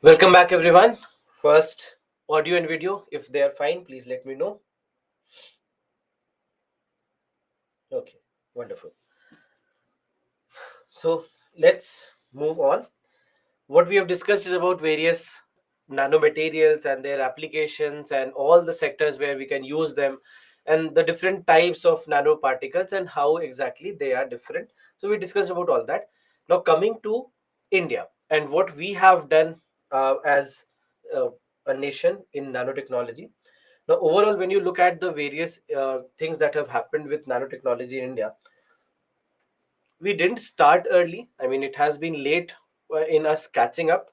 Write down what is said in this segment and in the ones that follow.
Welcome back, everyone. First, audio and video, if they are fine, please let me know. Okay, wonderful. So, let's move on. What we have discussed is about various nanomaterials and their applications and all the sectors where we can use them and the different types of nanoparticles and how exactly they are different. So, we discussed about all that. Now, coming to India and what we have done as uh, a nation in nanotechnology. Now, overall, when you look at the various things that have happened with nanotechnology in India, we didn't start early. I mean, it has been late in us catching up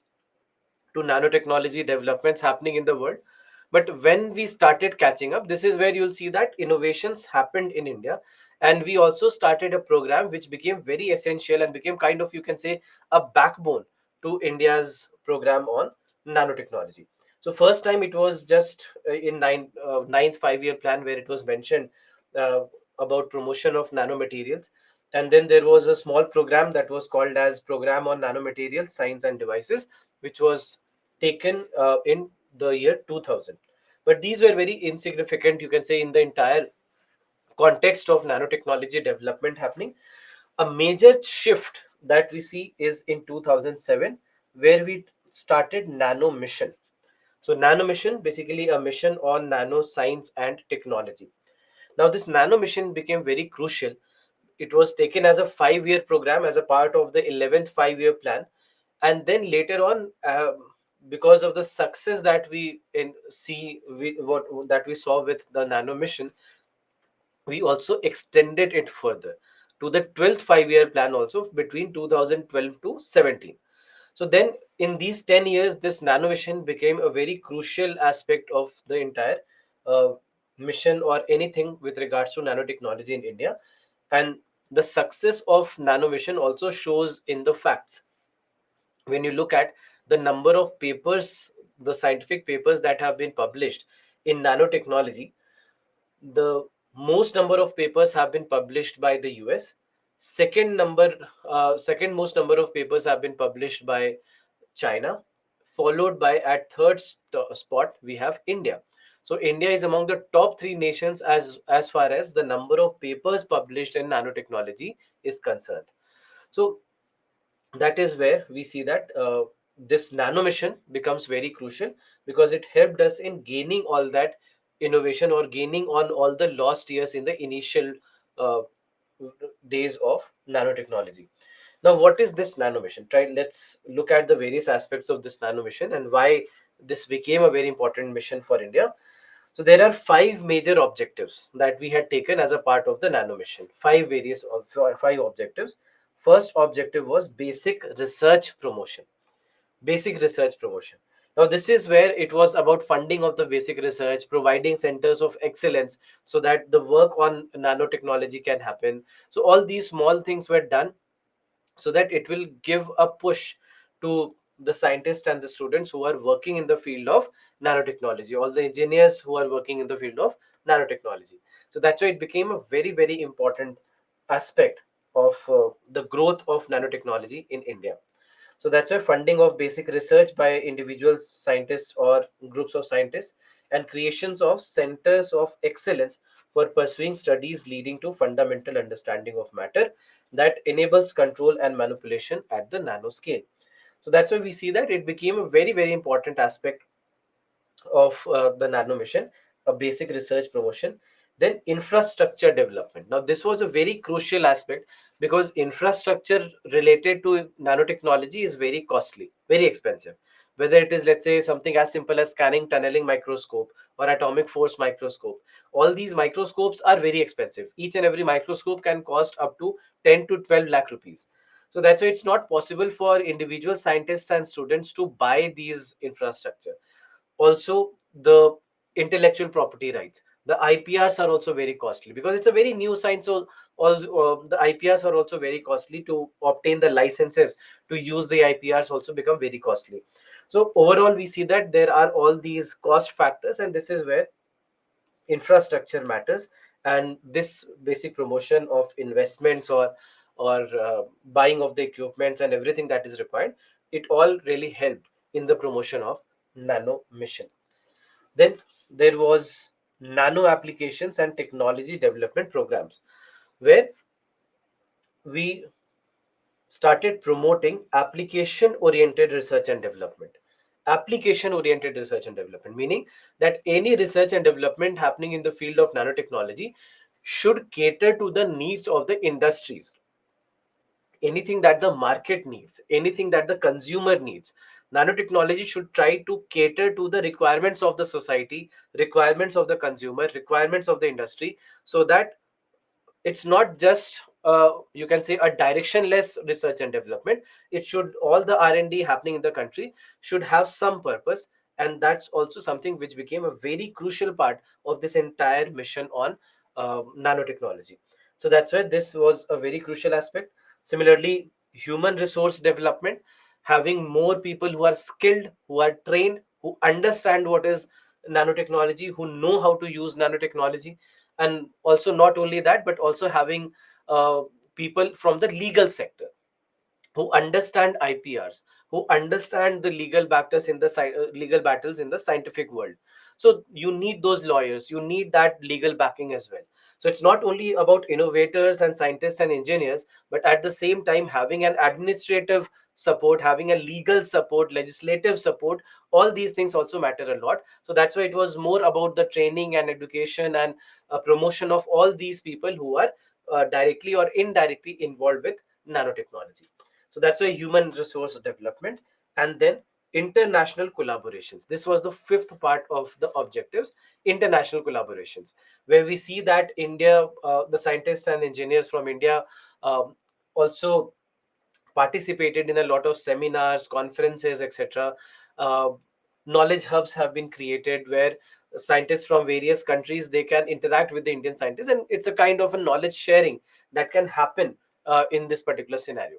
to nanotechnology developments happening in the world. But when we started catching up, this is where you'll see that innovations happened in India. And we also started a program which became very essential and became kind of, you can say, a backbone to India's program on nanotechnology. So first time it was just in ninth 5-year plan where it was mentioned uh, about promotion of nanomaterials. And then there was a small program that was called as Program on Nanomaterials, Science and Devices, which was taken in the year 2000. But these were very insignificant, you can say, in the entire context of nanotechnology development happening. A major shift that we see is in 2007, where we started Nano Mission. So, Nano Mission, basically a mission on nano science and technology. Now, this Nano Mission became very crucial. It was taken as a 5-year program as a part of the 11th 5-year plan, and then later on, because of the success that we saw with the Nano Mission, we also extended it further to the 12th 5-year plan also between 2012 to 17. So then in these 10 years, this nanovision became a very crucial aspect of the entire uh, mission or anything with regards to nanotechnology in India. And the success of nanovision also shows in the facts. When you look at the number of papers, the scientific papers that have been published in nanotechnology, the most number of papers have been published by the US. Second most number of papers have been published by China, followed by at spot we have India. So India is among the top three nations as far as the number of papers published in nanotechnology is concerned. So that is where we see that this nano mission becomes very crucial because it helped us in gaining all that innovation or gaining on all the lost years in the initial uh, days of nanotechnology. Now, what is this nano mission? Try let's look at the various aspects of this nano mission and why this became a very important mission for India. So there are five major objectives that we had taken as a part of the nano mission. Five objectives. First objective was basic research promotion. Basic research promotion. Now this is where it was about funding of the basic research, providing centers of excellence so that the work on nanotechnology can happen. So all these small things were done so that it will give a push to the scientists and the students who are working in the field of nanotechnology, all the engineers who are working in the field of nanotechnology. So that's why it became a very, very important aspect of the growth of nanotechnology in India. So that's why funding of basic research by individual scientists or groups of scientists and creations of centers of excellence for pursuing studies leading to fundamental understanding of matter that enables control and manipulation at the nanoscale. So that's why we see that it became a very, very important aspect of the nano mission, a basic research promotion. Then infrastructure development. Now this was a very crucial aspect because infrastructure related to nanotechnology is very costly, very expensive. Whether it is, let's say, something as simple as scanning tunneling microscope or atomic force microscope, all these microscopes are very expensive. Each and every microscope can cost up to 10 to 12 lakh rupees. So that's why it's not possible for individual scientists and students to buy these infrastructure. Also, the intellectual property rights, the IPRs are also very costly because it's a very new science. So also the IPRs are also very costly to obtain. The licenses to use the IPRs also become very costly. So overall we see that there are all these cost factors, and this is where infrastructure matters. And this basic promotion of investments or buying of the equipments and everything that is required, it all really helped in the promotion of nano mission. Then there was nano applications and technology development programs, where we started promoting application oriented research and development. Application oriented research and development, meaning that any research and development happening in the field of nanotechnology should cater to the needs of the industries, anything that the market needs, anything that the consumer needs. Nanotechnology should try to cater to the requirements of the society, requirements of the consumer, requirements of the industry, so that it's not just you can say a directionless research and development. It should, all the R&D happening in the country should have some purpose, and that's also something which became a very crucial part of this entire mission on nanotechnology. So that's why this was a very crucial aspect. Similarly, human resource development, having more people who are skilled, who are trained, who understand what is nanotechnology, who know how to use nanotechnology. And also not only that, but also having people from the legal sector who understand IPRs, who understand the legal battles in the legal battles in the scientific world. So you need those lawyers, you need that legal backing as well. So it's not only about innovators and scientists and engineers, but at the same time having an administrative support, having a legal support, legislative support. All these things also matter a lot. So that's why it was more about the training and education and promotion of all these people who are directly or indirectly involved with nanotechnology. So that's why human resource development. And then international collaborations, this was the fifth part of the objectives. International collaborations, where we see that India, the scientists and engineers from India um, also participated in a lot of seminars, conferences, etc. uh, Knowledge hubs have been created where scientists from various countries, they can interact with the Indian scientists, and it's a kind of a knowledge sharing that can happen in this particular scenario.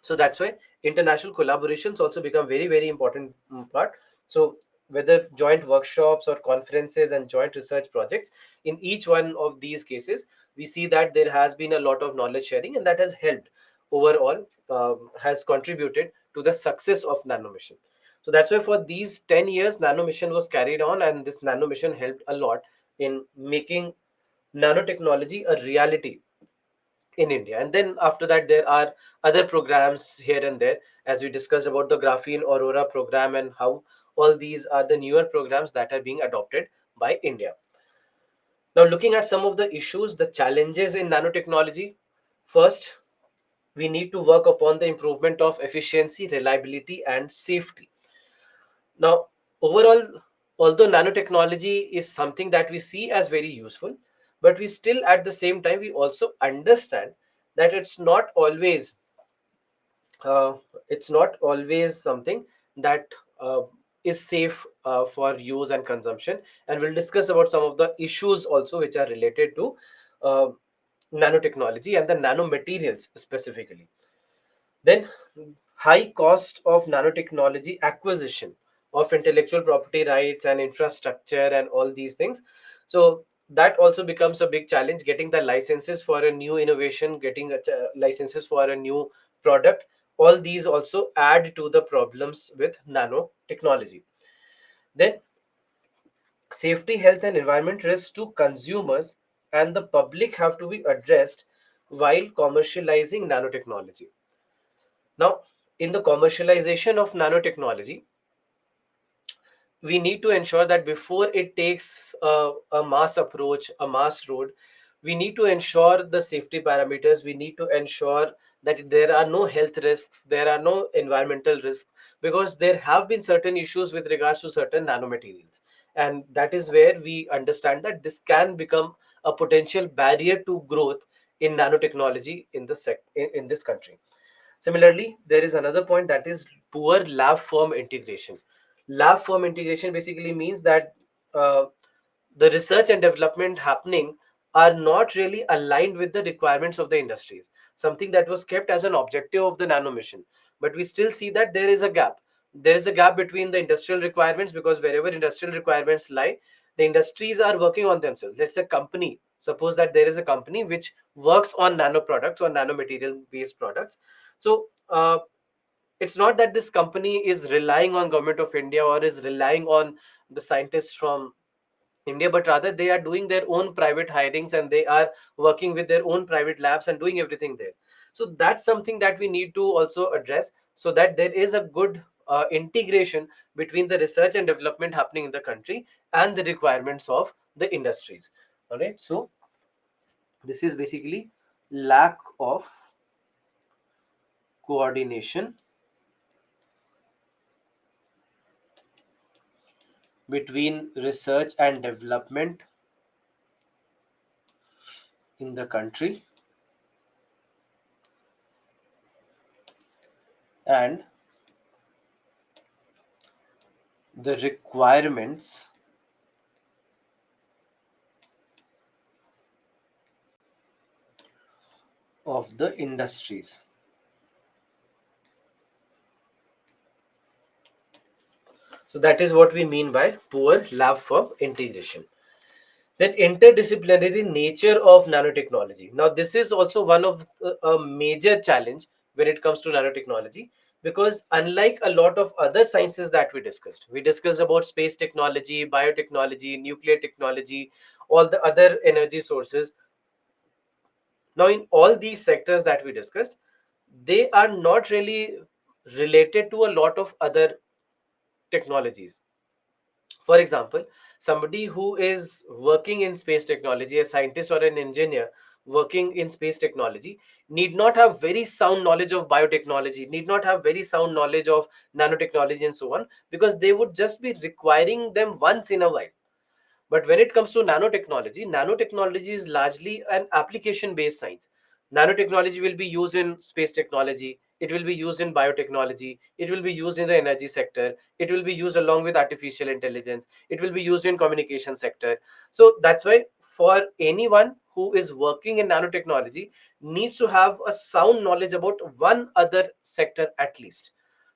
So that's why international collaborations also become very very important part. So whether joint workshops or conferences and joint research projects, in each one of these cases we see that there has been a lot of knowledge sharing, and that has helped overall, has contributed to the success of nano mission. So that's why for these 10 years nano mission was carried on, and this nano mission helped a lot in making nanotechnology a reality in India. And then after that, there are other programs here and there, as we discussed about the Graphene Aurora program and how all these are the newer programs that are being adopted by India. Now, looking at some of the issues, the challenges in nanotechnology, first, we need to work upon the improvement of efficiency, reliability, and safety. Now, overall, although nanotechnology is something that we see as very useful, but we still at the same time we also understand that uh, it's not always something that is safe for use and consumption. And we'll discuss about some of the issues also which are related to uh, nanotechnology and the nanomaterials specifically. Then, high cost of nanotechnology acquisition of intellectual property rights and infrastructure and all these things. So that also becomes a big challenge, getting the licenses for a new innovation, getting licenses for a new product. All these also add to the problems with nanotechnology. Then safety, health, and environment risks to consumers and the public have to be addressed while commercializing nanotechnology. Now, in the commercialization of nanotechnology, we need to ensure that before it takes a mass approach, a mass road, we need to ensure the safety parameters. We need to ensure that there are no health risks, there are no environmental risks, because there have been certain issues with regards to certain nanomaterials. And that is where we understand that this can become a potential barrier to growth in nanotechnology in in this country. Similarly, there is another point, that is poor lab firm integration. Lab firm integration basically means that uh, the research and development happening are not really aligned with the requirements of the industries, something that was kept as an objective of the nano mission. But we still see that there is a gap. There is a gap between the industrial requirements, because wherever industrial requirements lie, the industries are working on themselves. Let's say company, suppose that there is a company which works on nano products or nanomaterial based products. So it's not that this company is relying on government of India or is relying on the scientists from India, but rather they are doing their own private hirings and they are working with their own private labs and doing everything there. So that's something that we need to also address, so that there is a good integration between the research and development happening in the country and the requirements of the industries. All right. So this is basically lack of coordination between research and development in the country and the requirements of the industries. So that is what we mean by poor lab firm integration. Then interdisciplinary nature of nanotechnology. Now this is also one of a major challenge when it comes to nanotechnology, because unlike a lot of other sciences that we discussed about space technology, biotechnology, nuclear technology, all the other energy sources. Now in all these sectors that we discussed, they are not really related to a lot of other technologies. For example, somebody who is working in space technology, a scientist or an engineer working in space technology, need not have very sound knowledge of biotechnology, need not have very sound knowledge of nanotechnology and so on, because they would just be requiring them once in a while. But when it comes to nanotechnology, nanotechnology is largely an application based science. Nanotechnology will be used in space technology, it will be used in biotechnology, it will be used in the energy sector, it will be used along with artificial intelligence, it will be used in communication sector. So that's why for anyone who is working in nanotechnology needs to have a sound knowledge about one other sector at least.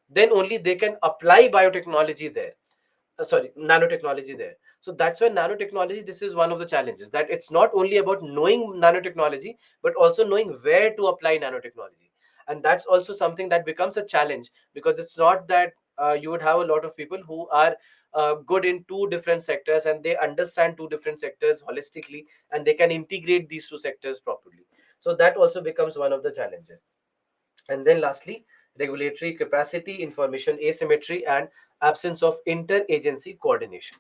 Then only they can apply biotechnology there, sorry, nanotechnology there. So that's why nanotechnology, this is one of the challenges, that it's not only about knowing nanotechnology but also knowing where to apply nanotechnology. And that's also something that becomes a challenge, because it's not that you would have a lot of people who are good in two different sectors and they understand two different sectors holistically and they can integrate these two sectors properly. So that also becomes one of the challenges. And then lastly, regulatory capacity, information asymmetry, and absence of interagency coordination.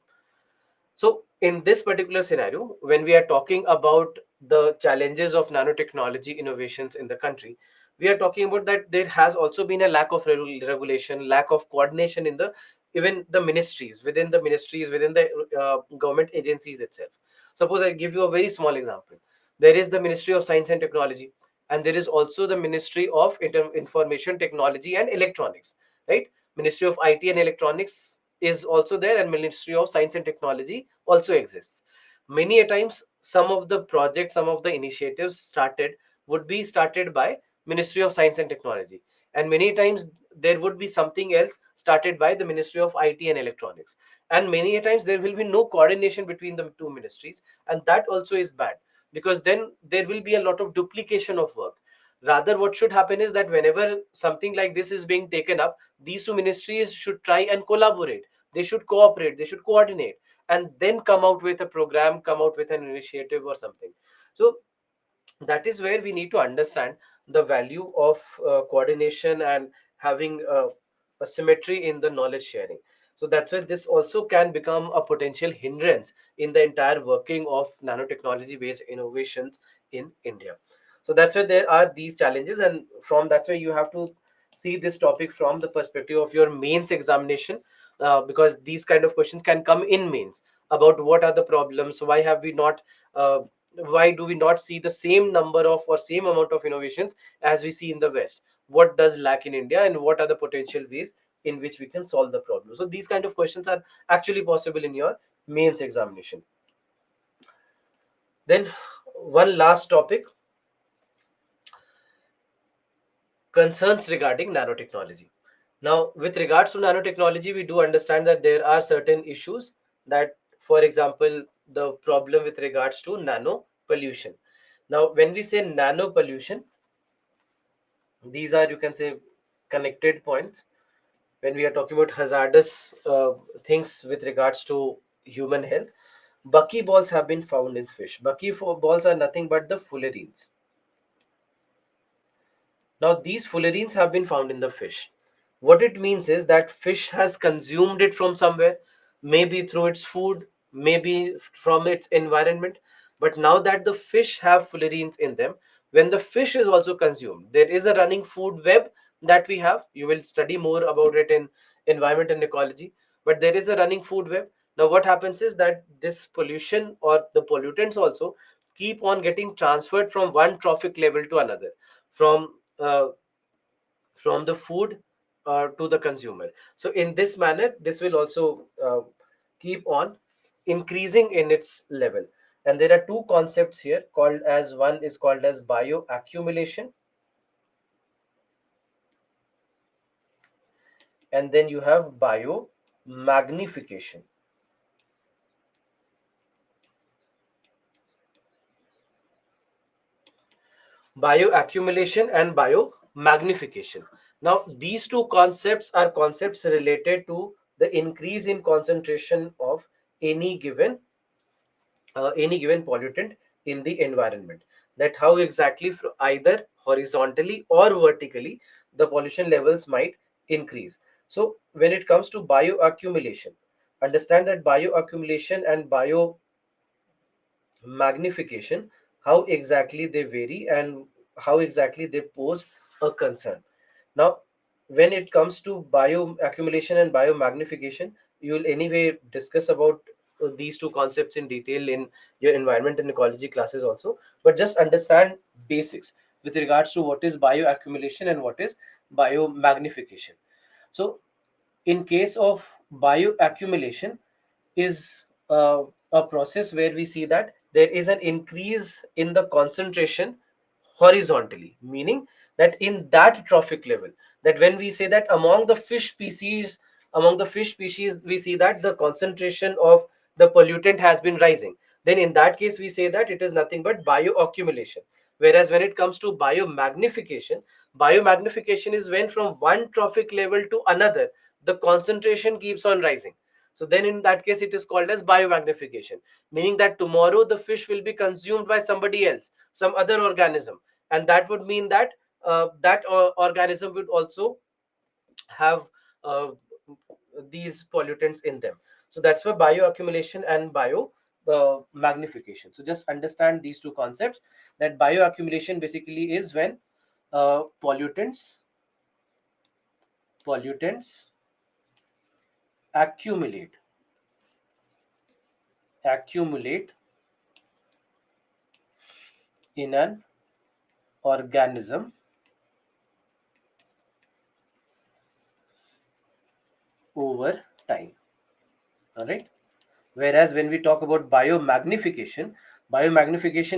So, in this particular scenario, when we are talking about the challenges of nanotechnology innovations in the country, we are talking about that there has also been a lack of regulation, lack of coordination in the even the ministries, within the government agencies itself. Suppose I give you a very small example. There is the Ministry of Science and Technology, and there is also the Ministry of Information Technology and Electronics, right? Ministry of IT and Electronics is also there, and Ministry of Science and Technology also exists. Many a times some of the projects, some of the initiatives started would be started by Ministry of Science and Technology, and many times there would be something else started by the Ministry of IT and Electronics, and many a times there will be no coordination between the two ministries, and that also is bad, because then there will be a lot of duplication of work. Rather, what should happen is that whenever something like this is being taken up, these two ministries should try and collaborate, they should cooperate, they should coordinate, and then come out with a program, come out with an initiative or something. So that is where we need to understand the value of coordination and having a symmetry in the knowledge sharing. So that's why this also can become a potential hindrance in the entire working of nanotechnology based innovations in India. So that's why there are these challenges, and from that's why you have to see this topic from the perspective of your mains examination, because these kind of questions can come in mains about what are the problems, why have we not why do we not see the same number of or same amount of innovations as we see in the West, what does lack in India, and what are the potential ways in which we can solve the problem. So these kind of questions are actually possible in your mains examination. Then one last topic, concerns regarding nanotechnology. Now, with regards to nanotechnology, we do understand that there are certain issues that, for example, the problem with regards to nano pollution. Now, when we say nano pollution, these are, you can say, connected points. When we are talking about hazardous things with regards to human health, buckyballs have been found in fish. Buckyballs are nothing but the fullerenes. Now, these fullerenes have been found in the fish. What it means is that fish has consumed it from somewhere, maybe through its food, maybe from its environment. But now that the fish have fullerenes in them, when the fish is also consumed, there is a running food web that we have. You will study more about it in environment and ecology. But there is a running food web. Now, what happens is that this pollution or the pollutants also keep on getting transferred from one trophic level to another, from the food to the consumer. So in this manner, this will also keep on increasing in its level. And there are two concepts here called as, one is called as bioaccumulation, and then you have biomagnification. Bioaccumulation and biomagnification. Now, these two concepts are concepts related to the increase in concentration of any given pollutant in the environment. That how exactly either horizontally or vertically the pollution levels might increase. So when it comes to bioaccumulation, understand that bioaccumulation and biomagnification, how exactly they vary and how exactly they pose a concern. Now, when it comes to bioaccumulation and biomagnification, you will anyway discuss about these two concepts in detail in your environment and ecology classes also. But just understand basics with regards to what is bioaccumulation and what is biomagnification. So, in case of bioaccumulation, is a process where we see that there is an increase in the concentration horizontally, meaning that in that trophic level, that when we say that among the fish species we see that the concentration of the pollutant has been rising, then in that case we say that it is nothing but bioaccumulation. Whereas when it comes to biomagnification is when from one trophic level to another the concentration keeps on rising. So then in that case it is called as biomagnification, meaning that tomorrow the fish will be consumed by somebody else, some other organism, and that would mean that organism would also have uh, these pollutants in them. So that's why bioaccumulation and biomagnification. So just understand these two concepts, that bioaccumulation basically is when pollutants accumulate accumulate in an organism over time. All right. Whereas when we talk about biomagnification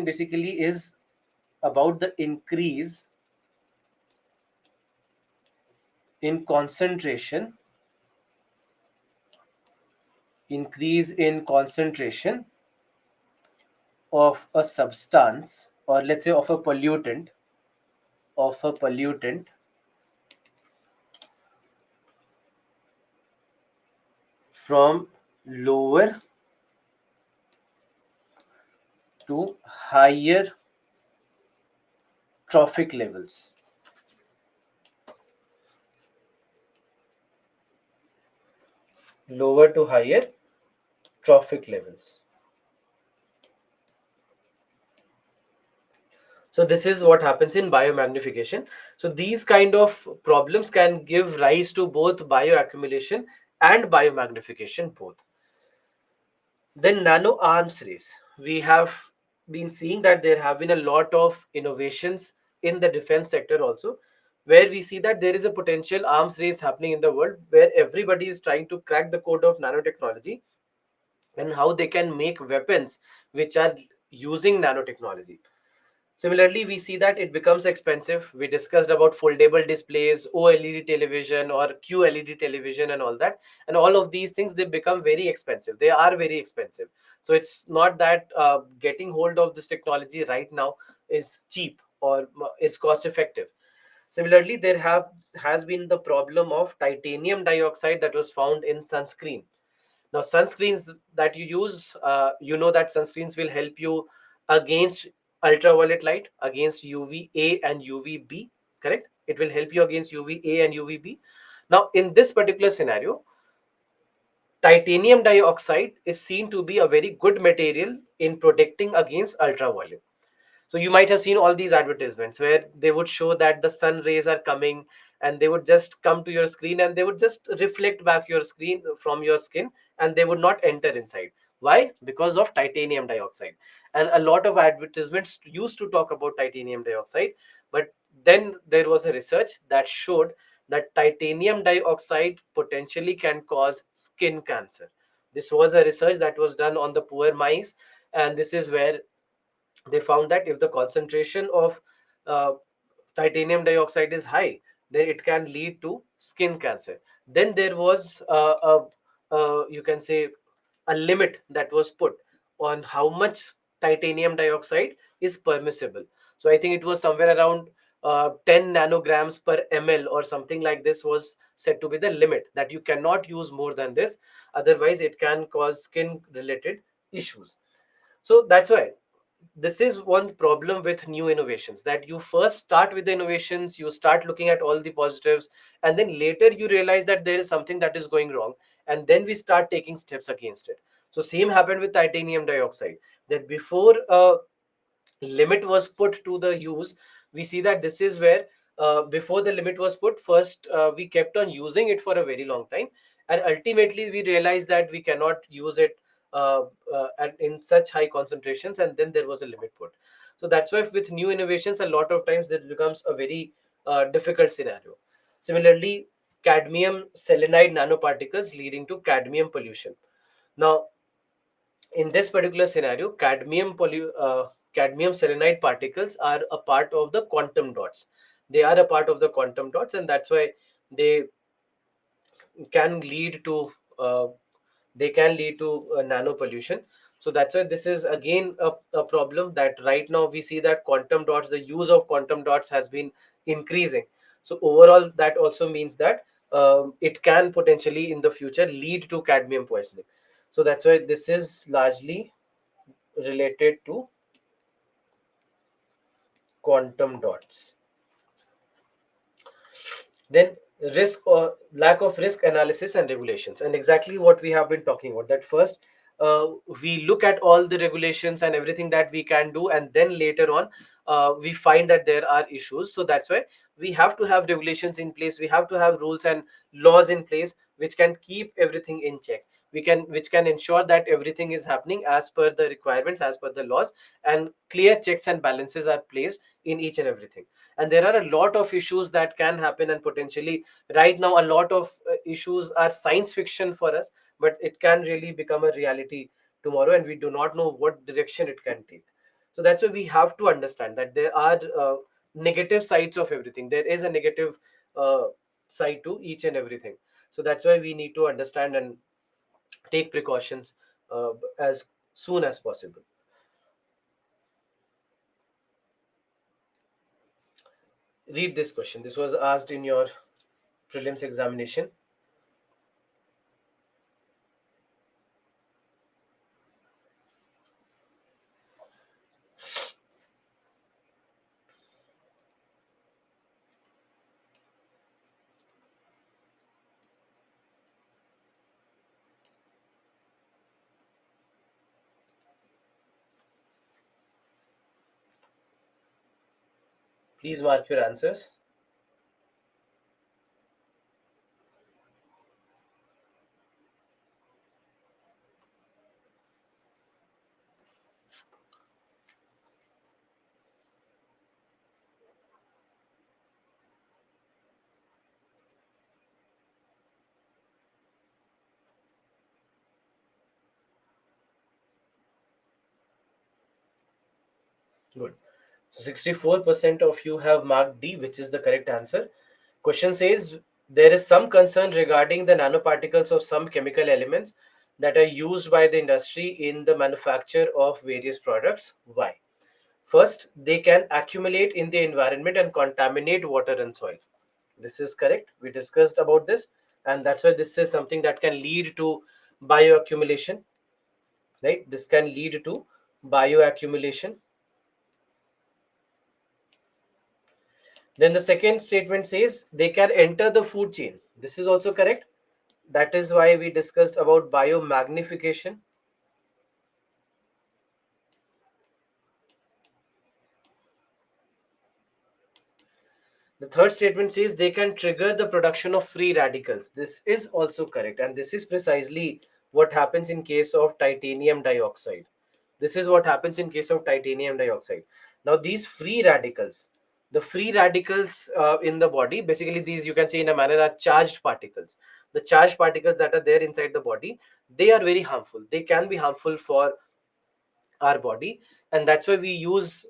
basically is about the in concentration increase in concentration of a substance, or let's say of a pollutant from lower to higher trophic levels. Lower to higher trophic levels. So this is what happens in biomagnification. So these kind of problems can give rise to both bioaccumulation and biomagnification both. Then nano arms race. We have been seeing that there have been a lot of innovations in the defense sector also, where we see that there is a potential arms race happening in the world where everybody is trying to crack the code of nanotechnology and how they can make weapons which are using nanotechnology. Similarly, we see that it becomes expensive. We discussed about foldable displays, OLED television or QLED television and all that. And all of these things, they become very expensive. They are very expensive. So it's not that getting hold of this technology right now is cheap or is cost effective. Similarly, there have has been the problem of titanium dioxide that was found in sunscreen. Now, sunscreens that you use, you know that sunscreens will help you against ultraviolet light, against UVA and UVB, correct? It will help you against UVA and UVB. Now, in this particular scenario, titanium dioxide is seen to be a very good material in protecting against ultraviolet. So you might have seen all these advertisements where they would show that the sun rays are coming, and they would just come to your screen and they would just reflect back your screen from your skin, and they would not enter inside. Why? Because of titanium dioxide. And a lot of advertisements used to talk about titanium dioxide, but then there was a research that showed that titanium dioxide potentially can cause skin cancer. This was a research that was done on the poor mice, and this is where they found that if the concentration of uh, titanium dioxide is high, then it can lead to skin cancer. Then there was you can say a limit that was put on how much titanium dioxide is permissible. So I think it was somewhere around 10 nanograms per ml or something like this was said to be the limit, that you cannot use more than this, otherwise it can cause skin related issues. So that's why this is one problem with new innovations, that you first start with the innovations, you start looking at all the positives, and then later you realize that there is something that is going wrong, and then we start taking steps against it. So same happened with titanium dioxide, that before limit was put to the use, we see that this is where before the limit was put, first we kept on using it for a very long time, and ultimately we realized that we cannot use it in such high concentrations, and then there was a limit put. So that's why with new innovations, a lot of times it becomes a very difficult scenario. Similarly, cadmium selenide nanoparticles leading to cadmium pollution. Now, in this particular scenario, cadmium selenide particles are a part of the quantum dots. They are a part of the quantum dots, and that's why they can lead to uh, nano pollution. So that's why this is again a problem, that right now we see that quantum dots, the use of quantum dots has been increasing. So overall, that also means that it can potentially in the future lead to cadmium poisoning. So that's why this is largely related to quantum dots. Then risk or lack of risk analysis and regulations, and exactly what we have been talking about, that first we look at all the regulations and everything that we can do, and then later on we find that there are issues. So that's why we have to have regulations in place, we have to have rules and laws in place which can keep everything in check, which can ensure that everything is happening as per the requirements, as per the laws, and clear checks and balances are placed in each and everything. And there are a lot of issues that can happen, and potentially right now a lot of issues are science fiction for us, but it can really become a reality tomorrow, and we do not know what direction it can take. So that's why we have to understand that there are negative sides of everything. There is a negative uh, side to each and everything. So that's why we need to understand and take precautions as soon as possible. Read this question. This was asked in your prelims examination. Please mark your answers. Good. So 64% of you have marked D, which is the correct answer. Question says there is some concern regarding the nanoparticles of some chemical elements that are used by the industry in the manufacture of various products. Why? First, they can accumulate in the environment and contaminate water and soil. This is correct. We discussed about this, and that's why this is something that can lead to bioaccumulation, right? This can lead to bioaccumulation. Then the second statement says they can enter the food chain. This is also correct. That is why we discussed about biomagnification. The third statement says they can trigger the production of free radicals. This is also correct, and this is precisely what happens in case of titanium dioxide. This is what happens in case of titanium dioxide. Now, these free radicals, the free radicals in the body, basically these you can say in a manner are charged particles. The charged particles that are there inside the body, they are very harmful. They can be harmful for our body, and that's why we use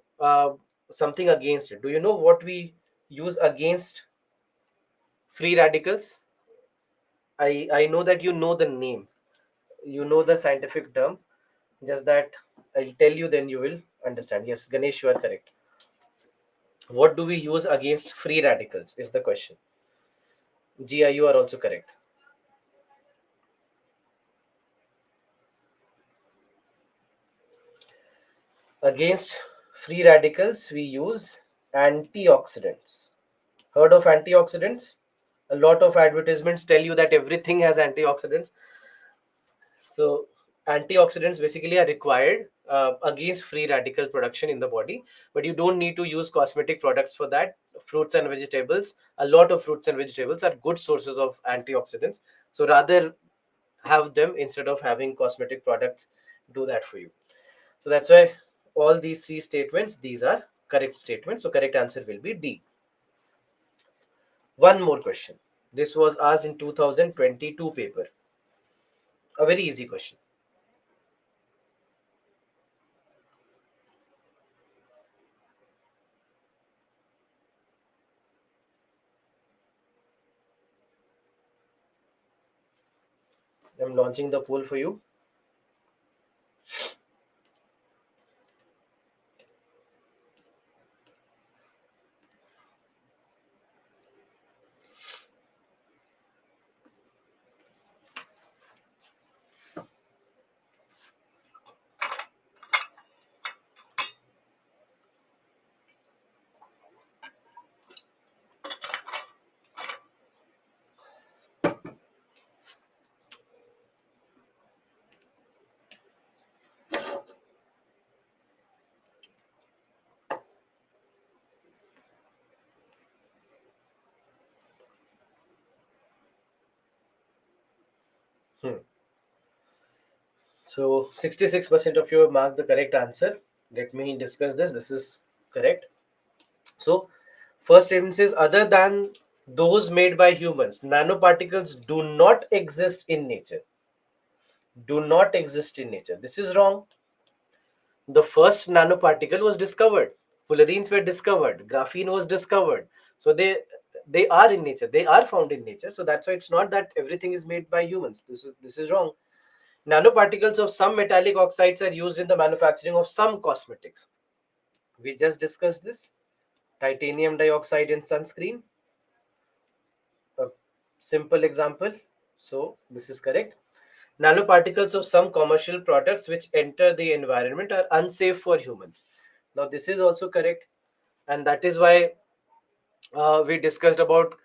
something against it. Do you know what we use against free radicals? I know that you know the name, you know the scientific term, just that I'll tell you, then you will understand. Yes, Ganesh, you are correct. What do we use against free radicals is the question. Gia, you are also correct. Against free radicals, we use antioxidants. Heard of antioxidants? A lot of advertisements tell you that everything has antioxidants. So antioxidants basically are required against free radical production in the body, but you don't need to use cosmetic products for that. Fruits and vegetables, a lot of fruits and vegetables are good sources of antioxidants. So rather have them instead of having cosmetic products do that for you. So that's why all these three statements, these are correct statements. So correct answer will be D. One more question. This was asked in 2022 paper. A very easy question. I'm launching the poll for you. Hmm. So 66% of you have marked the correct answer. Let me discuss this. This is correct. So first statement says other than those made by humans, nanoparticles do not exist in nature. Do not exist in nature. This is wrong. The first nanoparticle was discovered. Fullerenes were discovered. Graphene was discovered. So they are in nature. They are found in nature. So that's why it's not that everything is made by humans. This is wrong. Nanoparticles of some metallic oxides are used in the manufacturing of some cosmetics. We just discussed this. Titanium dioxide in sunscreen, a simple example. So, this is correct. Nanoparticles of some commercial products which enter the environment are unsafe for humans. Now, this is also correct. And that is why we discussed about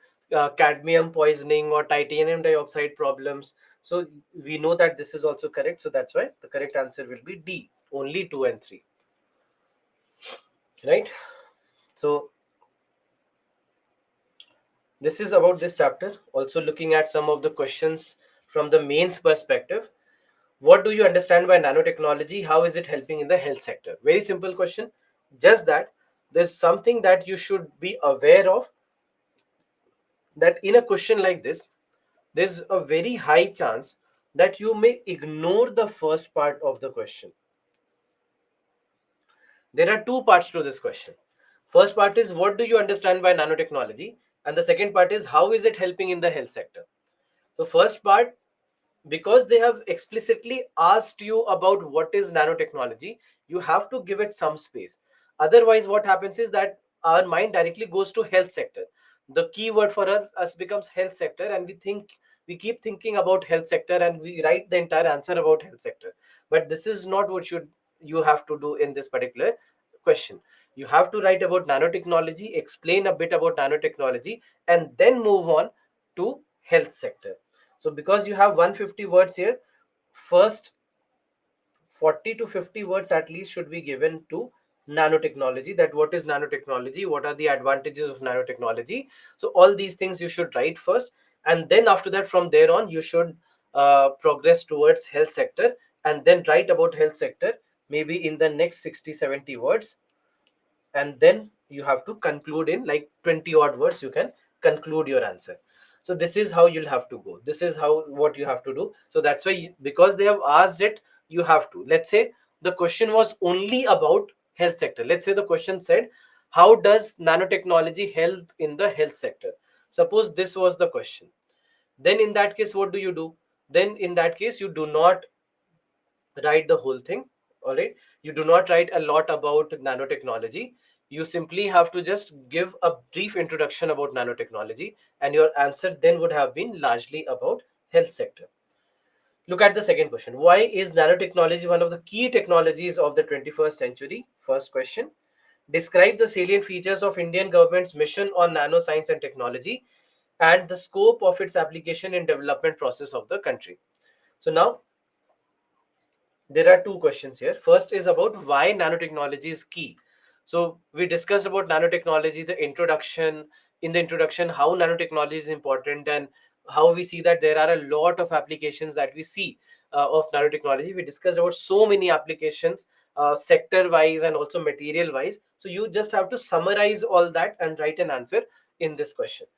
cadmium poisoning or titanium dioxide problems. So we know that this is also correct. So that's why the correct answer will be D, only 2 and 3. Right? So this is about this chapter. Also looking at some of the questions from the mains perspective. What do you understand by nanotechnology? How is it helping in the health sector? Very simple question. Just that there's something that you should be aware of, that in a question like this, there's a very high chance that you may ignore the first part of the question. There are two parts to this question. First part is what do you understand by nanotechnology? And the second part is how is it helping in the health sector? So, first part, because they have explicitly asked you about what is nanotechnology, you have to give it some space. Otherwise what happens is that our mind directly goes to health sector. The keyword for us becomes health sector, and we keep thinking about health sector and we write the entire answer about health sector. But this is not what should you have to do in this particular question. You have to write about nanotechnology, explain a bit about nanotechnology, and then move on to health sector. So because you have 150 words here, first 40 to 50 words at least should be given to nanotechnology, that what is nanotechnology, what are the advantages of nanotechnology. So all these things you should write first, and then after that, from there on, you should progress towards health sector, and then write about health sector maybe in the next 60 70 words, and then you have to conclude in like 20 odd words. You can conclude your answer. So this is how you'll have to go, this is how what you have to do. So that's why because they have asked it, you have to, let's say the question was only about health sector. Let's say the question said, how does nanotechnology help in the health sector? Suppose this was the question. Then in that case, what do you do? Then in that case, you do not write the whole thing. All right, you do not write a lot about nanotechnology. You simply have to just give a brief introduction about nanotechnology, and your answer then would have been largely about health sector. Look at the second question. Why is nanotechnology one of the key technologies of the 21st century? First question. Describe the salient features of Indian government's mission on nanoscience and technology and the scope of its application in development process of the country. So now there are two questions here. First is about why nanotechnology is key. So we discussed about nanotechnology, the introduction, in the introduction, how nanotechnology is important, and how we see that there are a lot of applications that we see of nanotechnology. We discussed about so many applications, sector wise and also material wise. So you just have to summarize all that and write an answer in this question.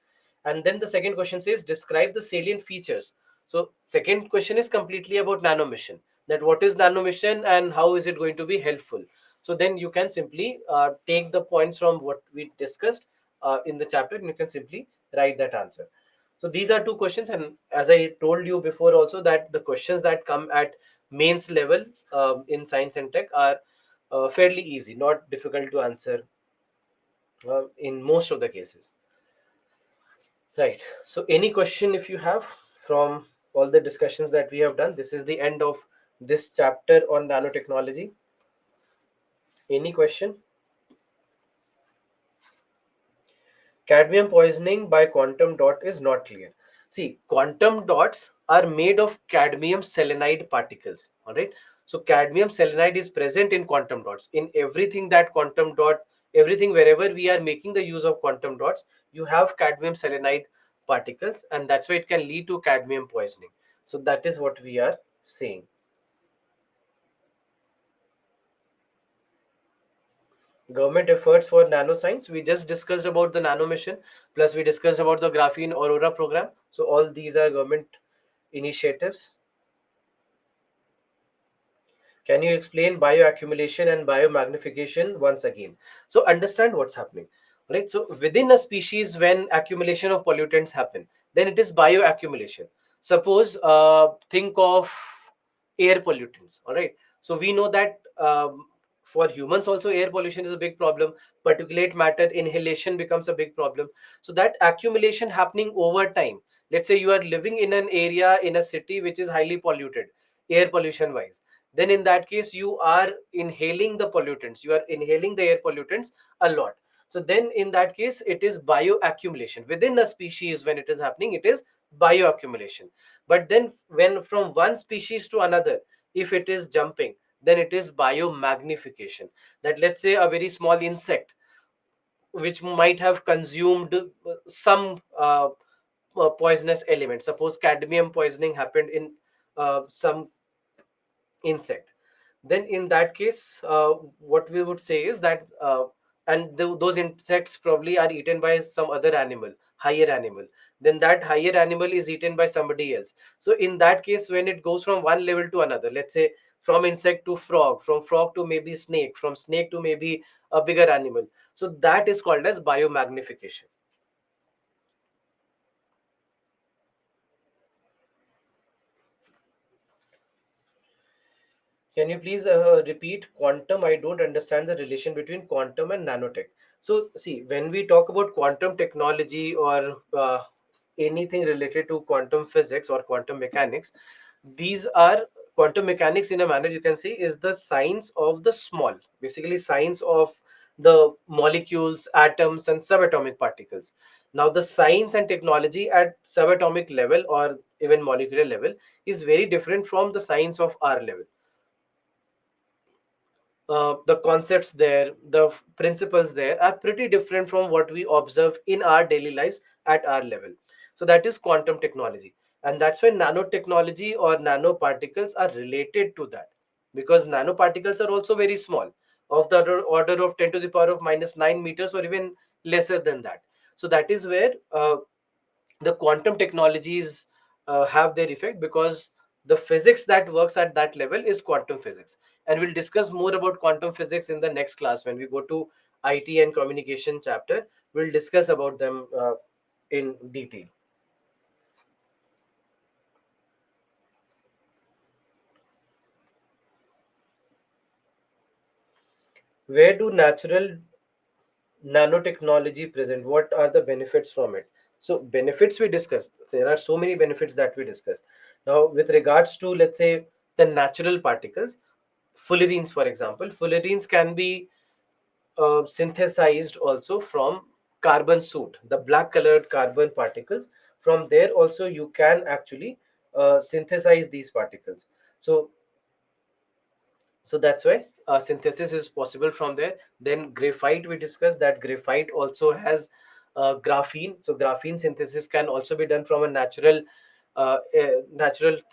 And then the second question says, describe the salient features. So second question is completely about nanomission, that what is nanomission and how is it going to be helpful. So then you can simply take the points from what we discussed in the chapter, and you can simply write that answer. So these are two questions, and as I told you before also, that the questions that come at mains level in science and tech are fairly easy, not difficult to answer in most of the cases. Right. So, any question if you have from all the discussions that we have done? This is the end of this chapter on nanotechnology. Any question? Cadmium poisoning by quantum dot is not clear. See, quantum dots are made of cadmium selenide particles. All right. So, cadmium selenide is present in quantum dots. In everything that quantum dot, everything wherever we are making the use of quantum dots, you have cadmium selenide particles, and that's why it can lead to cadmium poisoning. So, that is what we are saying. Government efforts for nanoscience. We just discussed about the nano mission, plus we discussed about the graphene aurora program. So all these are government initiatives. Can you explain bioaccumulation and biomagnification once again? So understand what's happening, right? So within a species, when accumulation of pollutants happen, then it is bioaccumulation. Suppose think of air pollutants, all right? So we know that for humans also air pollution is a big problem. Particulate matter inhalation becomes a big problem. So that accumulation happening over time. Let's say you are living in an area in a city which is highly polluted, air pollution wise, then in that case you are inhaling the pollutants, you are inhaling the air pollutants a lot. So then in that case it is bioaccumulation within a species. When it is happening, it is bioaccumulation. But then when from one species to another, if it is jumping, then it is biomagnification. That let's say a very small insect which might have consumed some poisonous element. Suppose cadmium poisoning happened in some insect, then in that case what we would say is that those insects probably are eaten by some other animal, higher animal. Then that higher animal is eaten by somebody else. So in that case, when it goes from one level to another, let's say from insect to frog, from frog to maybe snake, from snake to maybe a bigger animal, so that is called as biomagnification. Can you please repeat quantum? I don't understand the relation between quantum and nanotech. So, see, when we talk about quantum technology or anything related to quantum physics or quantum mechanics, these are quantum mechanics in a manner you can say is the science of the small, basically, science of the molecules, atoms, and subatomic particles. Now, the science and technology at subatomic level or even molecular level is very different from the science of our level. The concepts there, the principles there are pretty different from what we observe in our daily lives at our level. So that is quantum technology, and that's why nanotechnology or nanoparticles are related to that, because nanoparticles are also very small, of the order of 10 to the power of minus 9 meters or even lesser than that. So that is where the quantum technologies have their effect, because the physics that works at that level is quantum physics. And we'll discuss more about quantum physics in the next class when we go to IT and communication chapter. We'll discuss about them in detail. Where do natural nanotechnology present? What are the benefits from it? So benefits we discussed. There are so many benefits that we discussed. Now, with regards to, let's say, the natural particles, fullerenes, for example, fullerenes can be synthesized also from carbon soot, the black colored carbon particles. From there also you can actually synthesize these particles. So that's why synthesis is possible from there. Then graphite, we discussed that graphite also has graphene. So graphene synthesis can also be done from a natural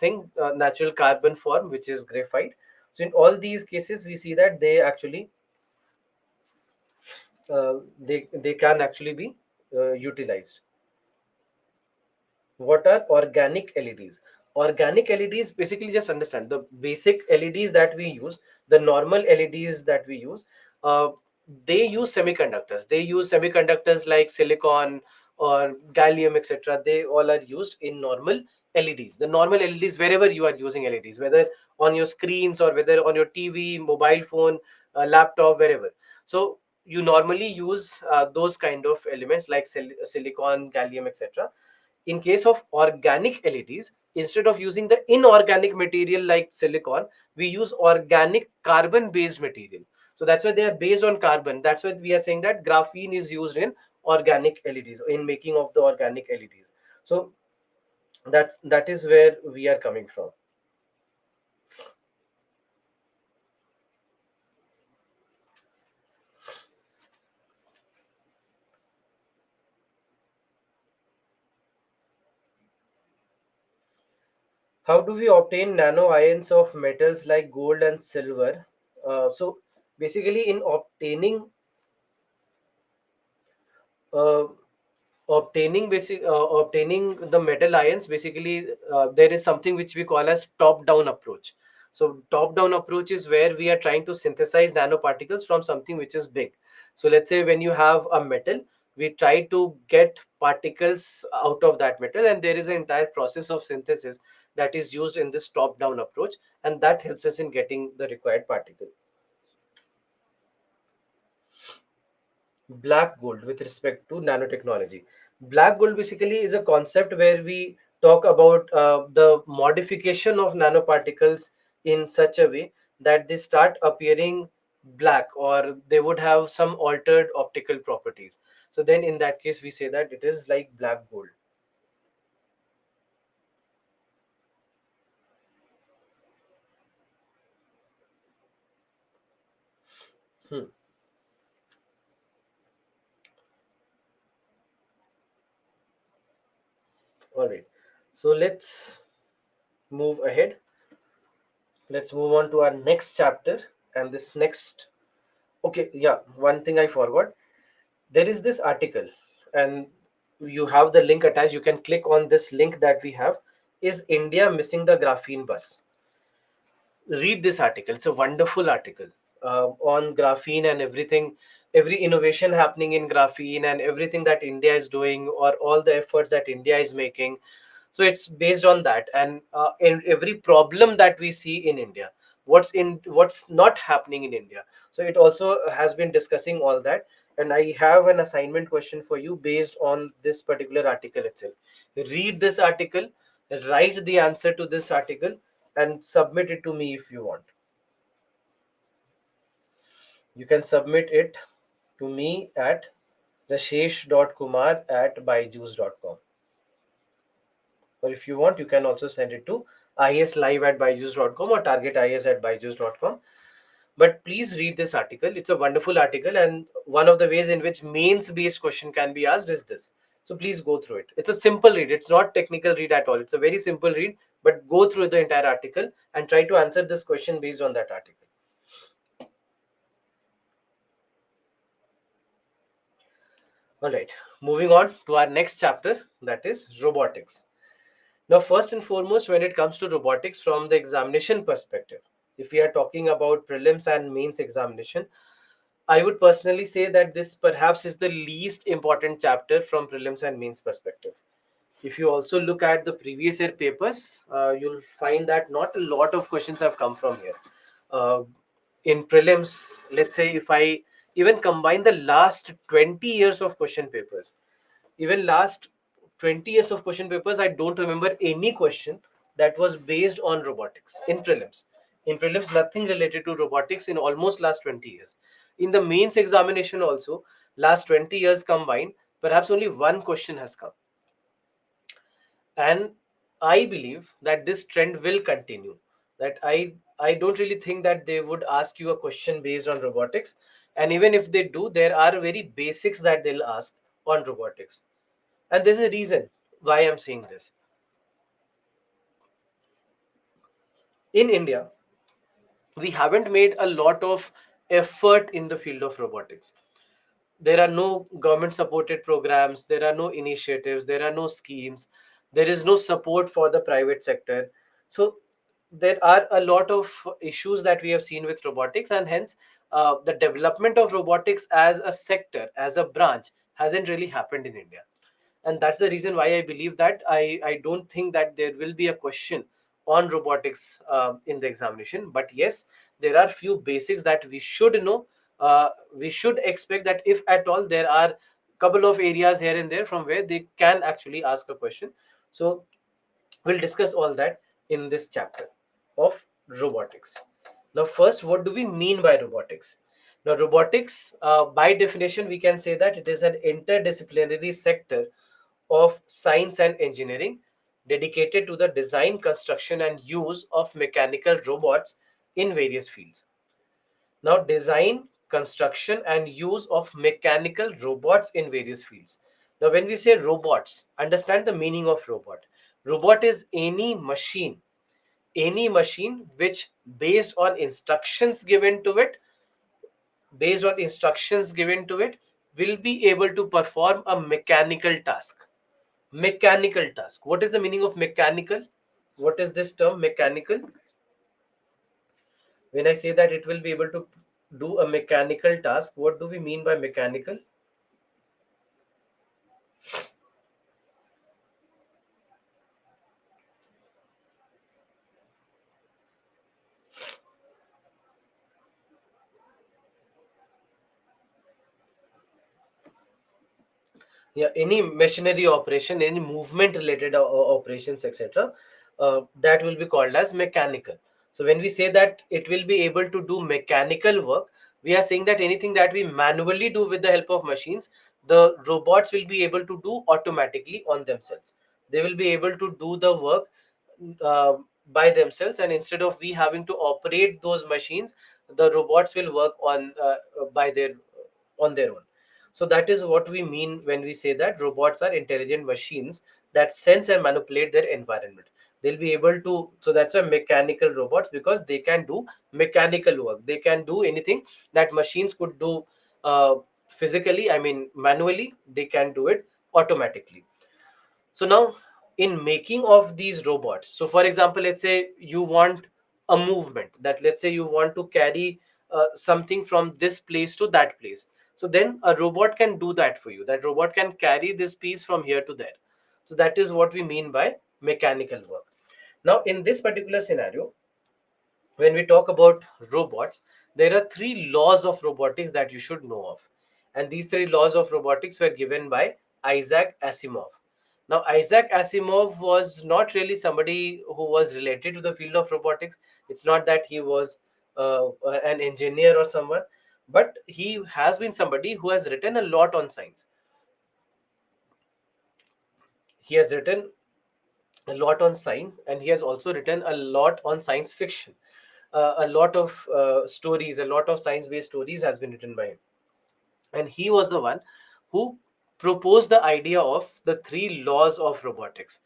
thing, natural carbon form, which is graphite. So in all these cases we see that they actually they can actually be utilized. What are organic LEDs? Organic LEDs, basically, just understand the basic LEDs that we use, the normal LEDs that we use, uh, they use semiconductors. They use semiconductors like silicon or gallium, etc. They all are used in normal LEDs. The normal LEDs, wherever you are using LEDs, whether on your screens or whether on your TV, mobile phone, laptop, wherever. So you normally use those kind of elements like silicon, gallium, etc. In case of organic LEDs, instead of using the inorganic material like silicon, we use organic carbon based material. So that's why they are based on carbon. That's why we are saying that graphene is used in organic LEDs, in making of the organic LEDs. So that is where we are coming from. How do we obtain nano ions of metals like gold and silver? So basically, in uh, obtaining the metal ions, basically there is something which we call as top down approach. So top down approach is where we are trying to synthesize nanoparticles from something which is big. So let's say when you have a metal, we try to get particles out of that metal, and there is an entire process of synthesis that is used in this top down approach, and that helps us in getting the required particle. Black gold with respect to nanotechnology. Black gold basically is a concept where we talk about the modification of nanoparticles in such a way that they start appearing black, or they would have some altered optical properties. So then in that case we say that it is like black gold. Hmm. All right, so move ahead let's move on to our next chapter. And this next, okay, yeah, one thing I forgot. There is this article, and you have the link attached. You can click on this link that we have. Is India missing the graphene bus? Read this article. It's a wonderful article on graphene and everything, every innovation happening in graphene and everything that India is doing, or all the efforts that India is making. So it's based on that, and in every problem that we see in India, what's not happening in India. So it also has been discussing all that, and I have an assignment question for you based on this particular article itself. Read this article, write the answer to this article, and submit it to me if you want. You can submit it to me at rashesh.kumar@byju's.com, or if you want you can also send it to islive@byju's.com or targetis@byju's.com. But please read this article. It's a wonderful article, and one of the ways in which mains based question can be asked is this. So please go through it. It's a simple read, it's not technical read at all. It's a very simple read, but go through the entire article and try to answer this question based on that article. All right, moving on to our next chapter, that is robotics. Now, first and foremost, when it comes to robotics from the examination perspective, if we are talking about prelims and mains examination, I would personally say that this perhaps is the least important chapter from prelims and mains perspective. If you also look at the previous year papers, you'll find that not a lot of questions have come from here. Uh, in prelims, let's say if I even combine the last 20 years of question papers, even last 20 years of question papers, I don't remember any question that was based on robotics in prelims. In prelims, nothing related to robotics in almost last 20 years. In the mains examination also, last 20 years combined, perhaps only one question has come. And I believe that this trend will continue. That I don't really think that they would ask you a question based on robotics. And even if they do, there are very basics that they'll ask on robotics. And there's a reason why I'm saying this. In India, we haven't made a lot of effort in the field of robotics. There are no government supported programs, there are no initiatives, there are no schemes, there is no support for the private sector. So there are a lot of issues that we have seen with robotics, and hence the development of robotics as a sector, as a branch, hasn't really happened in India. And that's the reason why I believe that I don't think that there will be a question on robotics in the examination. But yes, there are few basics that we should know. We should expect that if at all there are couple of areas here and there from where they can actually ask a question. So we'll discuss all that in this chapter of robotics. Now, first, what do we mean by robotics? Now, robotics, by definition, we can say that it is an interdisciplinary sector of science and engineering dedicated to the design, construction, and use of mechanical robots in various fields. Now, design, construction, and use of mechanical robots in various fields. Now, when we say robots, understand the meaning of robot. Robot is any machine which, based on instructions given to it, based on instructions given to it, will be able to perform a mechanical task. Mechanical task. What is the meaning of mechanical? What is this term mechanical? When I say that it will be able to do a mechanical task, what do we mean by mechanical? Yeah, any machinery operation, any movement related operations, etc., that will be called as mechanical. So when we say that it will be able to do mechanical work, we are saying that anything that we manually do with the help of machines, the robots will be able to do automatically on themselves. They will be able to do the work uh, by themselves, and instead of we having to operate those machines, the robots will work by their on their own. So that is what we mean when we say that robots are intelligent machines that sense and manipulate their environment. They'll be able to, so that's why mechanical robots, because they can do mechanical work. They can do anything that machines could do physically, I mean manually, they can do it automatically. So now, in making of these robots, so for example, let's say you want a movement, that let's say you want to carry something from this place to that place. So then a robot can do that for you. That robot can carry this piece from here to there. So that is what we mean by mechanical work. Now, in this particular scenario, When we talk about robots, there are three laws of robotics that you should know of. And these three laws of robotics were given by Isaac Asimov. Now, Isaac Asimov was not really somebody who was related to the field of robotics. It's not that he was an engineer or someone, but he has been somebody who has written a lot on science. He has written a lot on science, and he has also written a lot on science fiction. A lot of stories, a lot of science based stories has been written by him, and he was the one who proposed the idea of the three laws of robotics.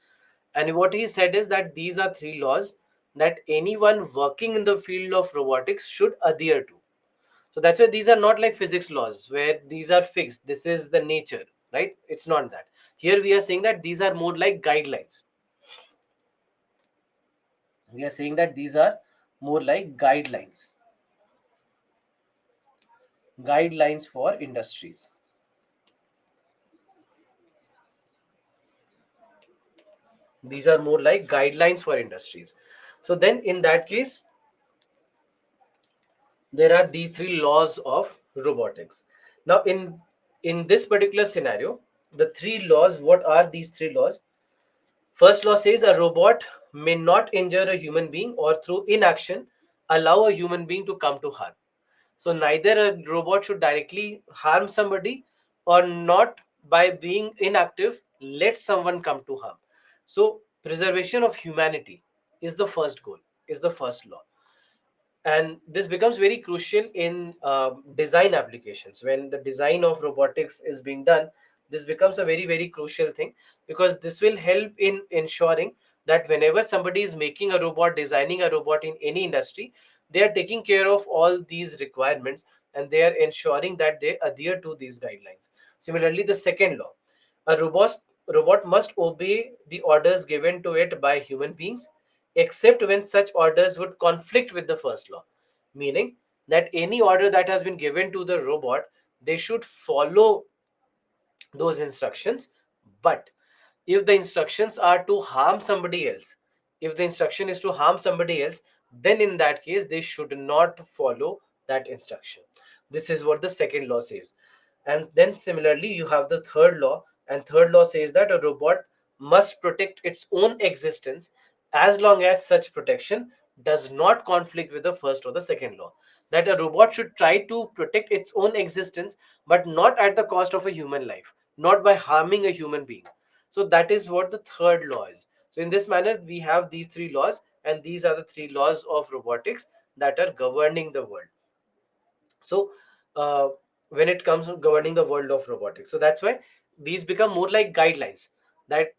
And what he said is that these are three laws that anyone working in the field of robotics should adhere to. So that's why these are not like physics laws where these are fixed, this is the nature, right? It's not that. Here we are saying that these are more like guidelines. We are saying that these are more like guidelines for industries. These are more like guidelines for industries. So then in that case, there are these three laws of robotics. Now in this particular scenario, the three laws, what are these three laws? First law says a robot may not injure a human being or through inaction allow a human being to come to harm. So neither a robot should directly harm somebody, or not by being inactive let someone come to harm. So preservation of humanity is the first goal, is the first law. And this becomes very crucial in design applications. When the design of robotics is being done, this becomes a very very crucial thing, because this will help in ensuring that whenever somebody is making a robot, designing a robot in any industry, they are taking care of all these requirements, and they are ensuring that they adhere to these guidelines. Similarly, the second law, a robot must obey the orders given to it by human beings, except when such orders would conflict with the first law. Meaning that any order that has been given to the robot, they should follow those instructions. But if the instructions are to harm somebody else, if the instruction is to harm somebody else, then in that case they should not follow that instruction. This is what the second law says. And then similarly you have the third law, and third law says that a robot must protect its own existence as long as such protection does not conflict with the first or the second law. That a robot should try to protect its own existence, but not at the cost of a human life, not by harming a human being. So that is what the third law is. So in this manner, we have these three laws, and these are the three laws of robotics that are governing the world. So uh, when it comes to governing the world of robotics, so that's why these become more like guidelines, that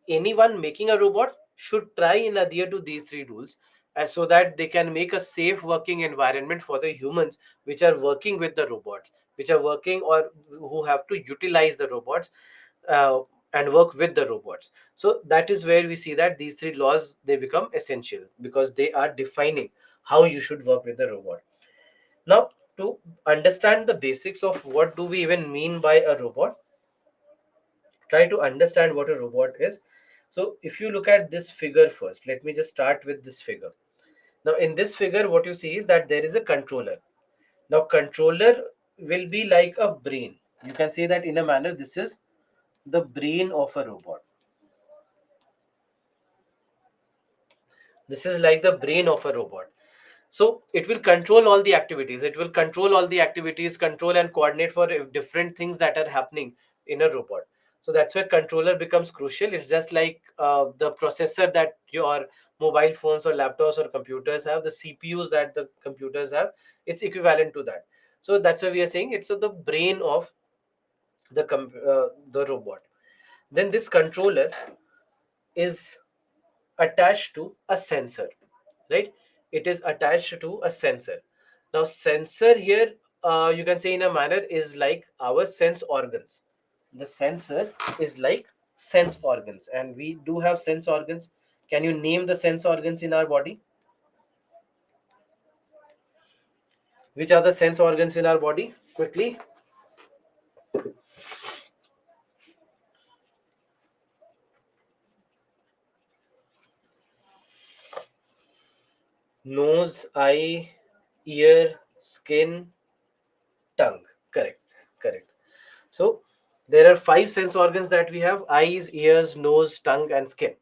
anyone making a robot should try and adhere to these three rules, so that they can make a safe working environment for the humans which are working with the robots, which are working or who have to utilize the robots, uh, and work with the robots. So that is where we see that these three laws, they become essential because they are defining how you should work with the robot. Now, to understand the basics of what do we even mean by a robot, try to understand what a robot is. So if you look at this figure first, let me just start with this figure. Now in this figure, what you see is that there is a controller. Now controller will be like a brain. You can say that in a manner, this is the brain of a robot. This is like the brain of a robot. So it will control all the activities. It will control all the activities, control and coordinate for different things that are happening in a robot. So that's where controller becomes crucial. It's just like the processor that your mobile phones or laptops or computers have, the CPUs that the computers have. It's equivalent to that. So that's why we are saying it's the brain of the robot. Then this controller is attached to a sensor, right? It is attached to a sensor. Now sensor here, you can say in a manner, is like our sense organs. The sensor is like sense organs, and we do have sense organs. Can you name the sense organs in our body? Which are the sense organs in our body, quickly? Nose, eye, ear, skin, tongue. Correct. Correct. So there are five sense organs that we have: eyes, ears, nose, tongue, and skin.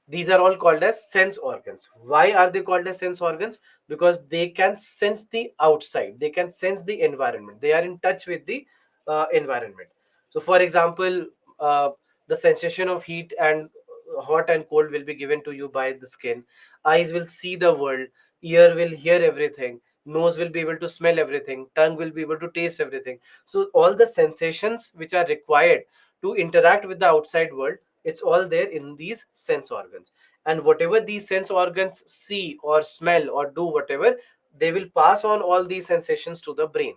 These are all called as sense organs. Why are they called as sense organs? Because they can sense the outside, they can sense the environment, they are in touch with the environment. So for example, uh, the sensation of heat and hot and cold will be given to you by the skin. Eyes will see the world, ear will hear everything, nose will be able to smell everything, tongue will be able to taste everything. So all the sensations which are required to interact with the outside world, it's all there in these sense organs. And whatever these sense organs see or smell or do whatever, they will pass on all these sensations to the brain,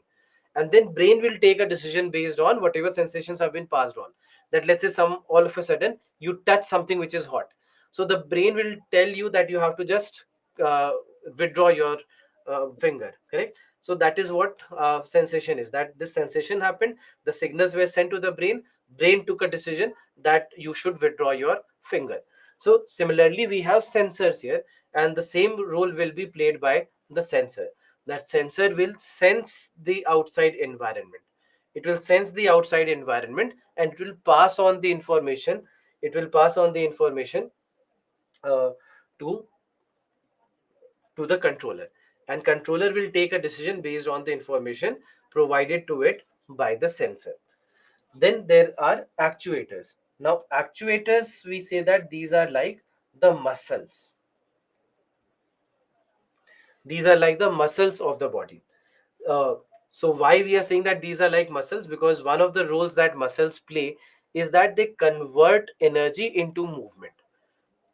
and then brain will take a decision based on whatever sensations have been passed on. That, let's say, some all of a sudden you touch something which is hot, so the brain will tell you that you have to just uh, withdraw your finger, correct? So that is what sensation is, that this sensation happened, the signals were sent to the brain, brain took a decision that you should withdraw your finger. So similarly we have sensors here, and the same role will be played by the sensor. That sensor will sense the outside environment, it will sense the outside environment, and it will pass on the information, it will pass on the information uh, to the controller, and controller will take a decision based on the information provided to it by the sensor. Then there are actuators. Now actuators, we say that these are like the muscles, these are like the muscles of the body. uh, so why we are saying that these are like muscles? Because one of the roles that muscles play is that they convert energy into movement.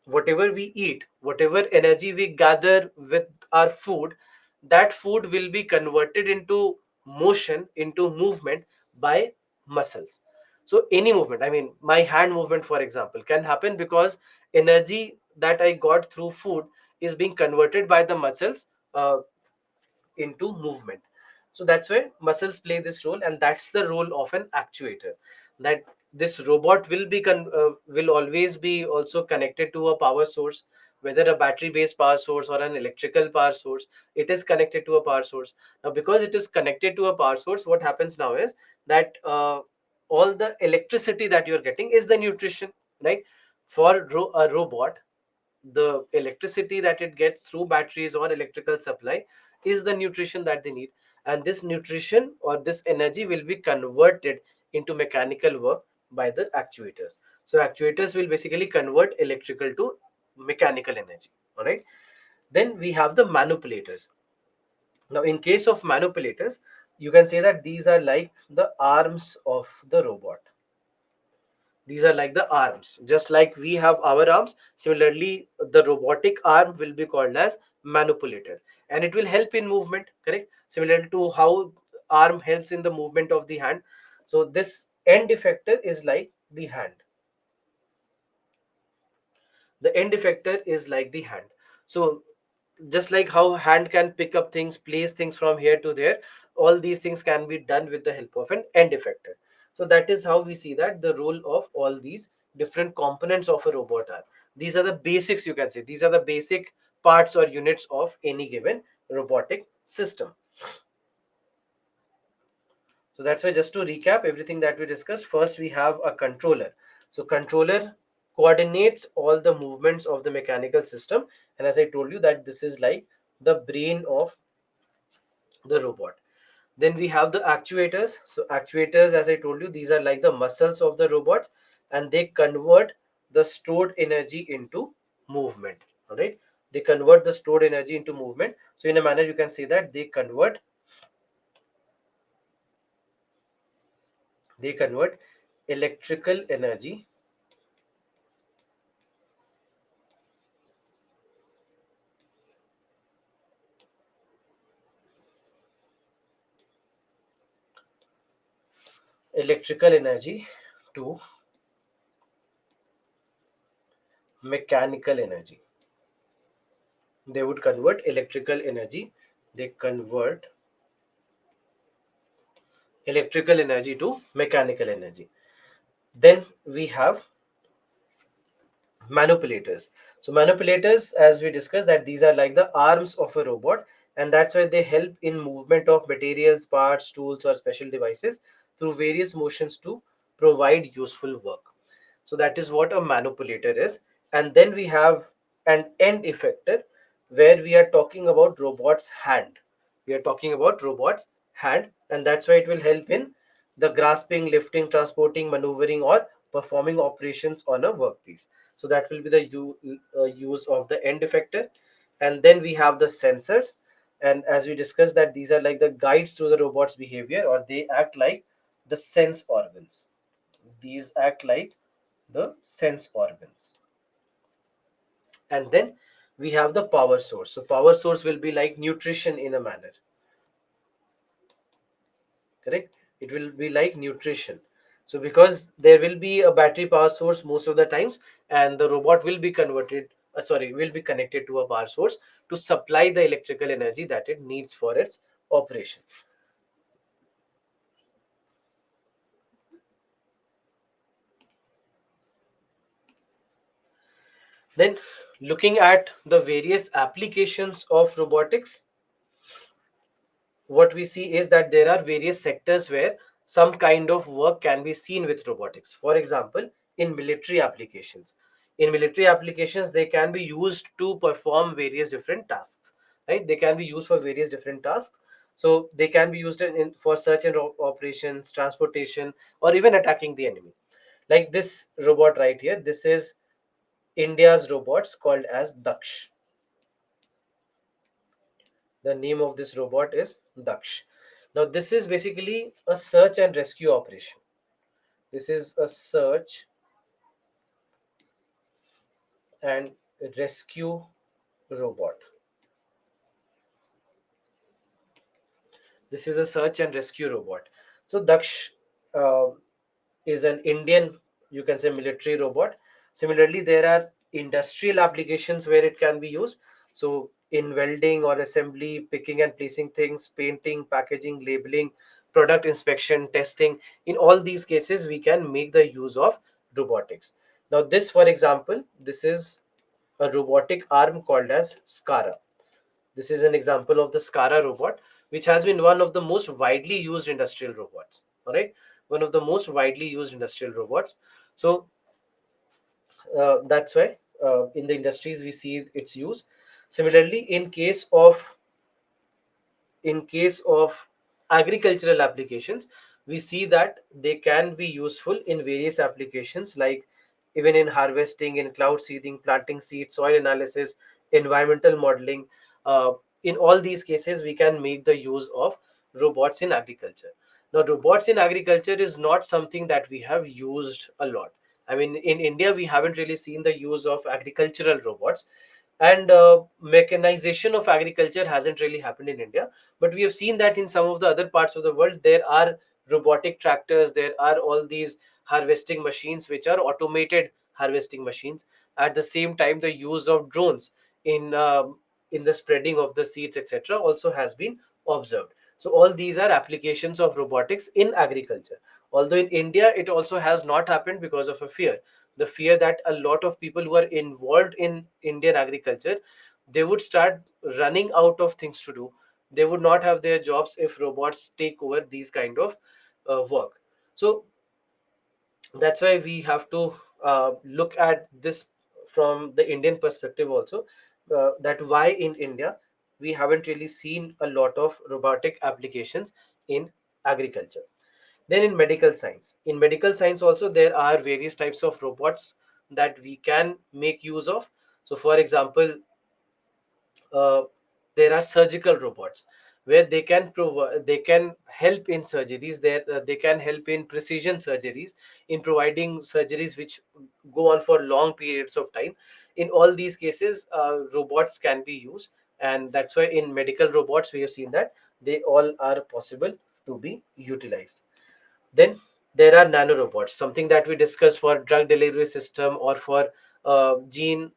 Whatever we eat, whatever energy we gather with our food, that food will be converted into motion, into movement by muscles. So any movement, I mean my hand movement for example, can happen because energy that I got through food is being converted by the muscles uh, into movement. So that's why muscles play this role, and that's the role of an actuator. That this robot will be will always be also connected to a power source, whether a battery based power source or an electrical power source. It is connected to a power source. Now because it is connected to a power source, what happens now is that all the electricity that you're getting is the nutrition, right? For a robot, the electricity that it gets through batteries or electrical supply is the nutrition that they need, and this nutrition or this energy will be converted into mechanical work by the actuators. So actuators will basically convert electrical to mechanical energy. All right. Then we have the manipulators. Now in case of manipulators, you can say that these are like the arms of the robot. These are like the arms, just like we have our arms. Similarly, the robotic arm will be called as manipulator, and it will help in movement, correct? Similar to how arm helps in the movement of the hand. So this end effector is like the hand, the end effector is like the hand. So just like how hand can pick up things, place things from here to there, all these things can be done with the help of an end effector. So that is how we see that the role of all these different components of a robot are. These are the basics, you can say these are the basic parts or units of any given robotic system. So that's why, just to recap everything that we discussed, first we have a controller. So controller coordinates all the movements of the mechanical system, and as I told you that this is like the brain of the robot. Then we have the actuators. So actuators, as I told you, these are like the muscles of the robot, and they convert the stored energy into movement. All right, they convert the stored energy into movement. So in a manner you can say that they convert electrical energy electrical energy to mechanical energy. They would convert electrical energy, they convert electrical energy to mechanical energy. Then we have Manipulators. So manipulators, as we discussed, that these are like the arms of a robot, and that's why they help in movement of materials, parts, tools, or special devices through various motions to provide useful work. So that is what a manipulator is. And then we have an end effector, where we are talking about robot's hand. We are talking about robot's hand, and that's why it will help in the grasping, lifting, transporting, maneuvering, or performing operations on a workpiece. So that will be the use of the end effector. And then we have the sensors, and as we discussed, that these are like the guides to the robot's behavior, or they act like the sense organs. These act like the sense organs. And then we have the power source. So power source will be like nutrition in a manner, correct? It will be like nutrition. So because there will be a battery power source most of the times, and the robot will be will be connected to a power source to supply the electrical energy that it needs for its operation. Then, looking at the various applications of robotics, what we see is that there are various sectors where some kind of work can be seen with robotics. For example, in military applications. In military applications, they can be used to perform various different tasks, right? They can be used for various different tasks. So they can be used for search and operations, transportation, or even attacking the enemy. Like this robot right here, this is India's robots called as Daksh. The name of this robot is Daksh. Now, this is basically a search and rescue operation. This is a search and rescue robot. This is a search and rescue robot. So, Daksh uh, is an Indian, you can say, military robot. Similarly, there are industrial applications where it can be used. So, in welding or assembly, picking and placing things, painting, packaging, labeling, product inspection, testing, in all these cases, we can make the use of robotics. Now, this, for example, this is a robotic arm called as SCARA. This is an example of the SCARA robot, which has been one of the most widely used industrial robots. All right, one of the most widely used industrial robots. So that's why in the industries we see its use. Similarly, in case of agricultural applications, we see that they can be useful in various applications, like even in harvesting, in cloud seeding, planting seeds, soil analysis, environmental modeling. In all these cases, we can make the use of robots in agriculture. Now, robots in agriculture is not something that we have used a lot. I mean, in India, we haven't really seen the use of agricultural robots, and mechanization of agriculture hasn't really happened in India. But we have seen that in some of the other parts of the world, there are robotic tractors, there are all these harvesting machines, which are automated harvesting machines. At the same time, the use of drones in the spreading of the seeds, etc., also has been observed. So all these are applications of robotics in agriculture. Although in India, it also has not happened because of a fear, the fear that a lot of people who are involved in Indian agriculture, they would start running out of things to do. They would not have their jobs if robots take over these kind of work. So that's why we have to look at this from the Indian perspective also, that why in India we haven't really seen a lot of robotic applications in agriculture. Then in medical science also, there are various types of robots that we can make use of. So for example, uh, there are surgical robots where they can help in surgeries, there they can help in precision surgeries, in providing surgeries which go on for long periods of time. In all these cases, robots can be used, and that's why in medical robots we have seen that they all are possible to be utilized. Then there are nanorobots, something that we discuss for drug delivery system, or for gene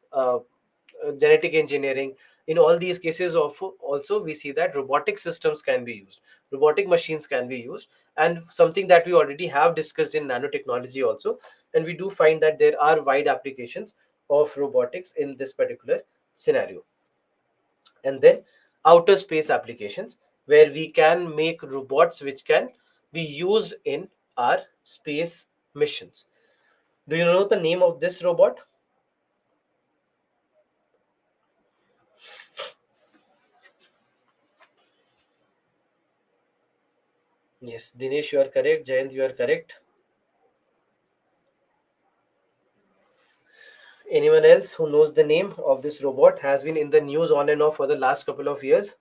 genetic engineering. In all these cases, also we see that robotic systems can be used, robotic machines can be used, and something that we already have discussed in nanotechnology also. And we do find that there are wide applications of robotics in this particular scenario. And then outer space applications, where we can make robots which can be used in our space missions. Do you know the name of this robot? Yes, Dinesh, you are correct. Jayant, you are correct. Anyone else who knows the name of this robot, has been in the news on and off for the last couple of years?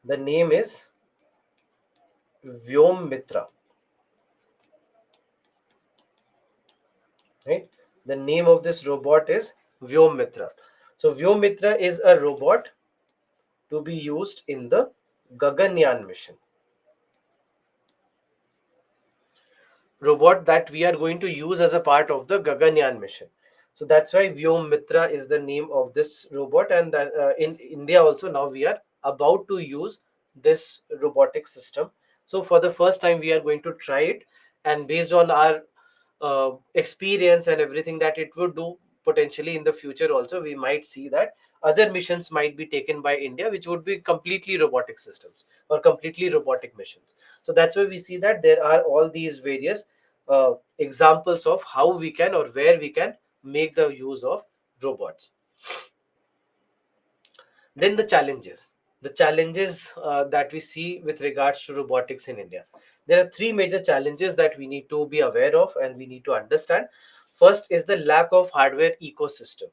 The name is Vyom Mitra, right? The name of this robot is Vyom Mitra. So Vyom Mitra is a robot to be used in the Gaganyaan mission. Robot that we are going to use as a part of the Gaganyaan mission. So that's why Vyom Mitra is the name of this robot, and that, in India also now we are about to use this robotic system. So for the first time we are going to try it, and based on our experience and everything that it would do potentially in the future also, we might see that other missions might be taken by India, which would be completely robotic systems or completely robotic missions. So that's why we see that there are all these various examples of how we can or where we can make the use of robots. Then the challenges that we see with regards to robotics in India. There are three major challenges that we need to be aware of and we need to understand. First is the lack of hardware ecosystem,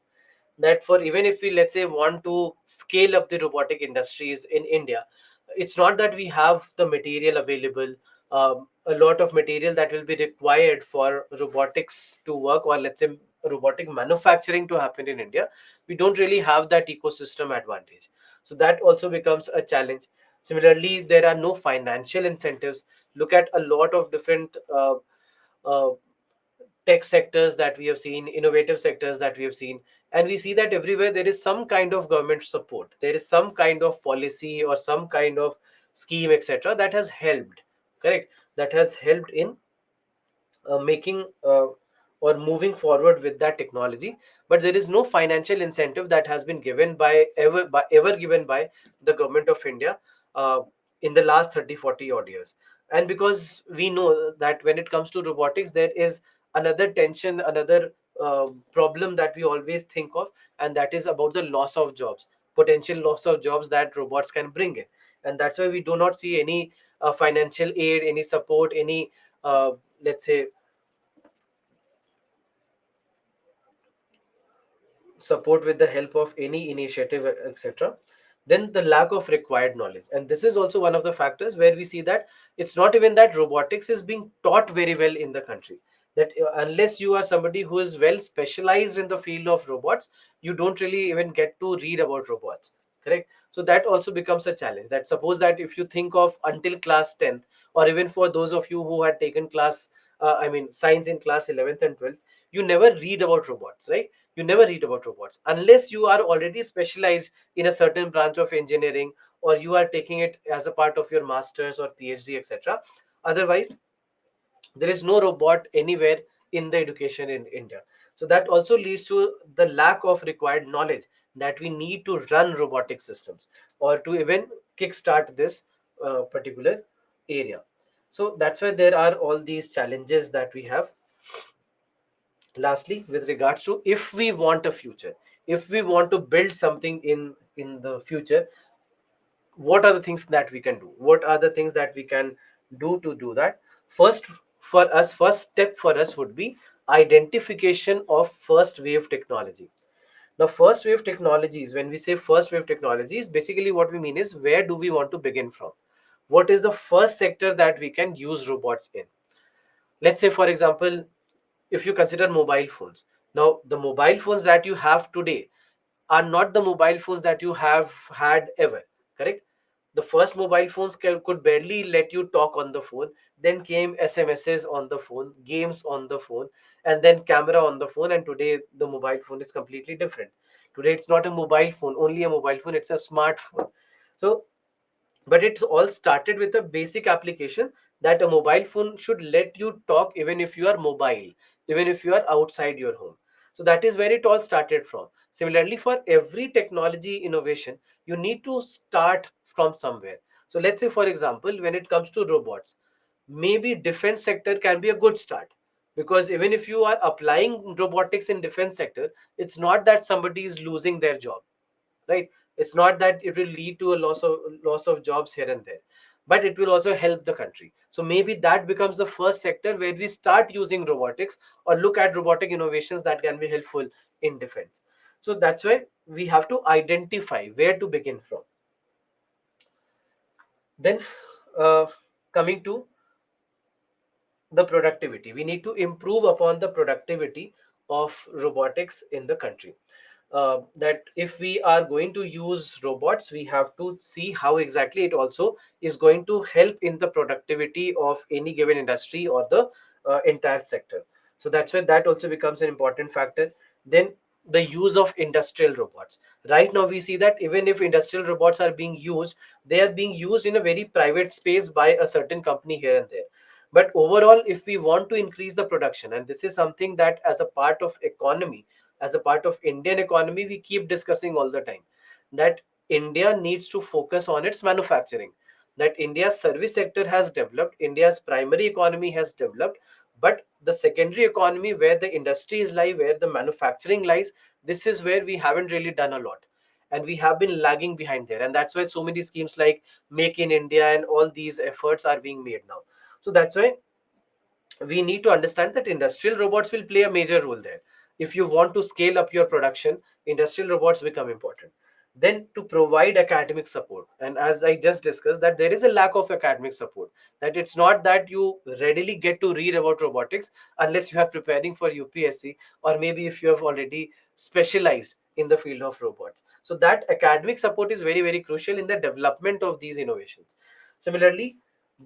that for even if we, let's say, want to scale up the robotic industries in India, it's not that we have the material available. A lot of material that will be required for robotics to work, or let's say robotic manufacturing to happen in India, we don't really have that ecosystem advantage. So that also becomes a challenge. Similarly, there are no financial incentives. Look at a lot of different uh, tech sectors that we have seen, innovative sectors that we have seen, and we see that everywhere there is some kind of government support, there is some kind of policy or some kind of scheme, etc., that has helped, correct, that has helped in making or moving forward with that technology. But there is no financial incentive that has been given by ever given by the government of India uh, in the last 30, 40 odd years. And because we know that when it comes to robotics, there is another tension, another problem that we always think of, and that is about the loss of jobs, potential loss of jobs that robots can bring in. And that's why we do not see any financial aid, any support, any let's say support with the help of any initiative, etc. Then the lack of required knowledge, and this is also one of the factors where we see that it's not even that robotics is being taught very well in the country, that unless you are somebody who is well specialized in the field of robots, you don't really even get to read about robots, correct. So that also becomes a challenge, that suppose that if you think of until class 10th, or even for those of you who had taken class I mean science in class 11th and 12th, you never read about robots, right? You never read about robots unless you are already specialized in a certain branch of engineering, or you are taking it as a part of your masters or PhD, etc. Otherwise, there is no robot anywhere in the education in India. So that also leads to the lack of required knowledge that we need to run robotic systems or to even kickstart this particular area. So that's why there are all these challenges that we have. Lastly, with regards to, if we want a future, if we want to build something in the future, what are the things that we can do, what are the things that we can do to do that? First step for us would be identification of first wave technology. Now, first wave technologies, when we say first wave technologies, basically what we mean is, where do we want to begin from? What is the first sector that we can use robots in? Let's say, for example, if you consider mobile phones. Now, the mobile phones that you have today are not the mobile phones that you have had ever, correct? The first mobile phones could barely let you talk on the phone. Then came SMSs on the phone, games on the phone, and then camera on the phone. And today, the mobile phone is completely different. Today, it's not a mobile phone, only a mobile phone, it's a smartphone. So, but it all started with a basic application that a mobile phone should let you talk even if you are mobile, even if you are outside your home. So that is where it all started from. Similarly, for every technology innovation, you need to start from somewhere. So let's say, for example, when it comes to robots, maybe defense sector can be a good start, because even if you are applying robotics in defense sector, it's not that somebody is losing their job, right? It's not that it will lead to a loss of jobs here and there, but it will also help the country. So maybe that becomes the first sector where we start using robotics, or look at robotic innovations that can be helpful in defense. So that's why we have to identify where to begin from. Then, uh, coming to the productivity, we need to improve upon the productivity of robotics in the country. That if we are going to use robots, we have to see how exactly it also is going to help in the productivity of any given industry or the entire sector. So that's why that also becomes an important factor. Then, the use of industrial robots. Right now we see that even if industrial robots are being used, they are being used in a very private space by a certain company here and there. But overall, if we want to increase the production, and this is something that as a part of economy, as a part of Indian economy, we keep discussing all the time, that India needs to focus on its manufacturing. That India's service sector has developed, India's primary economy has developed, but the secondary economy, where the industries lie, where the manufacturing lies, this is where we haven't really done a lot. And we have been lagging behind there. And that's why so many schemes like Make in India and all these efforts are being made now. So that's why we need to understand that industrial robots will play a major role there. If you want to scale up your production, industrial robots become important. Then, to provide academic support, and as I just discussed, that there is a lack of academic support, that it's not that you readily get to read about robotics unless you are preparing for UPSC, or maybe if you have already specialized in the field of robots. So that academic support is very, very crucial in the development of these innovations. Similarly,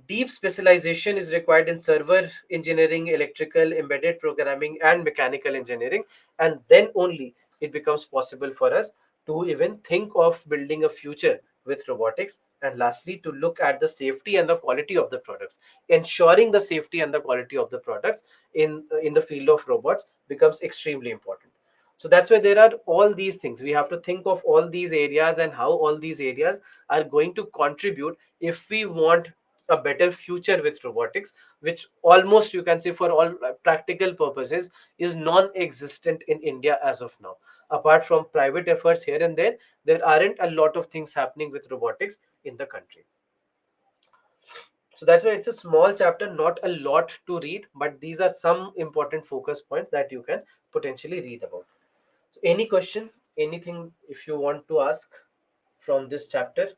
deep specialization is required in server engineering, electrical, embedded programming, and mechanical engineering. And then only it becomes possible for us to even think of building a future with robotics. And lastly, to look at the safety and the quality of the products. Ensuring the safety and the quality of the products in the field of robots becomes extremely important. So that's why there are all these things. We have to think of all these areas and how all these areas are going to contribute if we want a better future with robotics, which almost you can say for all practical purposes is non-existent in India as of now. Apart from private efforts here and there aren't a lot of things happening with robotics in the country. So that's why it's a small chapter, not a lot to read, but these are some important focus points that you can potentially read about. So any question, anything if you want to ask from this chapter?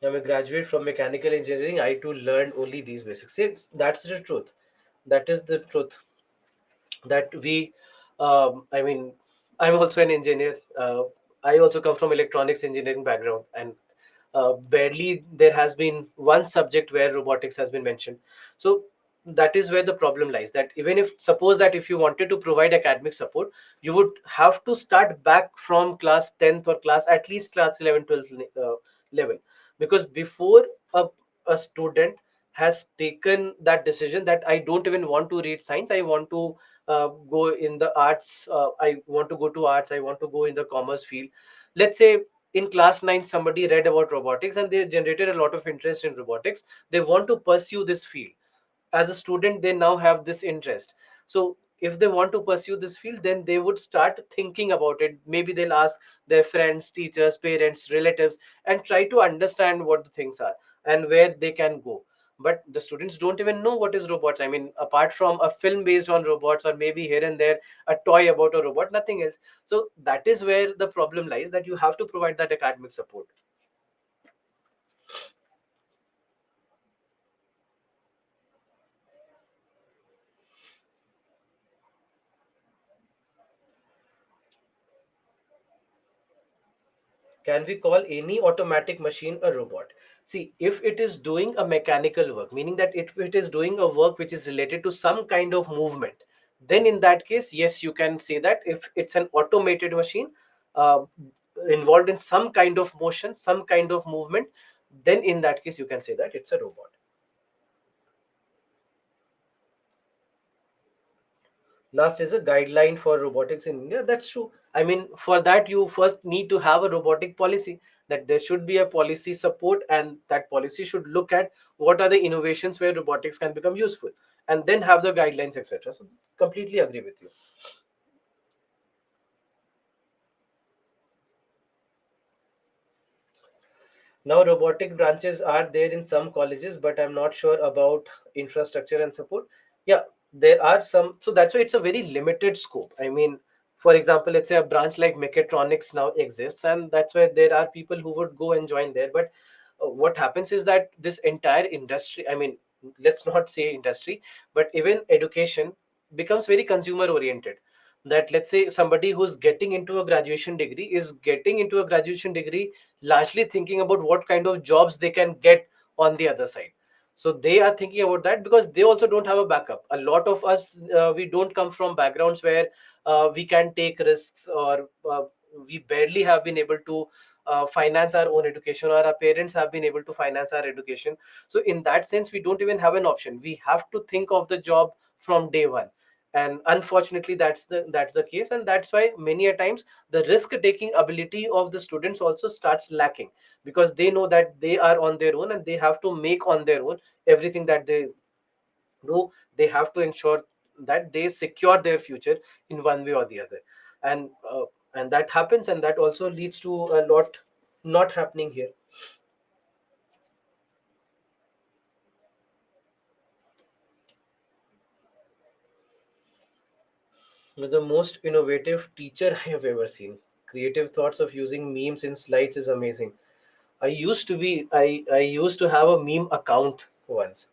I'm a graduate from mechanical engineering. I too learned only these basics. Yes, that's the truth. That is the truth. That we, I mean, I'm also an engineer. I also come from electronics engineering background, and barely there has been one subject where robotics has been mentioned. So that is where the problem lies. That even if suppose that if you wanted to provide academic support, you would have to start back from class 10th or class at least class 11, 12th level, because before a student has taken that decision that I don't even want to read science, I want to go in the arts, I want to go to arts, I want to go in the commerce field. Let's say in class 9 somebody read about robotics and they generated a lot of interest in robotics, they want to pursue this field. As a student they now have this interest. So if they want to pursue this field, then they would start thinking about it. Maybe they'll ask their friends, teachers, parents, relatives, and try to understand what the things are and where they can go. But the students don't even know what is robots. I mean, apart from a film based on robots, or maybe here and there a toy about a robot, nothing else. So that is where the problem lies, that you have to provide that academic support. Can we call any automatic machine a robot? See, if it is doing a mechanical work, meaning that if it is doing a work which is related to some kind of movement, then in that case, yes, you can say that if it's an automated machine, uh, involved in some kind of motion, some kind of movement, then in that case you can say that it's a robot. Last is a guideline for robotics in India. That's true. I mean, for that you first need to have a robotic policy, that there should be a policy support, and that policy should look at what are the innovations where robotics can become useful, and then have the guidelines, etc. So completely agree with you. Now, robotic branches are there in some colleges, but I'm not sure about infrastructure and support. Yeah, there are some. So that's why it's a very limited scope. I mean, for example, let's say a branch like mechatronics now exists, and that's why there are people who would go and join there. But what happens is that this entire industry, I mean, let's not say industry, but even education becomes very consumer oriented. That let's say somebody who's getting into a graduation degree is getting into a graduation degree largely thinking about what kind of jobs they can get on the other side. So they are thinking about that because they also don't have a backup. A lot of us, we don't come from backgrounds where we can take risks, or we barely have been able to finance our own education, or our parents have been able to finance our education. So in that sense, we don't even have an option. We have to think of the job from day one, and unfortunately that's the case, and that's why many a times the risk taking ability of the students also starts lacking, because they know that they are on their own and they have to make on their own everything that they do. They have to ensure that they secure their future in one way or the other, and and that happens, and that also leads to a lot not happening here. The most innovative teacher I have ever seen. Creative thoughts of using memes in slides is amazing. I used to have a meme account once,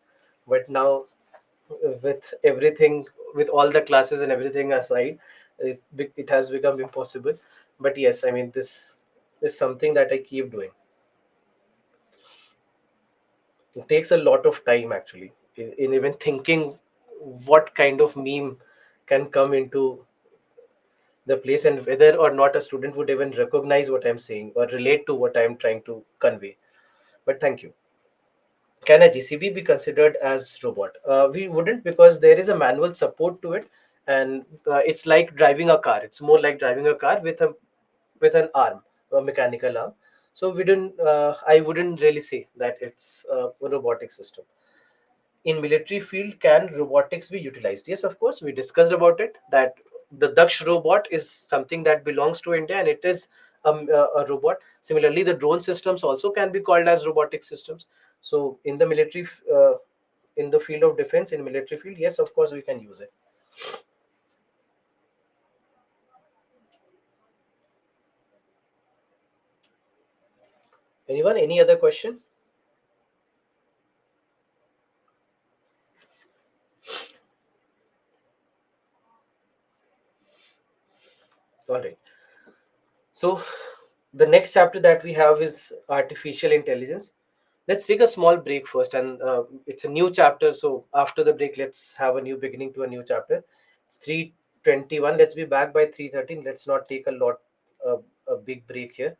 but now, with everything, with all the classes and everything aside, it has become impossible. But yes, I mean, this is something that I keep doing. It takes a lot of time actually in even thinking what kind of meme can come into the place, and whether or not a student would even recognize what I'm saying or relate to what I'm trying to convey. But thank you. Can a GCB be considered as robot? We wouldn't, because there is a manual support to it, and it's like driving a car. It's more like driving a car with an arm, a mechanical arm. So we didn't. I wouldn't really say that it's a robotic system. In military field, can robotics be utilized? Yes, of course. We discussed about it, that the Daksh robot is something that belongs to India, and it is a robot. Similarly, the drone systems also can be called as robotic systems. So in the military, in the field of defense, in military field, yes, of course we can use it. Anyone, any other question? All right. So the next chapter that we have is artificial intelligence. Let's take a small break first, and it's a new chapter. So after the break, let's have a new beginning to a new chapter. It's 3:21. Let's be back by 3:13. Let's not take a big break here.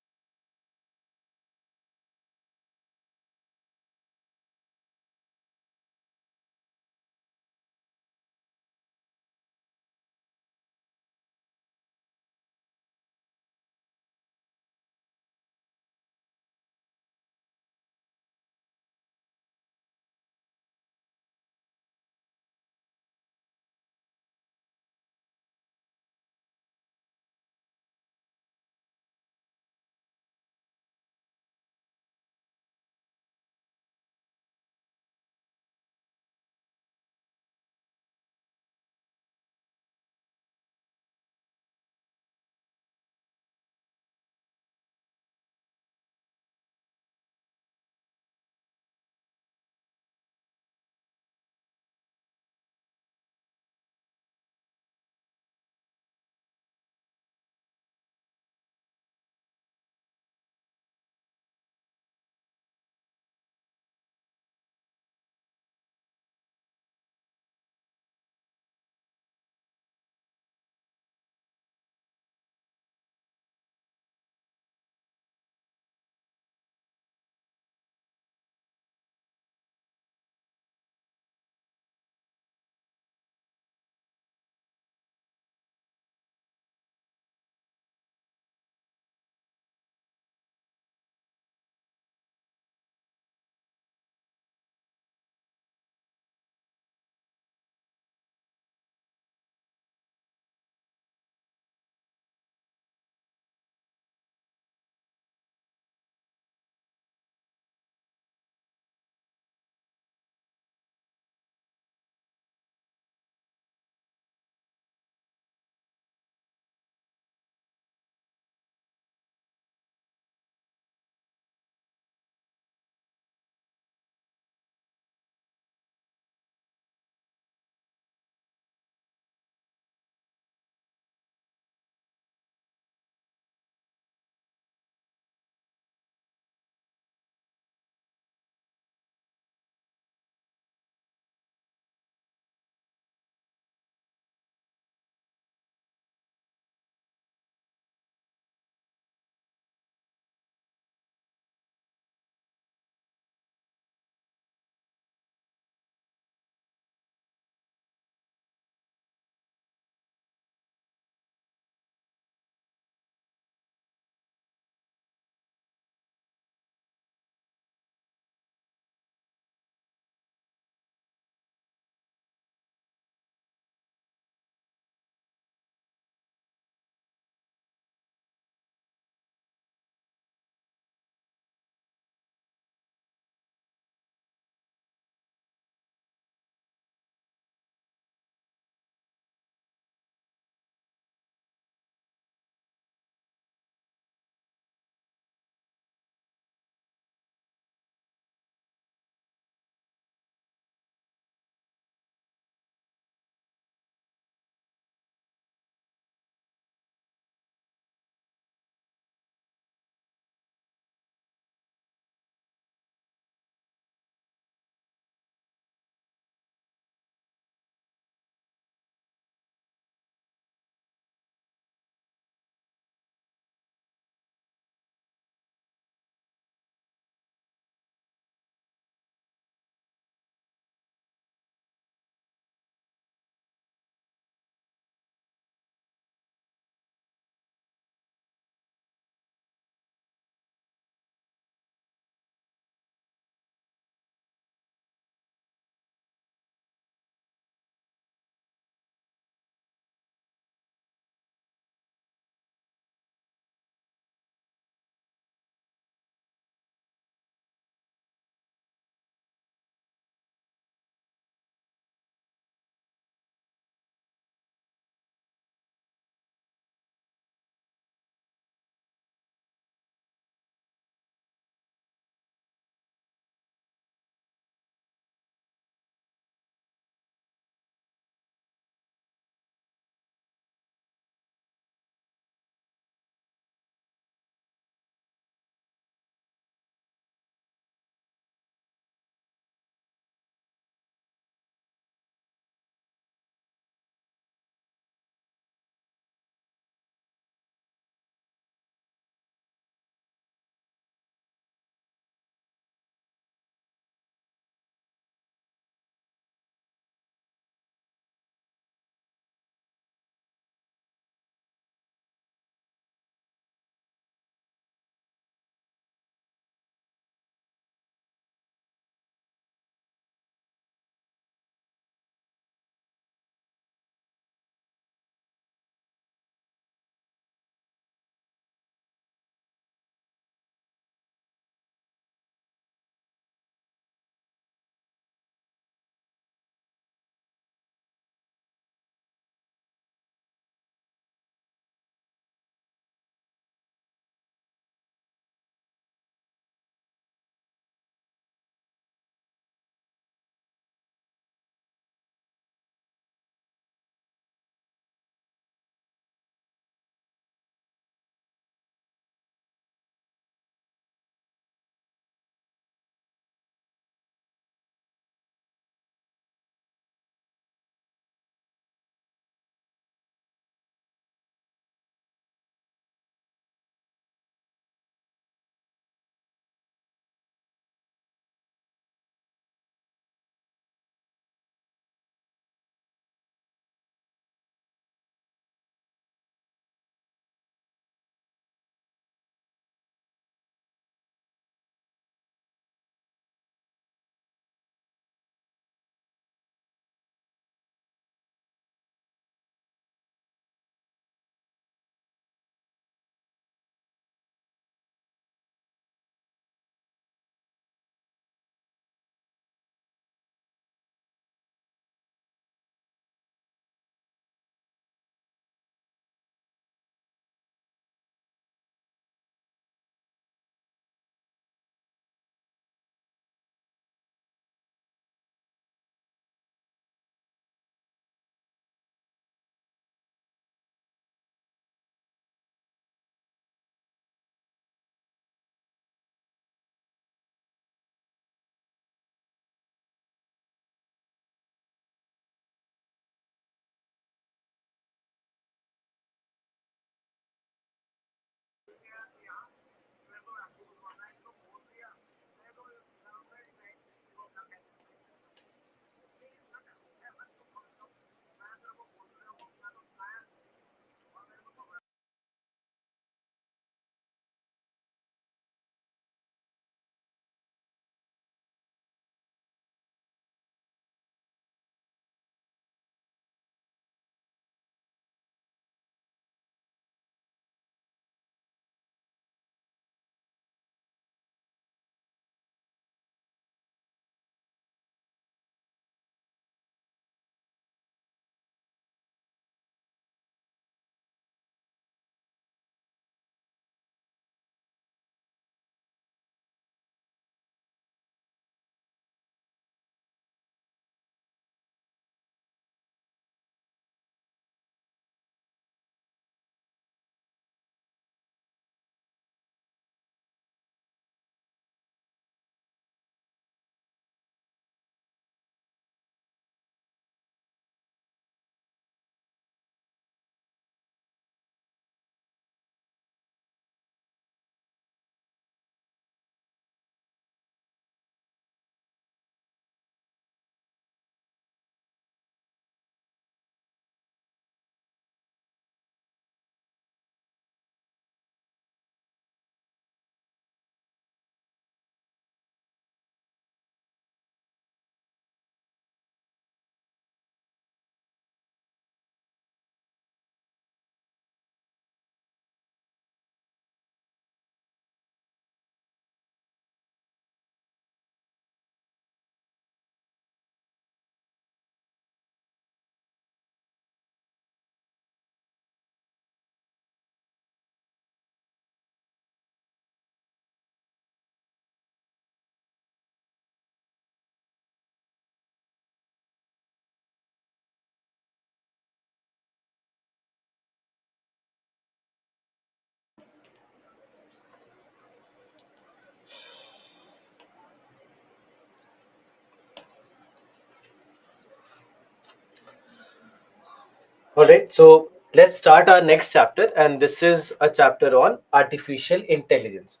All right, so let's start our next chapter, and this is a chapter on artificial intelligence.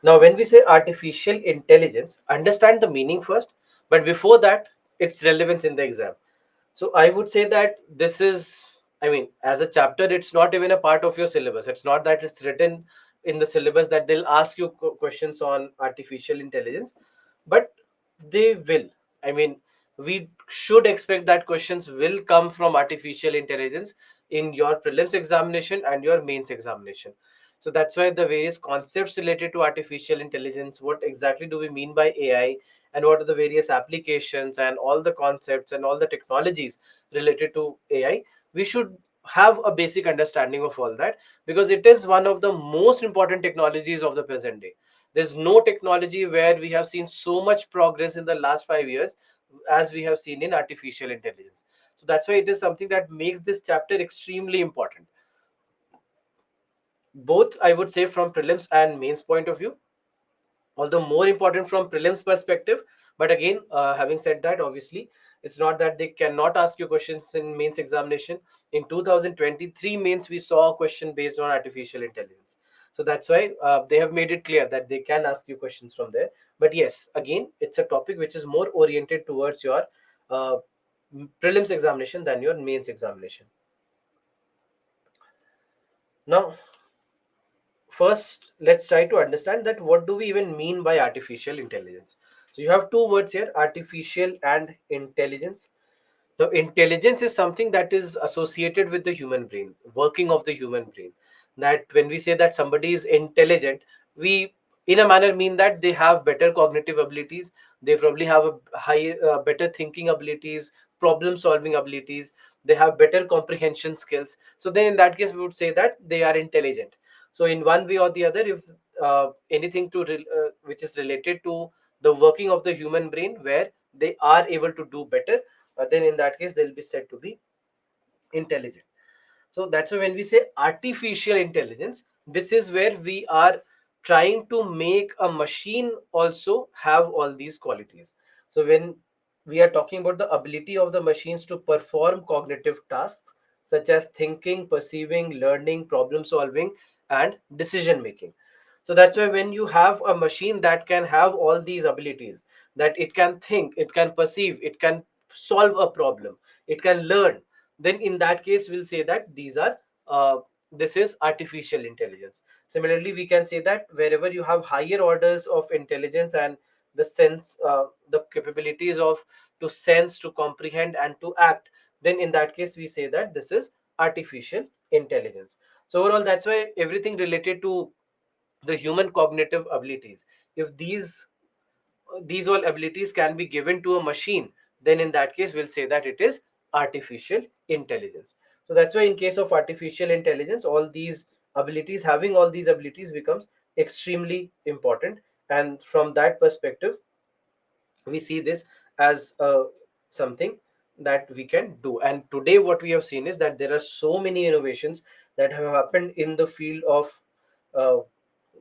Now, when we say artificial intelligence, understand the meaning first, but before that, its relevance in the exam. So, I would say that this is, I mean, as a chapter, it's not even a part of your syllabus. It's not that it's written in the syllabus that they'll ask you questions on artificial intelligence, but they will. I mean, we should expect that questions will come from artificial intelligence in your prelims examination and your mains examination. So that's why the various concepts related to artificial intelligence, what exactly do we mean by AI, and what are the various applications and all the concepts and all the technologies related to AI, we should have a basic understanding of all that, because it is one of the most important technologies of the present day. There's no technology where we have seen so much progress in the last 5 years as we have seen in artificial intelligence. So that's why it is something that makes this chapter extremely important, both I would say from prelims and mains point of view, although more important from prelims perspective. But again, having said that, obviously it's not that they cannot ask you questions in mains examination. In 2023 mains, we saw a question based on artificial intelligence. So that's why they have made it clear that they can ask you questions from there. But yes, again, it's a topic which is more oriented towards your uh, prelims examination than your mains examination. Now, first let's try to understand that what do we even mean by artificial intelligence. So you have two words here, artificial and intelligence. Now, intelligence is something that is associated with the human brain, working of the human brain. That when we say that somebody is intelligent, we in a manner mean that they have better cognitive abilities, they probably have a high, better thinking abilities, problem solving abilities, they have better comprehension skills. So then, in that case, we would say that they are intelligent. So, in one way or the other, if anything which is related to the working of the human brain, where they are able to do better, then in that case they'll be said to be intelligent. So that's why when we say artificial intelligence, this is where we are trying to make a machine also have all these qualities. So when we are talking about the ability of the machines to perform cognitive tasks such as thinking, perceiving, learning, problem solving, and decision making. So that's why when you have a machine that can have all these abilities, that it can think, it can perceive, it can solve a problem, it can learn, then in that case we'll say that these are this is artificial intelligence. Similarly, we can say that wherever you have higher orders of intelligence and the sense, the capabilities of to sense, to comprehend, and to act, then in that case we say that this is artificial intelligence. So overall, that's why everything related to the human cognitive abilities, if these all abilities can be given to a machine, then in that case we'll say that it is artificial intelligence. So that's why in case of artificial intelligence, all these abilities, having all these abilities becomes extremely important. And from that perspective, we see this as something that we can do. And today what we have seen is that there are so many innovations that have happened in the field of uh,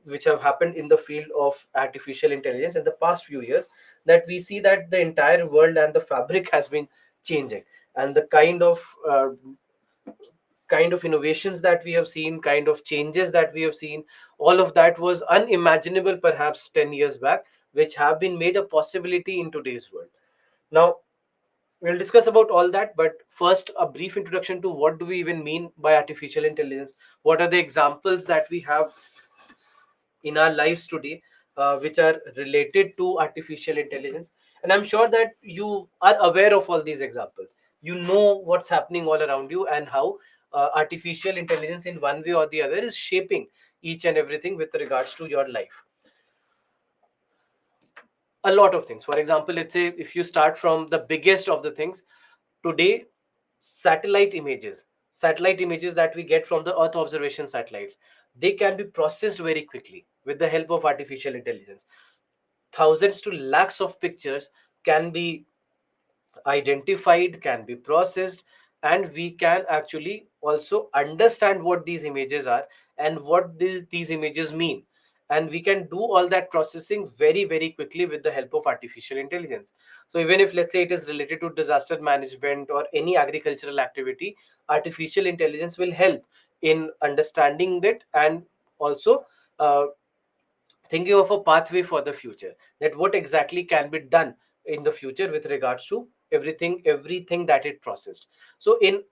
which have happened in the field of artificial intelligence in the past few years, that we see that the entire world and the fabric has been changing. And the kind of innovations that we have seen, kind of changes that we have seen, all of that was unimaginable perhaps 10 years back, which have been made a possibility in today's world. Now, we'll discuss about all that, but first, a brief introduction to what do we even mean by artificial intelligence. What are the examples that we have in our lives today, which are related to artificial intelligence? And I'm sure that you are aware of all these examples. You know what's happening all around you, and how artificial intelligence, in one way or the other, is shaping each and everything with regards to your life. A lot of things. For example, let's say if you start from the biggest of the things today, satellite images that we get from the earth observation satellites, they can be processed very quickly with the help of artificial intelligence. Thousands to lakhs of pictures can be identified, can be processed, and we can actually also understand what these images are and what these images mean. and we can do all that processing very very quickly with the help of artificial intelligence. So even if, let's say, it is related to disaster management or any agricultural activity, artificial intelligence will help in understanding it, and also uh, thinking of a pathway for the future, that what exactly can be done in the future with regards to everything that it processed. So in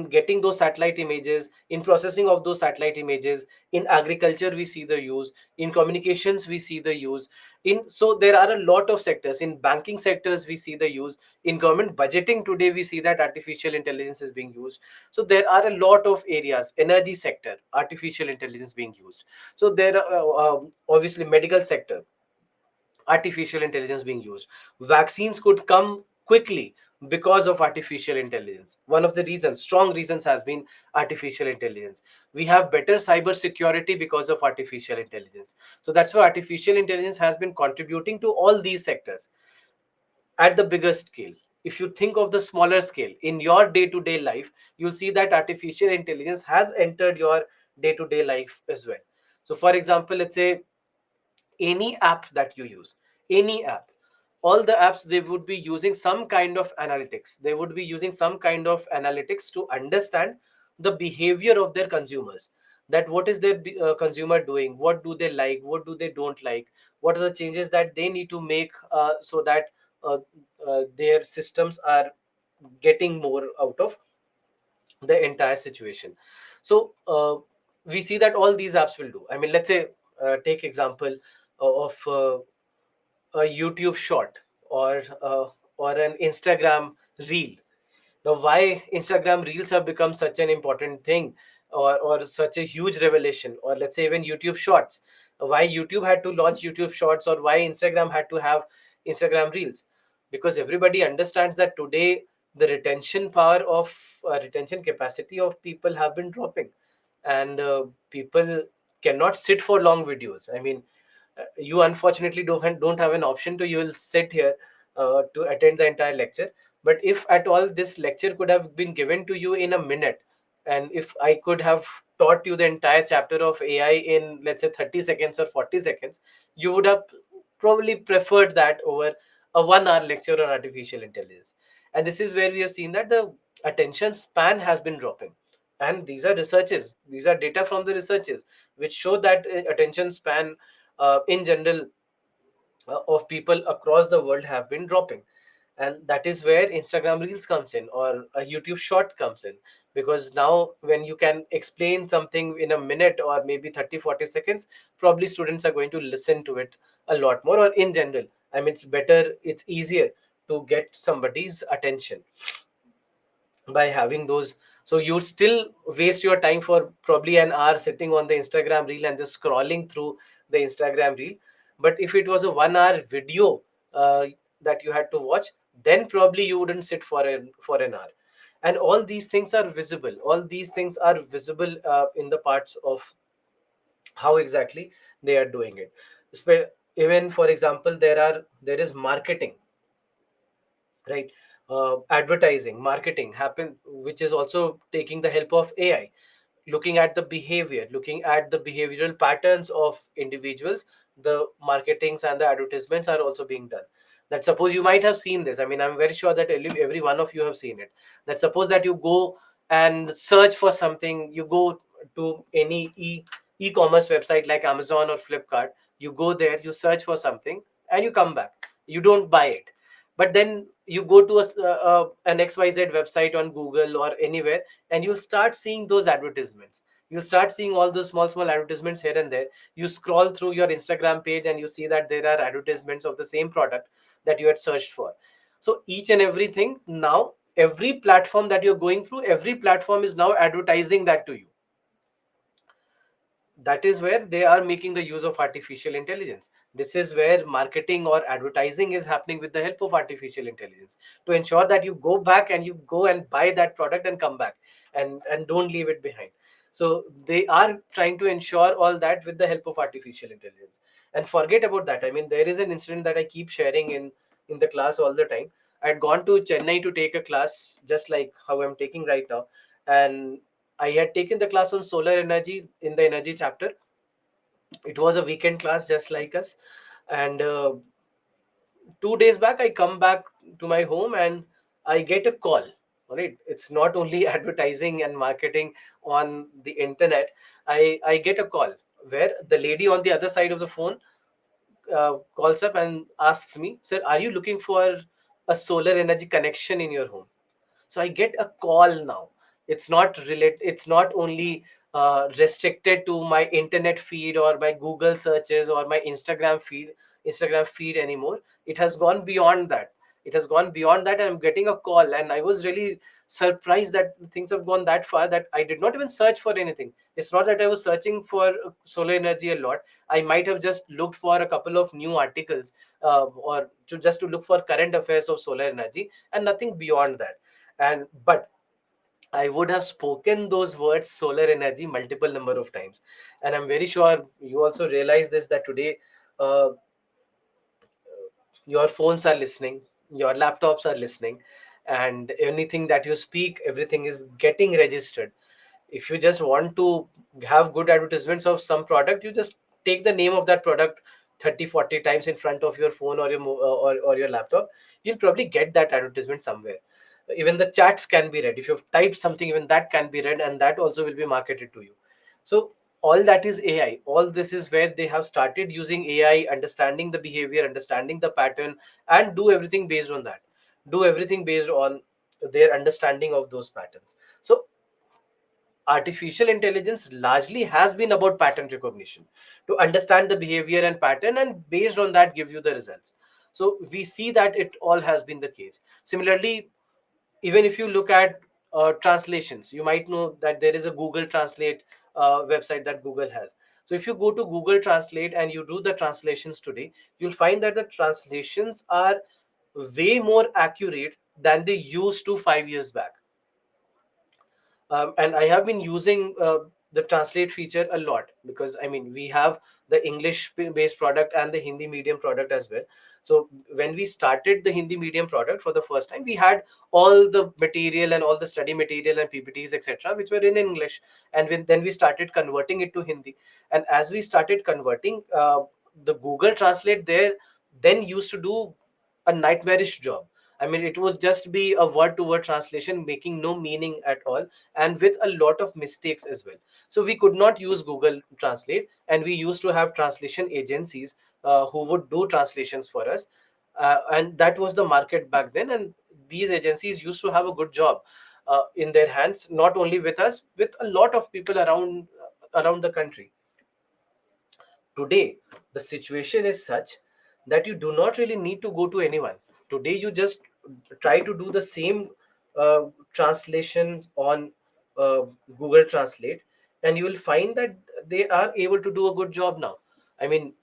getting those satellite images, in processing of those satellite images, in agriculture we see the use, in communications we see the use, in so there are a lot of sectors. In banking sectors we see the use, in government budgeting today we see that artificial intelligence is being used. So there are a lot of areas, energy sector, artificial intelligence being used. So there are obviously medical sector, artificial intelligence being used. Vaccines could come quickly because of artificial intelligence. One of the reasons, strong reasons, has been artificial intelligence. We have better cyber security because of artificial intelligence. So that's why artificial intelligence has been contributing to all these sectors at the bigger scale. If you think of the smaller scale in your day to day life, you'll see that artificial intelligence has entered your day to day life as well. So, for example, let's say any app that you use, any app, all the apps, they would be using some kind of analytics, they would be using some kind of analytics to understand the behavior of their consumers, that what is their consumer doing, what do they like, what do they don't like, what are the changes that they need to make, so that uh, their systems are getting more out of the entire situation. So we see that all these apps will do. I mean, let's say, take example of a YouTube short, or an Instagram reel. Now, why Instagram reels have become such an important thing, or such a huge revelation, or let's say even YouTube shorts, why YouTube had to launch YouTube shorts, or why Instagram had to have Instagram reels? Because everybody understands that today the retention power of retention capacity of people have been dropping, and people cannot sit for long videos. I mean, you unfortunately don't have an option to, you will sit here to attend the entire lecture. But if at all this lecture could have been given to you in a minute, and if I could have taught you the entire chapter of AI in, let's say, 30 seconds or 40 seconds, you would have probably preferred that over a 1 hour lecture on artificial intelligence. And this is where we have seen that the attention span has been dropping. And these are researches, these are data from the researches which show that attention span in general of people across the world have been dropping. And that is where Instagram reels comes in, or a YouTube short comes in, because now when you can explain something in a minute or maybe 30-40 seconds, probably students are going to listen to it a lot more. Or in general, I mean, it's better, it's easier to get somebody's attention by having those. So you still waste your time for probably an hour sitting on the Instagram reel and just scrolling through the Instagram reel. But if it was a 1 hour video that you had to watch, then probably you wouldn't sit for an hour. And all these things are visible, all these things are visible in the parts of how exactly they are doing it. Even for example, there is marketing, right? Advertising, marketing happen, which is also taking the help of AI, looking at the behavior, looking at the behavioral patterns of individuals. The marketings and the advertisements are also being done. That, suppose you might have seen this, I mean, I'm very sure that every one of you have seen it, that suppose that you go and search for something, you go to any e-commerce website like Amazon or Flipkart, you go there, you search for something, and you come back, you don't buy it. But then you go to an XYZ website on Google or anywhere, and you'll start seeing those advertisements. You'll start seeing all those small advertisements here and there. You scroll through your Instagram page and you see that there are advertisements of the same product that you had searched for. So each and everything now, every platform that you're going through, every platform is now advertising that to you. That is where they are making the use of artificial intelligence. This is where marketing or advertising is happening with the help of artificial intelligence, to ensure that you go back and you go and buy that product and come back, and don't leave it behind. So they are trying to ensure all that with the help of artificial intelligence. And forget about that, I mean, there is an incident that I keep sharing in the class all the time. I'd gone to Chennai to take a class just like how I'm taking right now. And I had taken the class on solar energy in the energy chapter. It was a weekend class just like us. And 2 days back, I come back to my home and I get a call. All right, it's not only advertising and marketing on the internet. I get a call where the lady on the other side of the phone calls up and asks me, "Sir, are you looking for a solar energy connection in your home?" So I get a call now. It's not only restricted to my internet feed or my Google searches or my Instagram feed anymore. It has gone beyond that. It has gone beyond that, and I'm getting a call, and I was really surprised that things have gone that far that I did not even search for anything. It's not that I was searching for solar energy a lot. I might have just looked for a couple of new articles, or to look for current affairs of solar energy, and nothing beyond that. And but I would have spoken those words solar energy multiple number of times. And I'm very sure you also realize this, that today uh, your phones are listening, your laptops are listening, and anything that you speak, everything is getting registered. If you just want to have good advertisements of some product, you just take the name of that product 30-40 times in front of your phone or or your laptop. You'll probably get that advertisement somewhere. Even the chats can be read. If you've typed something, even that can be read, and that also will be marketed to you. So all that is AI. All this is where they have started using AI, understanding the behavior, understanding the pattern, and do everything based on that. Do everything based on their understanding of those patterns. So artificial intelligence largely has been about pattern recognition, to understand the behavior and pattern, and based on that give you the results. So we see that it all has been the case. Similarly, even if you look at translations, you might know that there is a Google Translate website that Google has. So if you go to Google Translate and you do the translations today, you'll find that the translations are way more accurate than they used to 5 years back. And I have been using the translate feature a lot, because I mean we have the English based product and the Hindi medium product as well. So when we started the Hindi medium product for the first time, we had all the material and all the study material and PPTs, etc., which were in English. And then we started converting it to Hindi. And as we started converting, the Google Translate there then used to do a nightmarish job. I mean, it would just be a word to word translation, making no meaning at all, and with a lot of mistakes as well. So we could not use Google Translate, and we used to have translation agencies who would do translations for us. And that was the market back then. And these agencies used to have a good job in their hands, not only with us, with a lot of people around the country. Today the situation is such that you do not really need to go to anyone. Today you just try to do the same translations on uh, Google Translate, and you will find that they are able to do a good job now. I mean,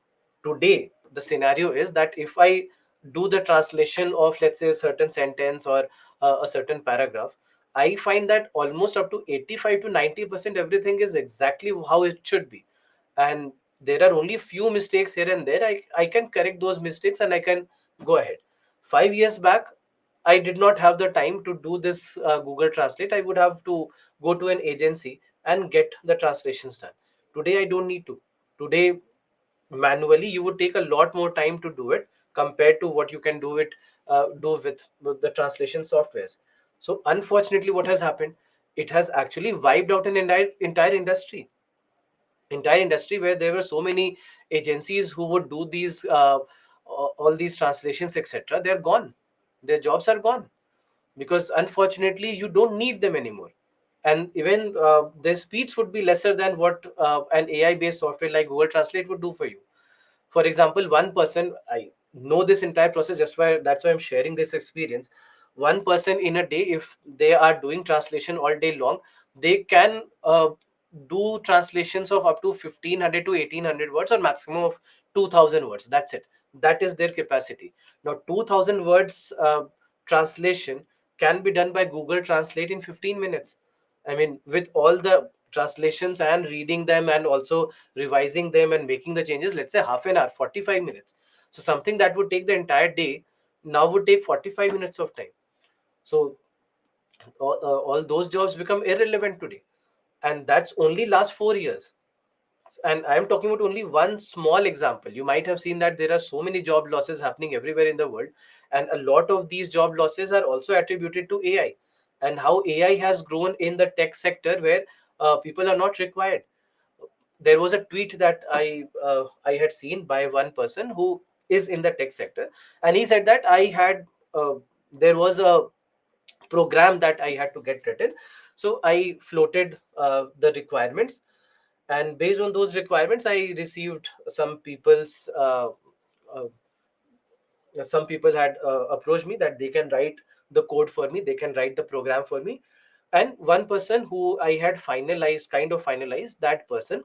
today the scenario is that if I do the translation of, let's say, a certain sentence or a certain paragraph, I find that almost up to 85 to 90% everything is exactly how it should be. And there are only few mistakes here and there. I can correct those mistakes and I can go ahead. 5 years back, I did not have the time to do this Google Translate. I would have to go to an agency and get the translations done. Today I don't need to. Today, manually, you would take a lot more time to do it compared to what you can do with the translation softwares. So unfortunately, what has happened, it has actually wiped out an entire industry where there were so many agencies who would do these all these translations, etc. They're gone. Their jobs are gone, because unfortunately you don't need them anymore. And even their speeds would be lesser than what an AI based software like Google Translate would do for you. For example, one person, I know this entire process, just why that's why I'm sharing this experience. One person in a day, if they are doing translation all day long, they can do translations of up to 1500 to 1800 words, or maximum of 2000 words. That's it. That is their capacity. Now 2000 words translation can be done by Google Translate in 15 minutes. I mean, with all the translations and reading them and also revising them and making the changes, let's say half an hour, 45 minutes. So something that would take the entire day now would take 45 minutes of time. So all those jobs become irrelevant today. And that's only last 4 years. And I'm talking about only one small example. You might have seen that there are so many job losses happening everywhere in the world, and a lot of these job losses are also attributed to AI, and how AI has grown in the tech sector where people are not required. There was a tweet that I had seen by one person who is in the tech sector, and he said that uh, there was a program that I had to get written. So I floated the requirements, and based on those requirements I received uh, some people had approached me that they can write the code for me, they can write the program for me. And one person who I had finalized, that person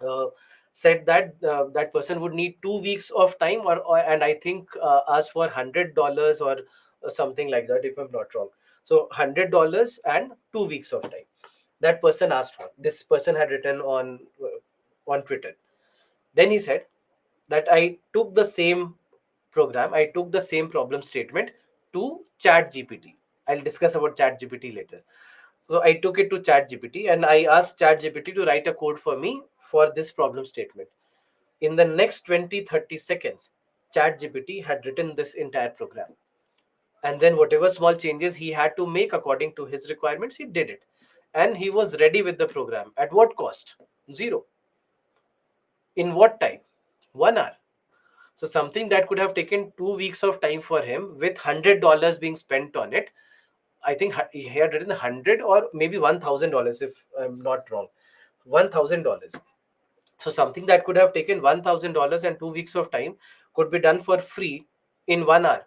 uh, said that that person would need 2 weeks of time, and I think asked for $100 or something like that, if I'm not wrong. So $100 and 2 weeks of time that person asked for. This person had written on Twitter. Then he said that I took the same I took the same problem statement to Chat GPT. I'll discuss about Chat GPT later. So I took it to Chat GPT and I asked Chat GPT to write a code for me for this problem statement. In the next 20-30 seconds, Chat GPT had written this entire program. And then whatever small changes he had to make according to his requirements, he did it. And he was ready with the program. At what cost? Zero. In what time? 1 hour. So something that could have taken 2 weeks of time for him with $100 being spent on it. I think he had written 100 or maybe $1,000 if I'm not wrong. $1,000. So something that could have taken $1,000 and 2 weeks of time could be done for free in 1 hour.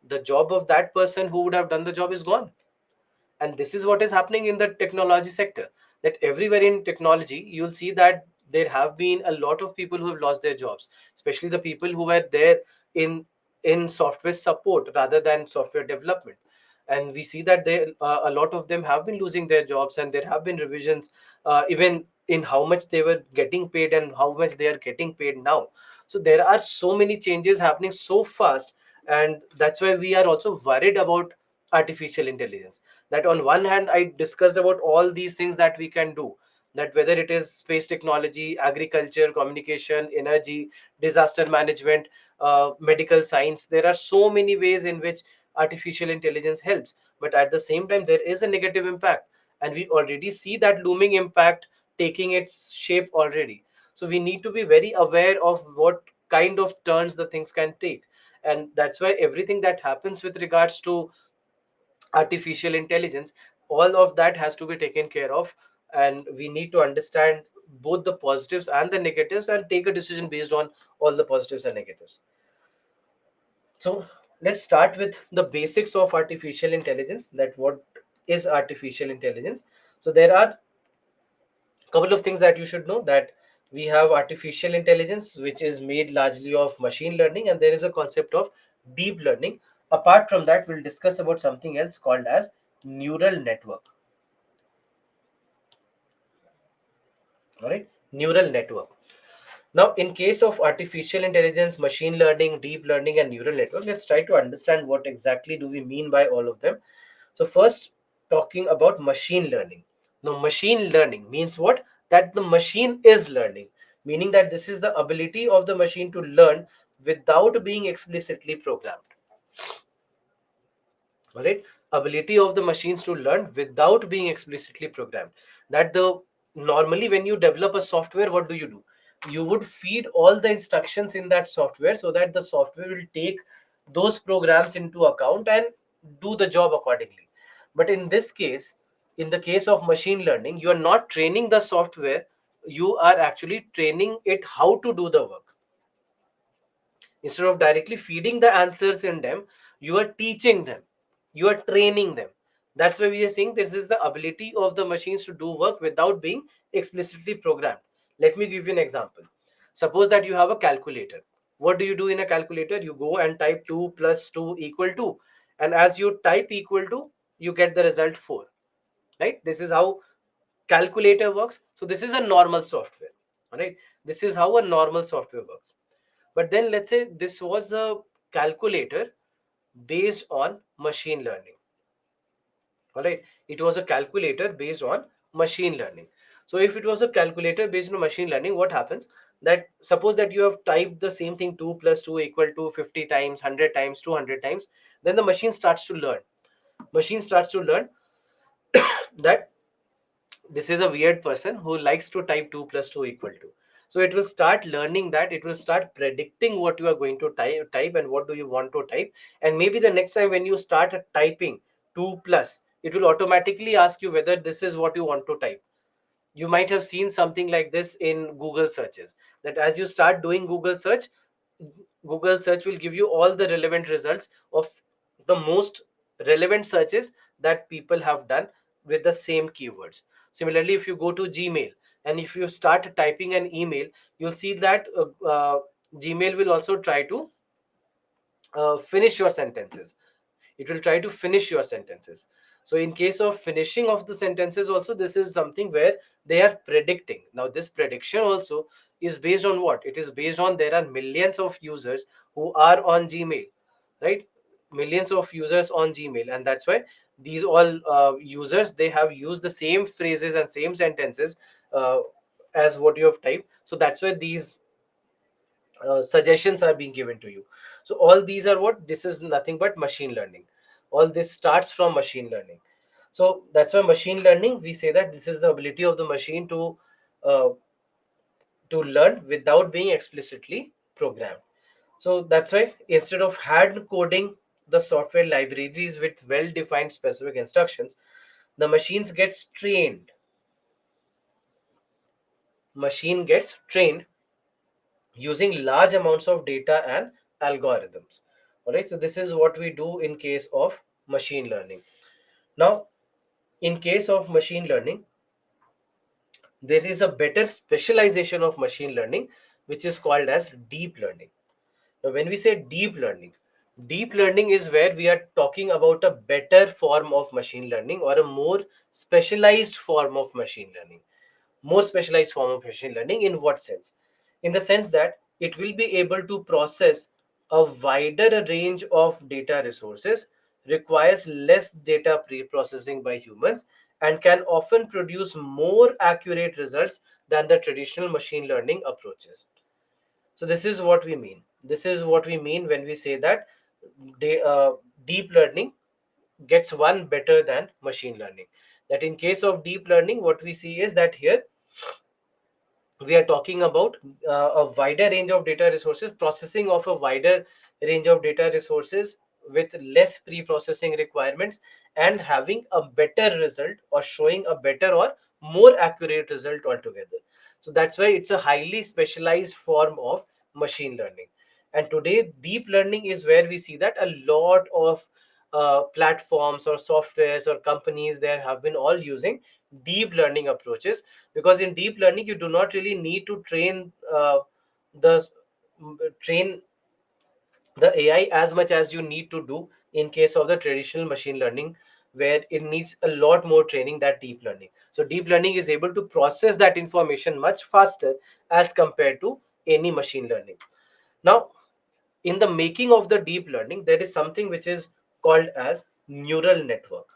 The job of that person who would have done the job is gone. And this is what is happening in the technology sector, that everywhere in technology you'll see that there have been a lot of people who have lost their jobs, especially the people who were there in software support rather than software development. And we see that a lot of them have been losing their jobs, and there have been revisions even in how much they were getting paid and how much they are getting paid now. So there are so many changes happening so fast, and that's why we are also worried about artificial intelligence. That on one hand I discussed about all these things that we can do, that whether it is space technology, agriculture, communication, energy, disaster management, medical science, there are so many ways in which artificial intelligence helps. But at the same time there is a negative impact, and we already see that looming impact taking its shape already. So we need to be very aware of what kind of turns the things can take. And that's why everything that happens with regards to artificial intelligence, all of that has to be taken care of, and we need to understand both the positives and the negatives and take a decision based on all the positives and negatives. So let's start with the basics of artificial intelligence, that what is artificial intelligence. So there are a couple of things that you should know, that we have artificial intelligence which is made largely of machine learning, and there is a concept of deep learning. Apart from that, we'll discuss about something else called as neural network. All right, neural network. Now in case of artificial intelligence, machine learning, deep learning, and neural network, let's try to understand what exactly do we mean by all of them. So first, talking about machine learning. Now machine learning means what? That the machine is learning, meaning that this is the ability of the machine to learn without being explicitly programmed. All right, ability of the machines to learn without being explicitly programmed. That the Normally when you develop a software, what do? You would feed all the instructions in that software so that the software will take those programs into account and do the job accordingly. But in this case, in the case of machine learning, you are not training the software, you are actually training it how to do the work. Instead of directly feeding the answers in them, you are teaching them, you are training them. That's why we are saying this is the ability of the machines to do work without being explicitly programmed. Let me give you an example. Suppose that you have a calculator. What do you do in a calculator? You go and type 2 plus 2 equal to, and as you type equal to, you get the result 4. Right, this is how calculator works. So this is a normal software. All right, this is how a normal software works. But then let's say this was a calculator based on machine learning. All right, it was a calculator based on machine learning. So if it was a calculator based on machine learning, what happens, that suppose that you have typed the same thing, 2 plus 2 equal to 50 times, 100 times, 200 times, then the machine starts to learn. Machine starts to learn that this is a weird person who likes to type 2 plus 2 equal to. So it will start learning that, it will start predicting what you are going to type and what do you want to type. And maybe the next time when you start typing 2 plus, it will automatically ask you whether this is what you want to type. You might have seen something like this in Google searches, that as you start doing Google search will give you all the relevant results of the most relevant searches that people have done with the same keywords. Similarly, if you go to Gmail and if you start typing an email, you'll see that Gmail will also try to finish your sentences. It will try to finish your sentences. So in case of finishing of the sentences also, this is something where they are predicting. Now this prediction also is based on what? It is based on there are millions of users who are on Gmail, right? Millions of users on Gmail, and that's why these all users, they have used the same phrases and same sentences uh, as what you have typed. So that's why these suggestions are being given to you. So all these are what, this is nothing but machine learning. All this starts from machine learning. So that's why machine learning, we say that this is the ability of the machine uh, to learn without being explicitly programmed. So that's why instead of hard coding the software libraries with well defined specific instructions, the machine gets trained using large amounts of data and algorithms. All right, so this is what we do in case of machine learning. Now, in case of machine learning, there is a better specialization of machine learning, which is called as deep learning. Now, when we say deep learning is where we are talking about a better form of machine learning or a more specialized form of machine learning. More specialized form of machine learning in what sense? In the sense that it will be able to process a wider range of data resources, requires less data pre-processing by humans, and can often produce more accurate results than the traditional machine learning approaches. So this is what we mean. This is what we mean when we say that de- uh, deep learning gets one better than machine learning. That in case of deep learning, what we see is that here we are talking about a wider range of data resources, processing of a wider range of data resources with less pre-processing requirements, and having a better result or showing a better or more accurate result altogether. So that's why it's a highly specialized form of machine learning. And today deep learning is where we see that a lot of platforms or softwares or companies there have been all using deep learning approaches, because in deep learning you do not really need to the train the AI as much as you need to do in case of the traditional machine learning, where it needs a lot more training than deep learning. So deep learning is able to process that information much faster as compared to any machine learning. Now, in the making of the deep learning, there is something which is called as neural network.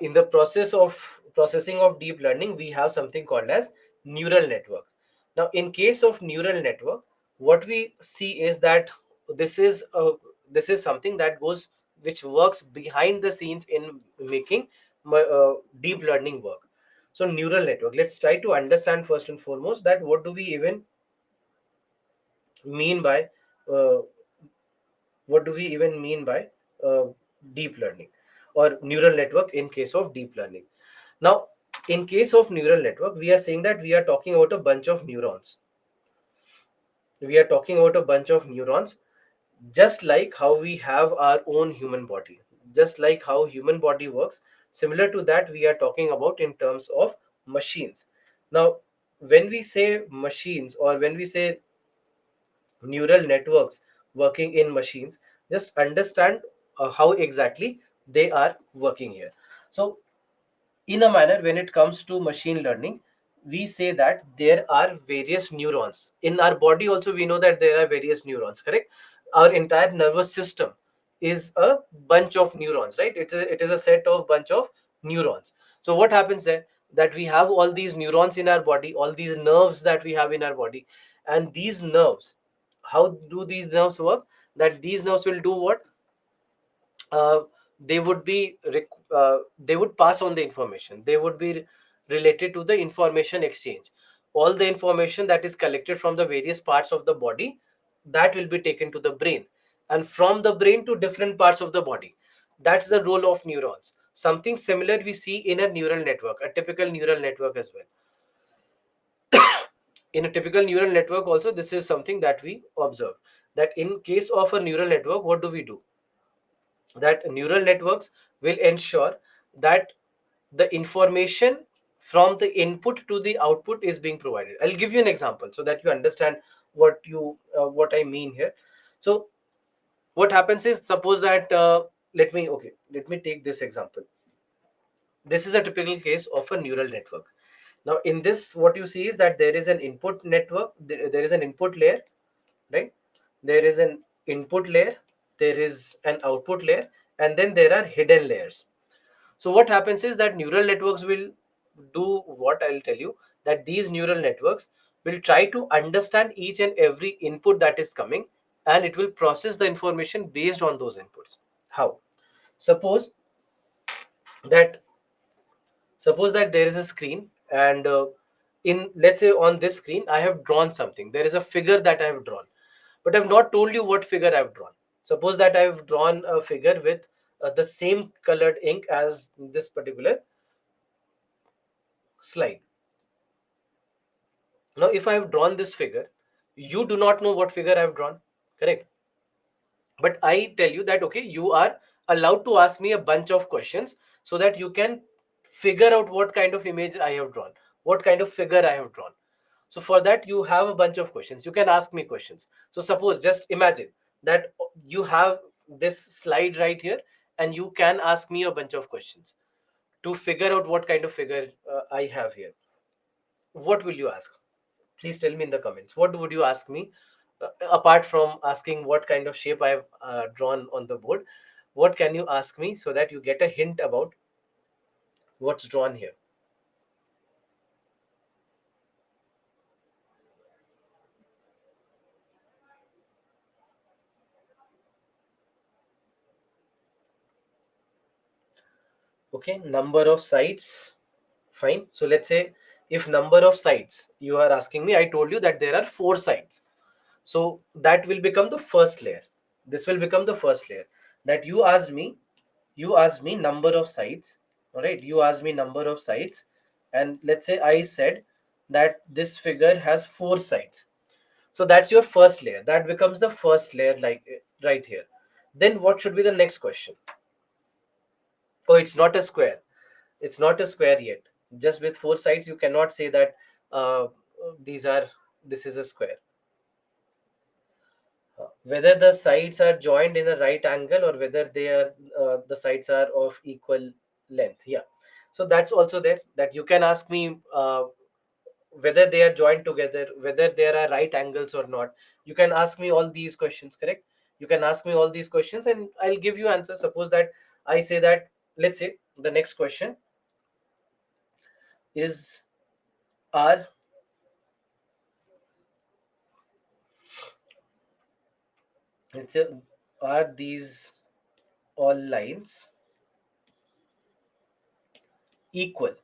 In the process of processing of deep learning, we have something called as neural network. Now in case of neural network, what we see is that this is a this is something that goes, which works behind the scenes in making deep learning work. So neural network, let's try to understand first and foremost that what do we even mean by uh, what do we even mean by uh, deep learning or neural network in case of deep learning. Now, in case of neural network, we are saying that we are talking about a bunch of neurons. We are talking about a bunch of neurons, just like how we have our own human body, just like how human body works. Similar to that, we are talking about in terms of machines. Now, when we say machines or when we say neural networks working in machines, just understand how exactly they are working here. So in a manner, when it comes to machine learning, we say that there are various neurons in our body. Also we know that there are various neurons, correct? Our entire nervous system is a bunch of neurons, right? It is a set of bunch of Neurons. So what happens there, that we have all these neurons in our body, all these nerves that we have in our body, and these nerves, how do these nerves work? That these nerves will do what? uh, they would be they would pass on the information, they would be related to the information exchange. All the information that is collected from the various parts of the body, that will be taken to the brain, and from the brain to different parts of the body. That's the role of neurons. Something similar we see in a neural network, a typical neural network as well. In a typical neural network also, this is something that we observe, that in case of a neural network, what do we do? That neural networks will ensure that the information from the input to the output is being provided. I'll give you an example so that you understand what I mean here. So what happens is, suppose that let me take this example. This is a typical case of a neural network. Now in this, what you see is that there is an input network, there is an input layer, right? There is an input layer, there is an output layer, and then there are hidden layers. So what happens is that neural networks will do what I'll tell you, that these neural networks will try to understand each and every input that is coming, and it will process the information based on those inputs. How? Suppose that suppose that there is a screen, and in, let's say, on this screen I have drawn something. There is a figure that I have drawn, but I've not told you what figure I've drawn. Suppose that I've drawn a figure with the same colored ink as this particular slide. Now if I have drawn this figure, you do not know what figure I've drawn, correct? But I tell you that, okay, you are allowed to ask me a bunch of questions so that you can figure out what kind of image I have drawn, what kind of figure I have drawn. So for that, you have a bunch of questions, you can ask me questions. So suppose, just imagine that you have this slide right here, and you can ask me a bunch of questions to figure out what kind of figure I have here. What will you ask? Please tell me in the comments. What would you ask me, apart from asking what kind of shape I have drawn on the board? What can you ask me so that you get a hint about what's drawn here? Okay, number of sides. Fine. So let's say, if number of sides you are asking me, I told you that there are four sides. So that will become the first layer. This will become the first layer. That you asked me number of sides. All right. You asked me number of sides. And let's say I said that this figure has four sides. So that's your first layer. That becomes the first layer, like right here. Then what should be the next question? Oh, it's not a square. It's not a square yet. Just with four sides, you cannot say that uh, these are this is a square. Whether the sides are joined in a right angle, or whether they are the sides are of equal length. Yeah. So that's also there, that you can ask me whether they are joined together, whether there are right angles or not. You can ask me all these questions, correct? You can ask me all these questions, and I'll give you answers. Suppose that I say that, let's say the next question is, are let's say are these all lines equal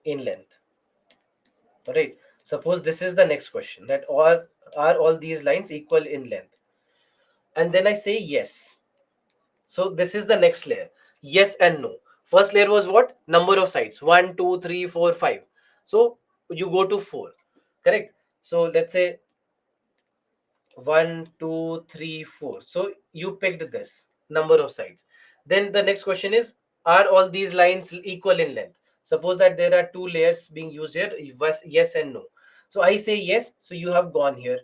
in length? All right. Suppose this is the next question, that are all these lines equal in length? And then I say yes. So this is the next layer. Yes and no. First layer was what? Number of sides. One, two, three, four, five. So you go to four. Correct. So let's say one, two, three, four. So you picked this number of sides. Then the next question is, are all these lines equal in length? Suppose that there are two layers being used here, yes and no. So I say yes. So you have gone here,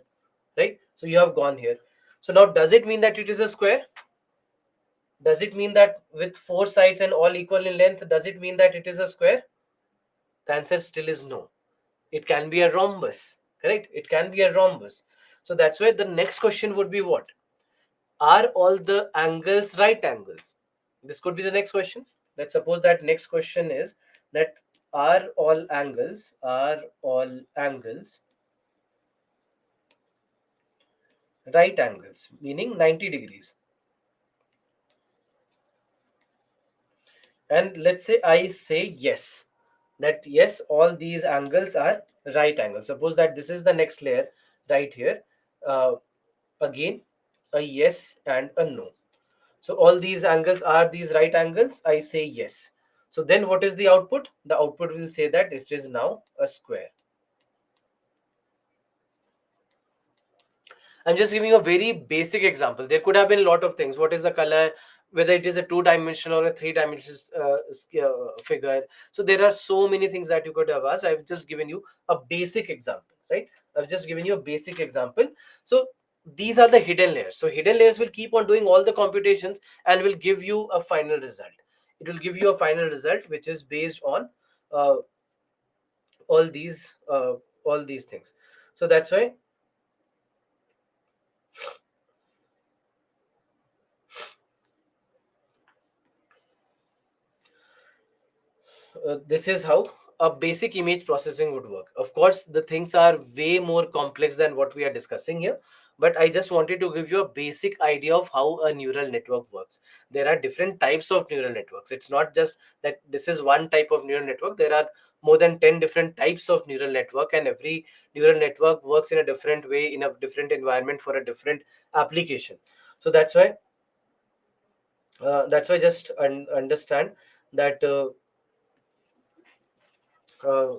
right? So you have gone here. So now, does it mean that it is a square? Does it mean that with four sides and all equal in length, does it mean that it is a square? The answer still is no. It can be a rhombus, correct? It can be a rhombus. So that's why the next question would be what? Are all the angles right angles? This could be the next question. let's suppose that next question is that are all angles right angles, meaning 90 degrees. And let's say I say yes, that yes, all these angles are right angles. Suppose that this is the next layer right here. uh, Again, a yes and a no. So all these angles are these right angles, I say yes. So then what is the output? The output will say that it is now a square. I'm just giving a very basic example. There could have been a lot of things. What is the color? Whether it is a two-dimensional or a three-dimensional figure. So there are so many things that you could have asked. I've just given you a basic example, right? I've just given you a basic example. So these are the hidden layers. So hidden layers will keep on doing all the computations and will give you a final result. It will give you a final result which is based on uh, all these uh, all these things. So that's why this is how a basic image processing would work. Of course, the things are way more complex than what we are discussing here, but I just wanted to give you a basic idea of how a neural network works. There are different types of neural networks. It's not just that this is one type of neural network. There are more than 10 different types of neural network, and every neural network works in a different way in a different environment for a different application. So that's why just understand that uh,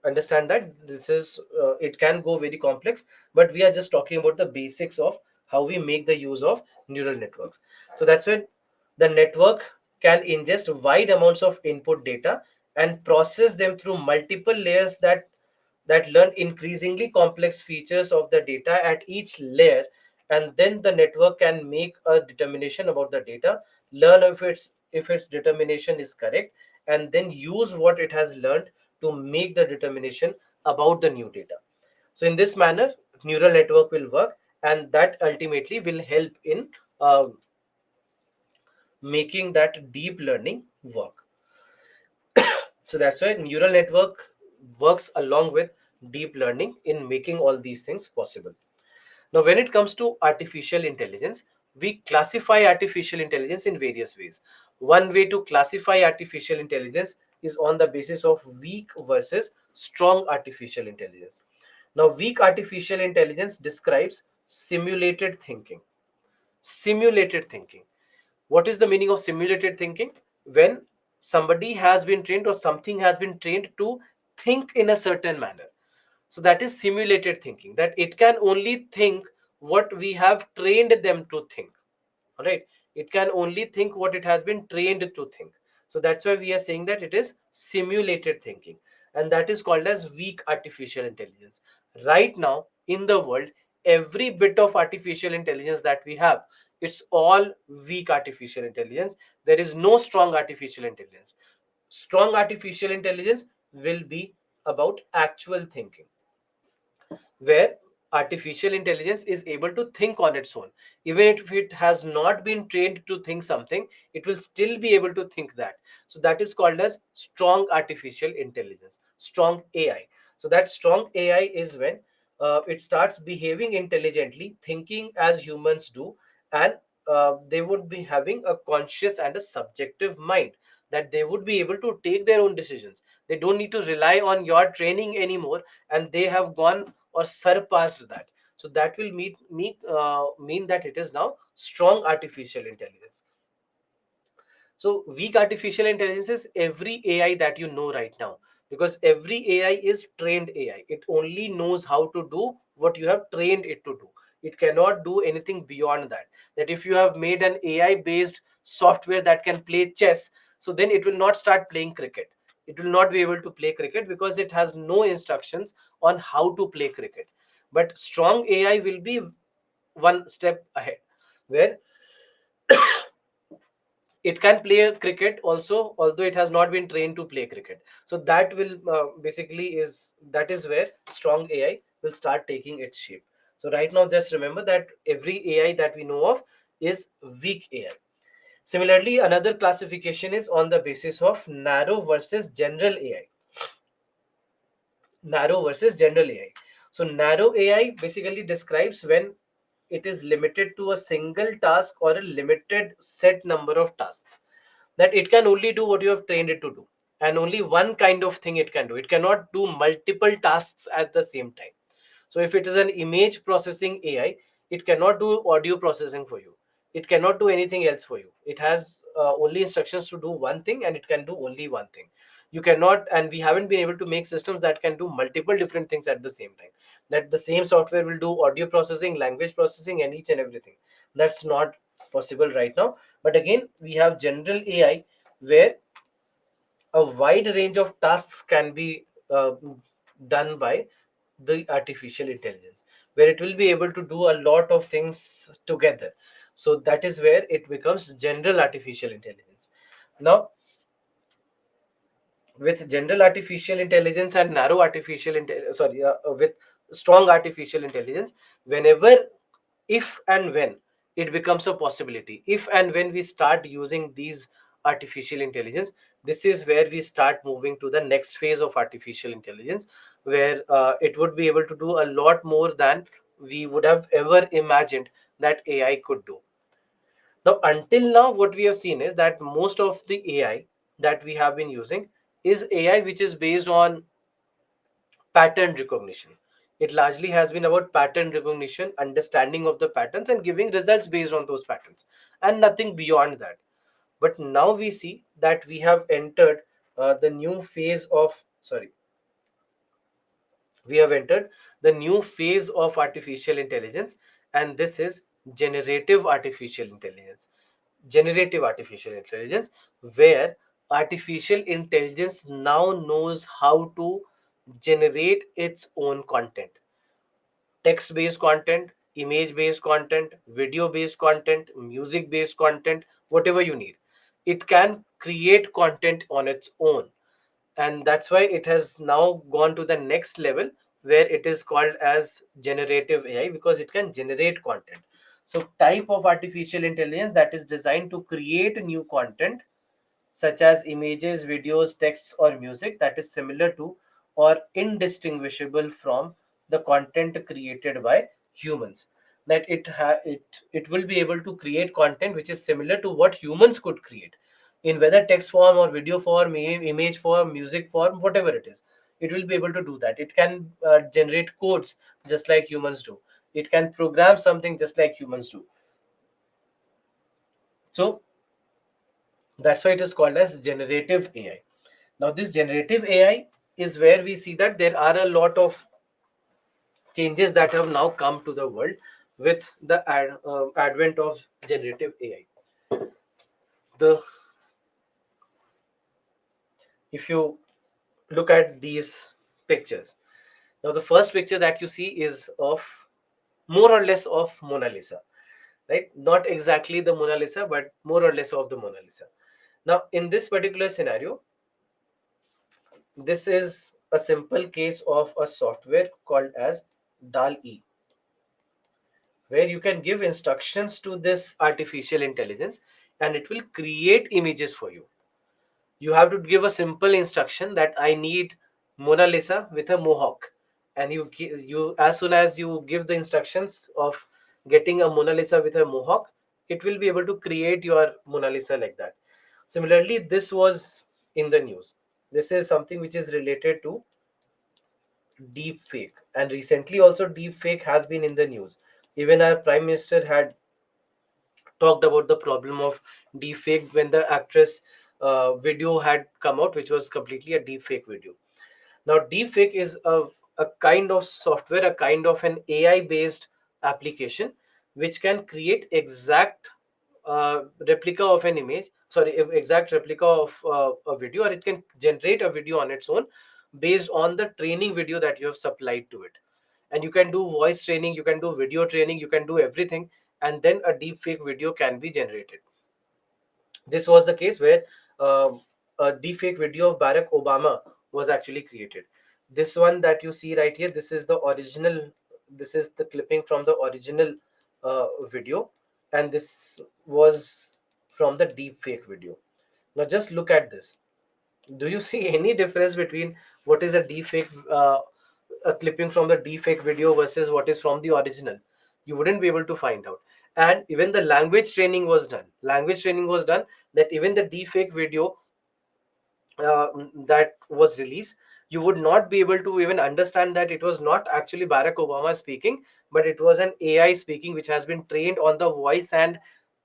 understand that this is it can go very complex, but we are just talking about the basics of how we make the use of neural networks. So that's when the network can ingest wide amounts of input data and process them through multiple layers that learn increasingly complex features of the data at each layer, and then the network can make a determination about the data, learn if its determination is correct, and then use what it has learned to make the determination about the new data. So in this manner, neural network will work, and that ultimately will help in uh, making that deep learning work. So that's why neural network works along with deep learning in making all these things possible. Now, when it comes to artificial intelligence, we classify artificial intelligence in various ways. One way to classify artificial intelligence is on the basis of weak versus strong artificial intelligence. Now, weak artificial intelligence describes simulated thinking. Simulated thinking. What is the meaning of simulated thinking? When somebody has been trained or something has been trained to think in a certain manner. So that is simulated thinking, that it can only think what we have trained them to think. All right, it can only think what it has been trained to think. So that's why we are saying that it is simulated thinking, and that is called as weak artificial intelligence. Right now in the world, every bit of artificial intelligence that we have, it's all weak artificial intelligence. There is no strong artificial intelligence. Strong artificial intelligence will be about actual thinking, where artificial intelligence is able to think on its own. Even if it has not been trained to think something, it will still be able to think that. So that is called as strong artificial intelligence, strong AI. So that strong AI is when it starts behaving intelligently, thinking as humans do, and they would be having a conscious and a subjective mind, that they would be able to take their own decisions. They don't need to rely on your training anymore, and they have gone or surpassed that. So that will mean that it is now strong artificial intelligence. So weak artificial intelligence is every AI that you know right now, because every AI is trained AI. It only knows how to do what you have trained it to do. It cannot do anything beyond that. That if you have made an AI based software that can play chess, so then it will not start playing cricket. It will not be able to play cricket because it has no instructions on how to play cricket. But strong AI will be one step ahead, where it can play a cricket also, although it has not been trained to play cricket. So that will basically is that is where strong AI will start taking its shape. So right now just remember that every AI that we know of is weak AI. Similarly, another classification is on the basis of narrow versus general AI. Narrow versus general AI. So narrow AI basically describes when it is limited to a single task or a limited set number of tasks, that it can only do what you have trained it to do, and only one kind of thing it can do. It cannot do multiple tasks at the same time. So if it is an image processing AI, it cannot do audio processing for you. It cannot do anything else for you. It has only instructions to do one thing, and it can do only one thing. You cannot, and we haven't been able to make systems that can do multiple different things at the same time. That the same software will do audio processing, language processing, and each and everything. That's not possible right now. But again, we have general AI where a wide range of tasks can be done by the artificial intelligence, where it will be able to do a lot of things together. So that is where it becomes general artificial intelligence. Now, with general artificial intelligence and narrow artificial intelligence, sorry, with strong artificial intelligence, whenever, if and when it becomes a possibility, if and when we start using these artificial intelligence, this is where we start moving to the next phase of artificial intelligence, where it would be able to do a lot more than we would have ever imagined that AI could do. Now, until now, what we have seen is that most of the AI that we have been using is AI which is based on pattern recognition. It largely has been about pattern recognition, understanding of the patterns, and giving results based on those patterns, and nothing beyond that. But now we see that we have entered the new phase of, sorry, we have entered the new phase of artificial intelligence, and this is generative artificial intelligence. Generative artificial intelligence, where artificial intelligence now knows how to generate its own content: text based content, image based content, video based content, music based content, whatever you need. It can create content on its own, and that's why it has now gone to the next level, where it is called as generative AI, because it can generate content. So type of artificial intelligence that is designed to create new content, such as images, videos, texts, or music, that is similar to or indistinguishable from the content created by humans. That it will be able to create content which is similar to what humans could create, in whether text form or video form, image form, music form, whatever it is. It will be able to do that. It can generate codes just like humans do. It can program something just like humans do. So that's why it is called as generative AI. Now, this generative AI is where we see that there are a lot of changes that have now come to the world with the advent of generative AI. The If you look at these pictures, now the first picture that you see is of, more or less, of Mona Lisa, right? Not exactly the Mona Lisa, but more or less of the Mona Lisa. Now, in this particular scenario, this is a simple case of a software called as DAL-E, where you can give instructions to this artificial intelligence and it will create images for you. You have to give a simple instruction that I need Mona Lisa with a mohawk, and you, as soon as you give the instructions of getting a Mona Lisa with a mohawk, it will be able to create your Mona Lisa like that. Similarly, this was in the news. This is something which is related to deep fake, and recently also deep fake has been in the news. Even our prime minister had talked about the problem of deepfake when the actress video had come out, which was completely a deepfake video. Now, deepfake is a kind of software, a kind of an AI based application which can create exact replica of an image, sorry, exact replica of a video, or it can generate a video on its own based on the training video that you have supplied to it. And you can do voice training, you can do video training, you can do everything, and then a deep fake video can be generated. This was the case where a deep fake video of Barack Obama was actually created. This one that you see right here, this is the original, this is the clipping from the original video, and this was from the deep fake video. Now just look at this. Do you see any difference between what is a deepfake, a clipping from the deepfake video versus what is from the original? You wouldn't be able to find out. And even the language training was done. Language training was done, that even the deepfake video that was released, you would not be able to even understand that it was not actually Barack Obama speaking, but it was an AI speaking, which has been trained on the voice and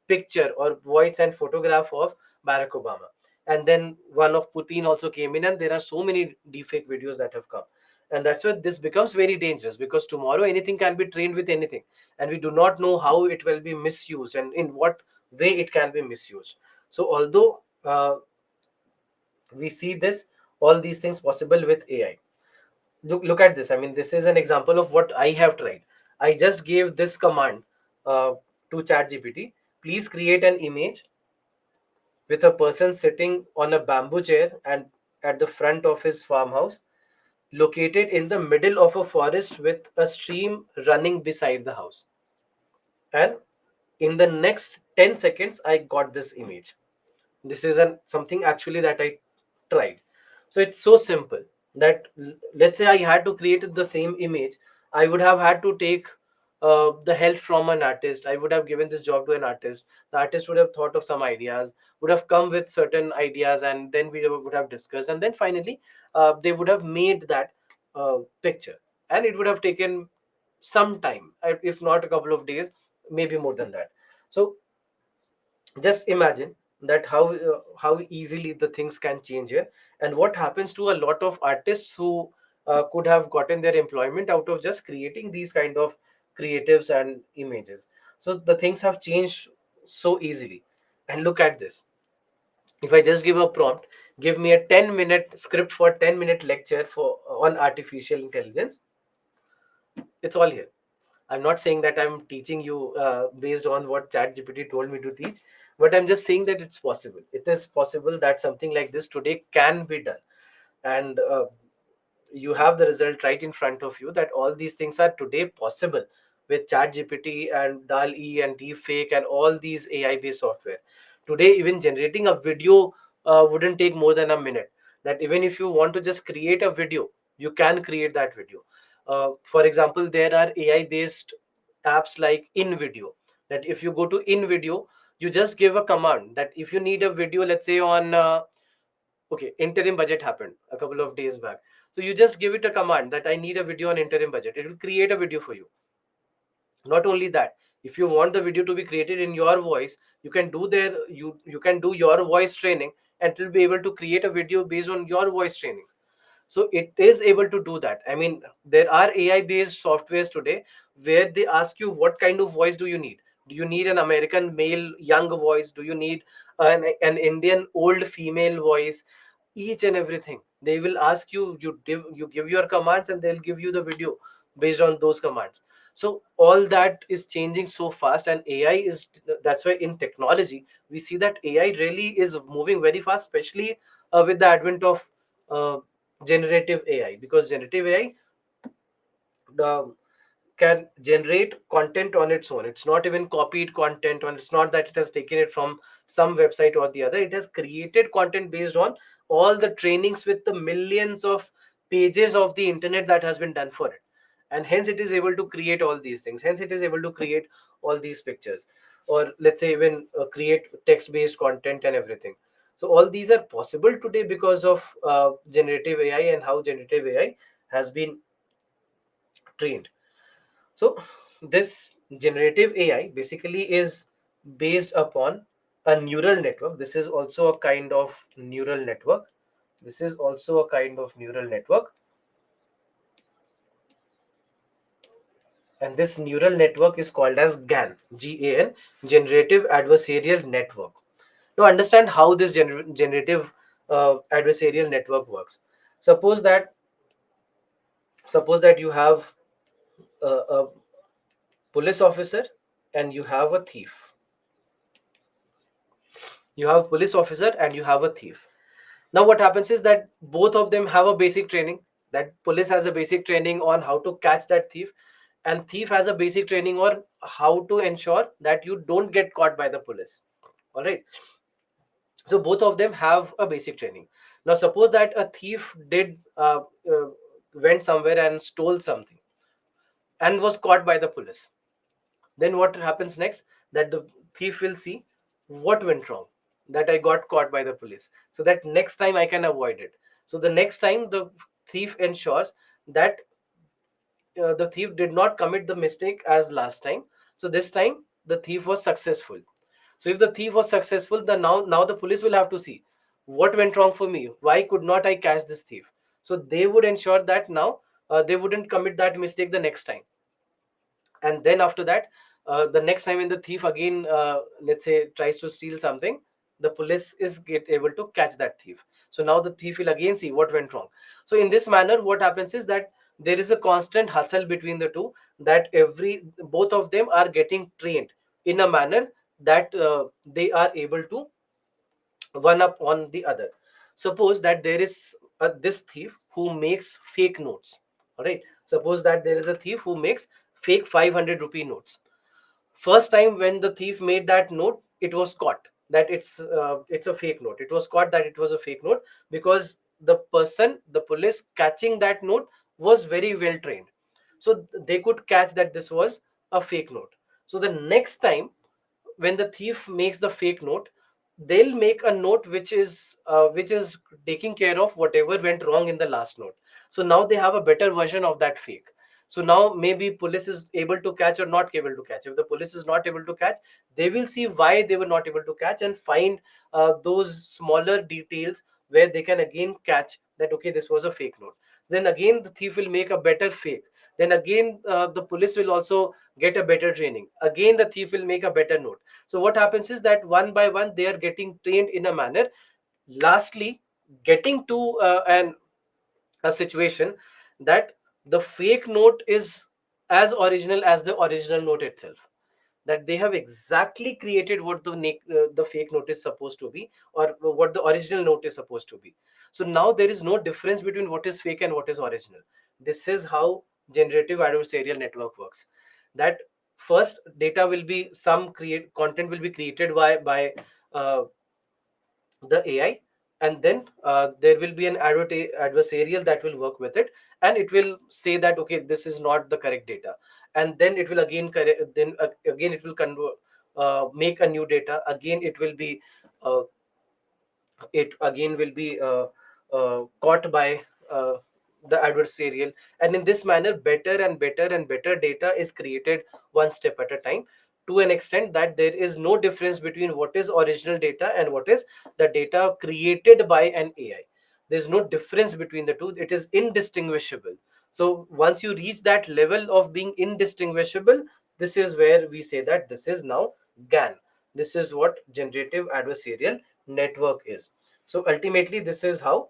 picture or voice and photograph of Barack Obama. And then one of Putin also came in, and there are so many deepfake videos that have come. And that's where this becomes very dangerous, because tomorrow anything can be trained with anything, and we do not know how it will be misused and in what way it can be misused. So although we see this, all these things possible with AI. Look at this. I mean, this is an example of what I have tried. I just gave this command uh, to ChatGPT: please create an image with a person sitting on a bamboo chair and at the front of his farmhouse, located in the middle of a forest with a stream running beside the house. And in the next 10 seconds, I got this image. This is an something actually that I tried. So it's so simple that, let's say I had to create the same image, I would have had to take the help from an artist. I would have given this job to an artist. The artist would have thought of some ideas, would have come with certain ideas, and then we would have discussed, and then finally they would have made that picture. And it would have taken some time, if not a couple of days, maybe more than that. So just imagine that how easily the things can change here, and what happens to a lot of artists who could have gotten their employment out of just creating these kind of creatives and images. So the things have changed so easily. And look at this. If I just give a prompt, give me a 10-minute script for 10-minute lecture for on artificial intelligence, it's all here. I'm not saying that I'm teaching you based on what ChatGPT told me to teach, but I'm just saying that it's possible. It is possible that something like this today can be done. And you have the result right in front of you, that all these things are today possible with ChatGPT and DAL-E and Deepfake and all these AI-based software. Today, even generating a video wouldn't take more than a minute. That even if you want to just create a video, you can create that video. For example, there are AI-based apps like InVideo. That if you go to InVideo, you just give a command that if you need a video, let's say on okay, interim budget happened a couple of days back. So you just give it a command that I need a video on interim budget. It will create a video for you. Not only that, if you want the video to be created in your voice, you can do you can do your voice training, and it will be able to create a video based on your voice training. So it is able to do that. I mean, there are AI based softwares today where they ask you what kind of voice do you need. Do you need an American male young voice? Do you need an Indian old female voice? Each and everything they will ask you. You give your commands, and they'll give you the video based on those commands. So all that is changing so fast, and AI is, that's why in technology we see that AI really is moving very fast, especially with the advent of uh, generative AI. Because generative AI the, can generate content on its own. It's not even copied content, and it's not that it has taken it from some website or the other. It has created content based on all the trainings with the millions of pages of the internet that has been done for it. And hence it is able to create all these things. Hence it is able to create all these pictures, or let's say even create text based content and everything. So all these are possible today because of generative AI, and how generative AI has been trained. So this generative AI basically is based upon a neural network. This is also a kind of neural network. This is also a kind of neural network. And this neural network is called as GAN, GAN, Generative Adversarial Network. Now understand how this generative adversarial network works. Suppose that suppose that you have a police officer and you have a thief. You have police officer and you have a thief. Now what happens is that both of them have a basic training. That police has a basic training on how to catch that thief, and thief has a basic training on how to ensure that you don't get caught by the police. All right. So both of them have a basic training. Now suppose that a thief did went somewhere and stole something and was caught by the police. Then what happens next? That the thief will see what went wrong, that I got caught by the police, so that next time I can avoid it. So the next time the thief ensures that the thief did not commit the mistake as last time. So this time the thief was successful. So if the thief was successful, then now the police will have to see what went wrong for me, why could not I catch this thief. So they would ensure that now they wouldn't commit that mistake the next time. And then after that, the next time when the thief again, let's say, tries to steal something, the police is get able to catch that thief. So now the thief will again see what went wrong. So in this manner what happens is that there is a constant hustle between the two, that every both of them are getting trained in a manner that they are able to one up on the other. Suppose that there is this thief who makes fake notes. All right, suppose that there is a thief who makes fake 500 rupee notes. First time when the thief made that note, it was caught that it's a fake note. It was caught that it was a fake note, because the police catching that note was very well trained. So they could catch that this was a fake note. So the next time when the thief makes the fake note, they'll make a note which is taking care of whatever went wrong in the last note. So now they have a better version of that fake. So now maybe police is able to catch or not able to catch. If the police is not able to catch, they will see why they were not able to catch and find those smaller details where they can again catch that okay, this was a fake note. Then again the thief will make a better fake. Then again the police will also get a better training. Again the thief will make a better note. So what happens is that one by one they are getting trained in a manner, lastly getting to a situation that the fake note is as original as the original note itself, that they have exactly created what the fake note is supposed to be, or what the original note is supposed to be. So now there is no difference between what is fake and what is original. This is how generative adversarial network works. That first data will be some create content will be created uh, the AI, and then there will be an adversarial that will work with it, and it will say that okay, this is not the correct data, and then it will again correct, then again it will convert, make a new data. Again uh, it again will be caught by the adversarial, and in this manner better and better and better data is created one step at a time, to an extent that there is no difference between what is original data and what is the data created by an AI. There's no difference between the two, it is indistinguishable. So once you reach that level of being indistinguishable, this is where we say that this is now GAN. This is what generative adversarial network is. So ultimately this is how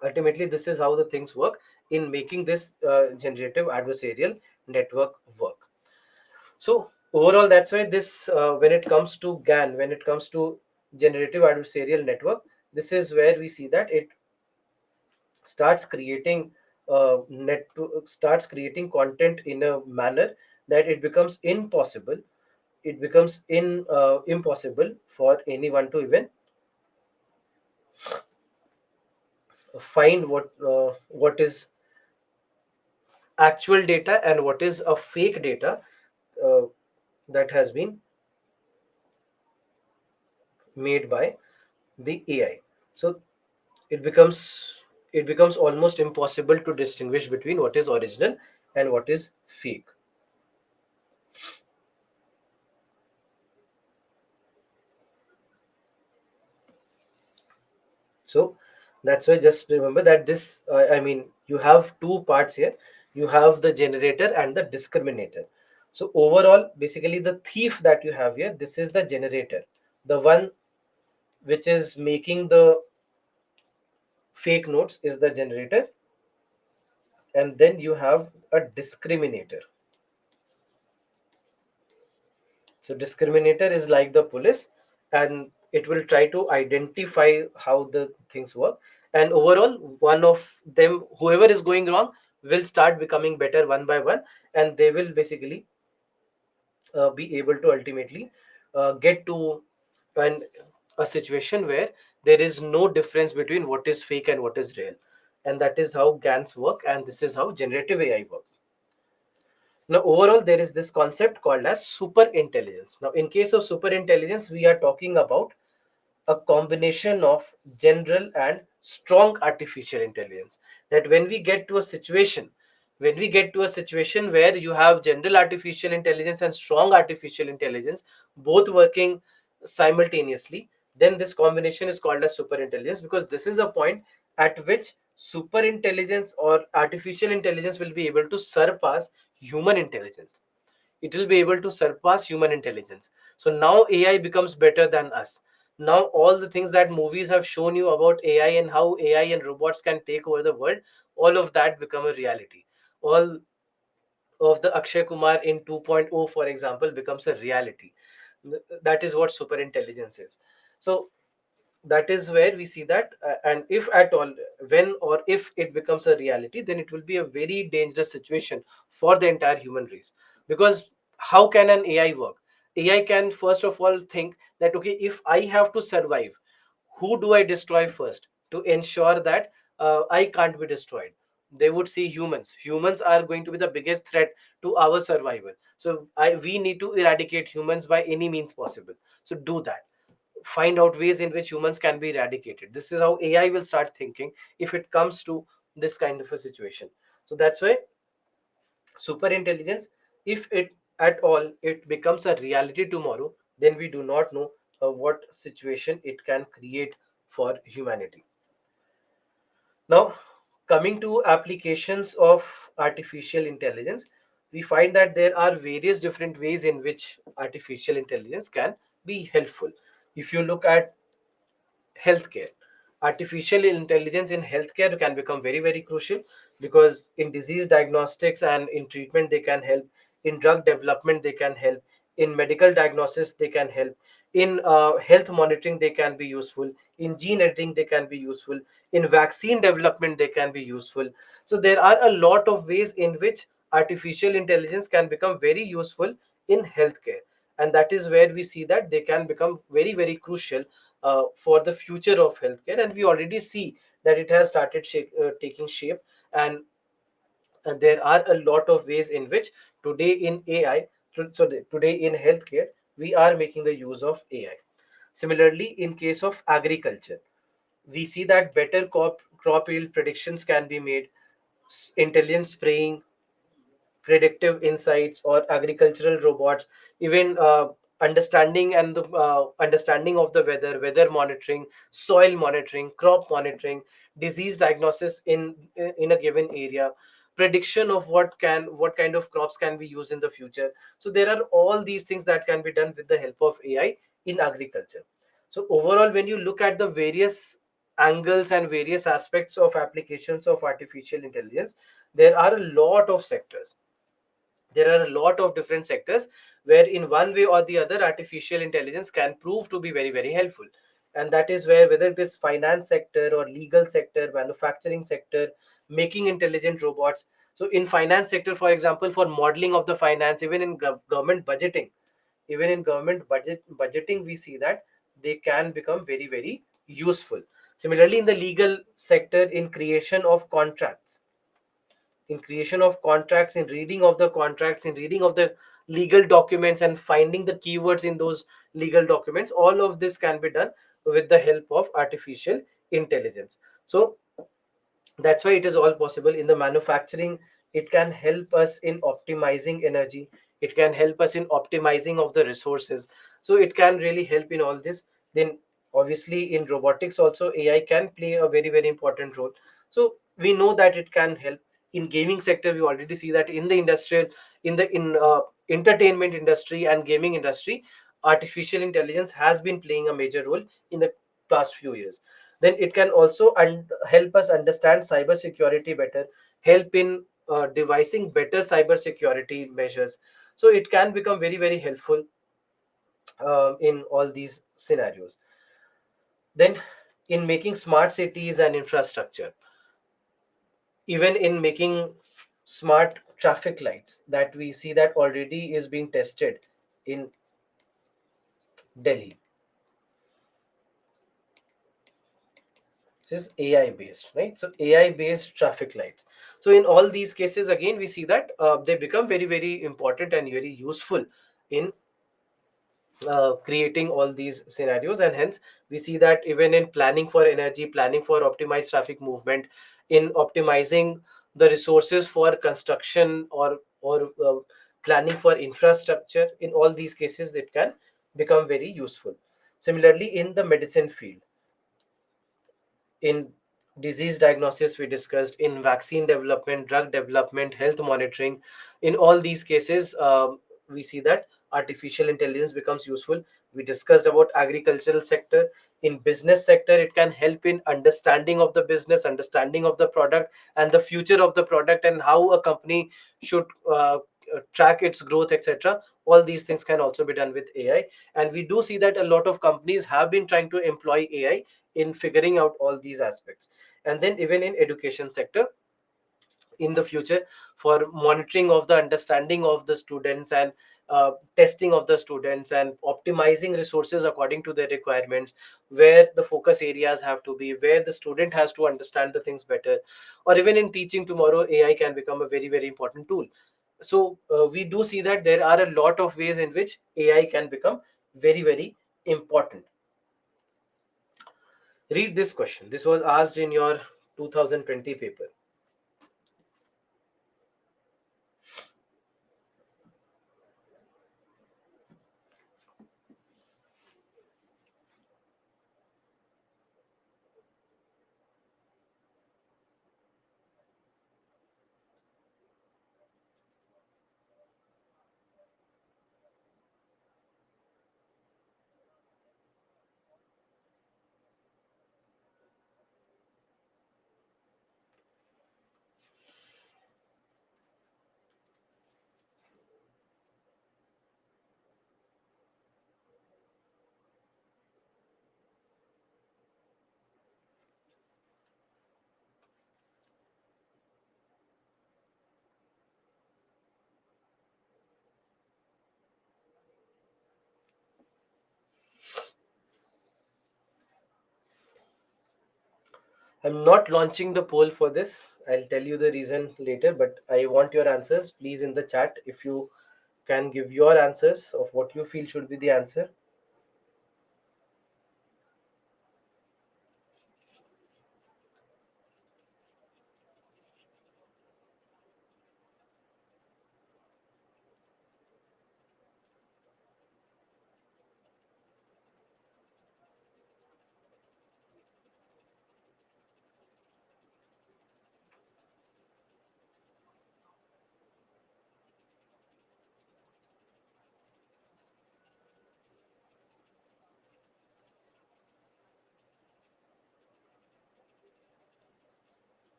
the things work in making this generative adversarial network work. So overall, that's why this when it comes to GAN, when it comes to generative adversarial network, this is where we see that it starts creating starts creating content in a manner that it becomes impossible for anyone to even find what is actual data and what is a fake data uh, that has been made by the AI. So it becomes it becomes almost impossible to distinguish between what is original and what is fake. So that's why just remember that this I mean you have two parts here. You have the generator and the discriminator. So overall, basically the thief that you have here, this is the generator, the one which is making the fake notes is the generator, and then you have a discriminator. So discriminator is like the police, and it will try to identify how the things work. And overall, one of them, whoever is going wrong, will start becoming better one by one, and they will basically be able to ultimately get to and a situation where there is no difference between what is fake and what is real. And that is how GANs work, and this is how generative AI works. Now, overall, there is this concept called as super intelligence. Now, in case of super intelligence, we are talking about a combination of general and strong artificial intelligence. That when we get to a situation where you have general artificial intelligence and strong artificial intelligence both working simultaneously, then this combination is called as super intelligence, because this is a point at which super intelligence or artificial intelligence will be able to surpass human intelligence. It will be able to surpass human intelligence. So now AI becomes better than us. Now all the things that movies have shown you about AI and how AI and robots can take over the world, all of that become a reality. All of the Akshay Kumar in 2.0, for example, becomes a reality. That is what super intelligence is. So that is where we see that, and if at all, when or if it becomes a reality, then it will be a very dangerous situation for the entire human race. Because how can an AI work? AI can first of all think that, okay, if I have to survive, who do I destroy first to ensure that I can't be destroyed? They would see humans are going to be the biggest threat to our survival. So we need to eradicate humans by any means possible. So do that, find out ways in which humans can be eradicated. This is how AI will start thinking if it comes to this kind of a situation. So that's why super intelligence, if it at all it becomes a reality tomorrow, then we do not know what situation it can create for humanity. Now, coming to applications of artificial intelligence, we find that there are various different ways in which artificial intelligence can be helpful. If you look at healthcare, artificial intelligence in healthcare can become very very crucial, because in disease diagnostics and in treatment they can help, in drug development they can help, in medical diagnosis they can help, in health monitoring they can be useful, in gene editing they can be useful, in vaccine development they can be useful. So there are a lot of ways in which artificial intelligence can become very useful in healthcare, and that is where we see that they can become very very crucial for the future of healthcare. And we already see that it has started taking shape, and there are a lot of ways in which today in AI, today in healthcare, we are making the use of AI. Similarly, in case of agriculture, we see that better crop yield predictions can be made, intelligent spraying, predictive insights, or agricultural robots, even understanding and the understanding of the weather monitoring, soil monitoring, crop monitoring, disease diagnosis in a given area, prediction of what kind of crops can be used in the future. So there are all these things that can be done with the help of AI in agriculture. So overall, when you look at the various angles and various aspects of applications of artificial intelligence, there are a lot of sectors, there are a lot of different sectors where in one way or the other artificial intelligence can prove to be very very helpful. And that is where, whether it is finance sector or legal sector, manufacturing sector, making intelligent robots. So in finance sector, for example, for modeling of the finance, even in government budgeting, even in government budgeting we see that they can become very very useful. Similarly, in the legal sector, in creation of contracts, in creation of contracts, in reading of the contracts, in reading of the legal documents and finding the keywords in those legal documents, all of this can be done with the help of artificial intelligence. So that's why it is all possible. In the manufacturing, it can help us in optimizing energy, it can help us in optimizing of the resources. So it can really help in all this. Then obviously in robotics also AI can play a very very important role. So we know that it can help. In gaming sector, we already see that in the industrial, in entertainment industry and gaming industry, artificial intelligence has been playing a major role in the past few years. Then it can also help us understand cyber security better, help in devising better cyber security measures. So it can become very very helpful in all these scenarios. Then in making smart cities and infrastructure, even in making smart traffic lights, that we see that already is being tested in Delhi. is AI based, right? So AI based traffic lights. So in all these cases, again, we see that they become very, very important and very useful in creating all these scenarios. And hence we see that even in planning for energy, planning for optimized traffic movement, in optimizing the resources for construction, or planning for infrastructure, in all these cases it can become very useful. Similarly, in the medicine field, in disease diagnosis, we discussed, in vaccine development, drug development, health monitoring, in all these cases, we see that artificial intelligence becomes useful. We discussed about agricultural sector. In business sector, it can help in understanding of the business, understanding of the product and the future of the product, and how a company should track its growth, etc. All these things can also be done with AI. And we do see that a lot of companies have been trying to employ AI in figuring out all these aspects. And then even in education sector, in the future, for monitoring of the understanding of the students, and testing of the students, and optimizing resources according to their requirements, where the focus areas have to be, where the student has to understand the things better. Or even in teaching, tomorrow AI can become a very, very important tool. So we do see that there are a lot of ways in which AI can become very, very important. Read this question. This was asked in your 2020 paper. I'm not launching the poll for this. I'll tell you the reason later, but I want your answers. Please, in the chat, if you can give your answers of what you feel should be the answer.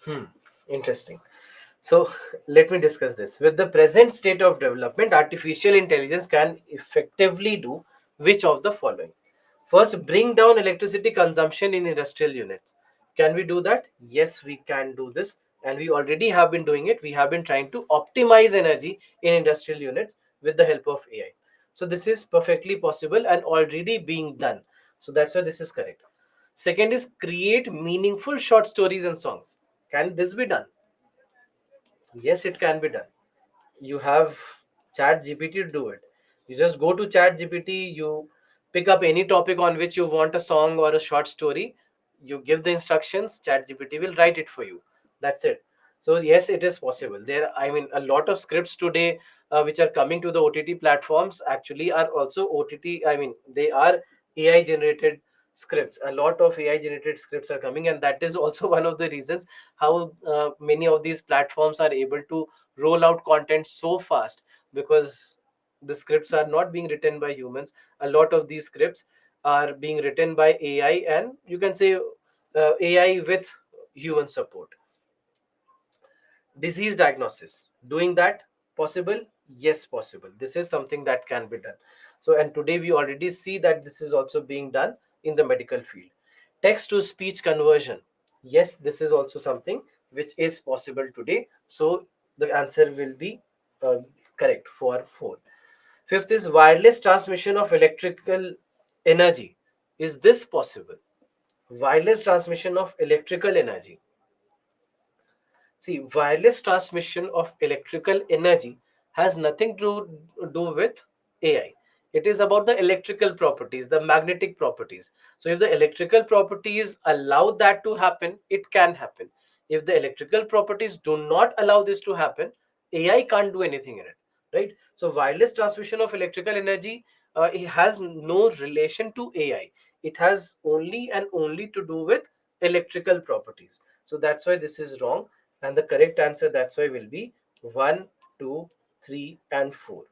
Hmm, interesting. So let me discuss this. With the present state of development, artificial intelligence can effectively do which of the following? First, bring down electricity consumption in industrial units. Can we do that? Yes, we can do this. And we already have been doing it. We have been trying to optimize energy in industrial units with the help of AI. So this is perfectly possible and already being done. So that's why this is correct. Second is create meaningful short stories and songs. Can this be done? Yes, it can be done. You have chat gpt to do it. You just go to chat gpt, you pick up any topic on which you want a song or a short story, you give the instructions, chat gpt will write it for you. That's it. So yes, it is possible. There, I mean, a lot of scripts today which are coming to the ott platforms actually are also ott, I mean, they are AI generated scripts. A lot of AI generated scripts are coming, and that is also one of the reasons how many of these platforms are able to roll out content so fast, because the scripts are not being written by humans. A lot of these scripts are being written by AI, and you can say AI with human support. Disease diagnosis, doing that possible? Yes, possible. This is something that can be done. So, and today we already see that this is also being done in the medical field. Text to speech conversion, yes, this is also something which is possible today. So the answer will be uh, correct for 4. Fifth is wireless transmission of electrical energy. Is this possible? Wireless transmission of electrical energy. See, wireless transmission of electrical energy has nothing to do with AI. It is about the electrical properties, the magnetic properties. So, if the electrical properties allow that to happen, it can happen. If the electrical properties do not allow this to happen, AI can't do anything in it, right? So, wireless transmission of electrical energy, it has no relation to AI. It has only and only to do with electrical properties. So, that's why this is wrong, and the correct answer, that's why, will be 1, 2, 3, and 4.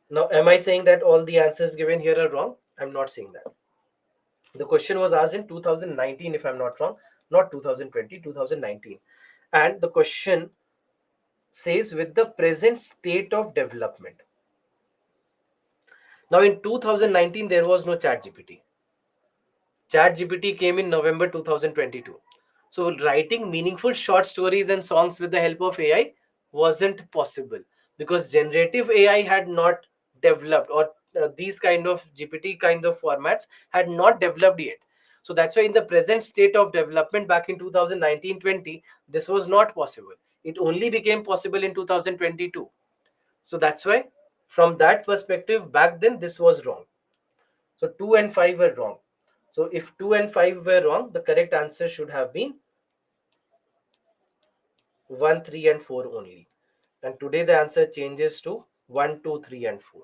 Now, am I saying that all the answers given here are wrong? I'm not saying that. The question was asked in 2019, if I'm not wrong, not 2020, 2019. And the question says, with the present state of development. Now, in 2019, there was no chat GPT. ChatGPT came in November 2022. So, writing meaningful short stories and songs with the help of AI wasn't possible because generative AI had not developed, or these kind of GPT kind of formats had not developed yet. So, that's why in the present state of development back in 2019-20, this was not possible. It only became possible in 2022. So, that's why from that perspective, back then, this was wrong. So 2 and 5 were wrong. So if 2 and 5 were wrong, the correct answer should have been 1, 3, and 4 only. And today the answer changes to 1, 2, 3, and 4.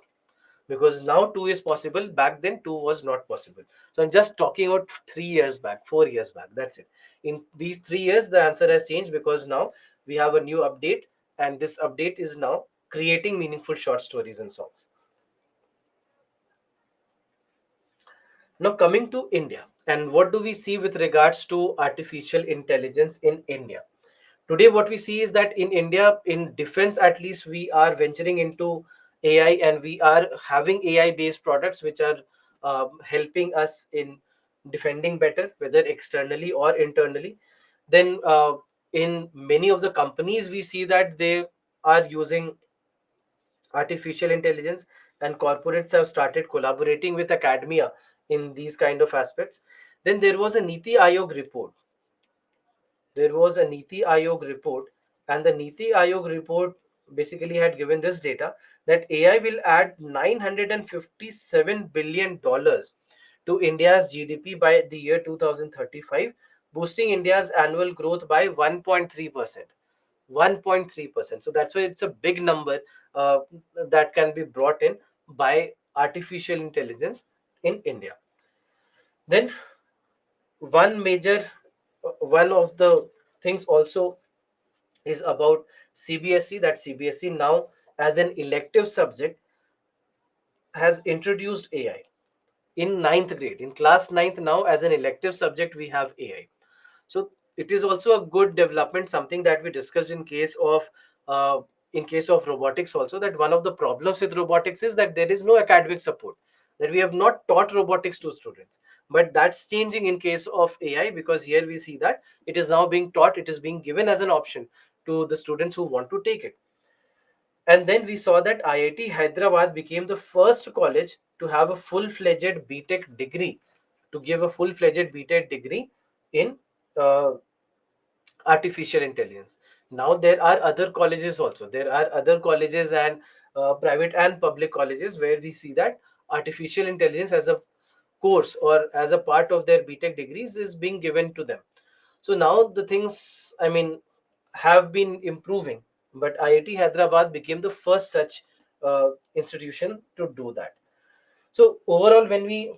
Because now 2 is possible, back then 2 was not possible. So I'm just talking about 3 years back, 4 years back. That's it. In these 3 years, the answer has changed because now we have a new update, and this update is now creating meaningful short stories and songs. Now, coming to India, and what do we see with regards to artificial intelligence in India? Today, what we see is that in India, in defense at least, we are venturing into AI, and we are having AI based products which are helping us in defending better, whether externally or internally. Then, in many of the companies, we see that they are using artificial intelligence, and corporates have started collaborating with academia in these kind of aspects. Then there was a Niti Ayog report, and the Niti Ayog report basically had given this data that AI will add $957 billion to India's GDP by the year 2035, boosting India's annual growth by 1.3%. 1.3%. So that's why it's a big number uh, that can be brought in by artificial intelligence in India. Then one of the things also is about CBSE, that CBSE now as an elective subject has introduced AI in ninth grade. In class ninth now, as an elective subject, we have AI. So it is also a good development, something that we discussed uh, in case of robotics also, that one of the problems with robotics is that there is no academic support, that we have not taught robotics to students. But that's changing in case of AI, because here we see that it is now being taught, it is being given as an option to the students who want to take it. And then we saw that IIT Hyderabad became the first college to have a full-fledged BTech degree, to give a full-fledged BTech degree in uh, artificial intelligence. Now there are other colleges also. There are other colleges and private and public colleges where we see that artificial intelligence as a course or as a part of their BTech degrees is being given to them. So now the things, I mean, have been improving, but IIT Hyderabad became the first such institution to do that. So overall, when we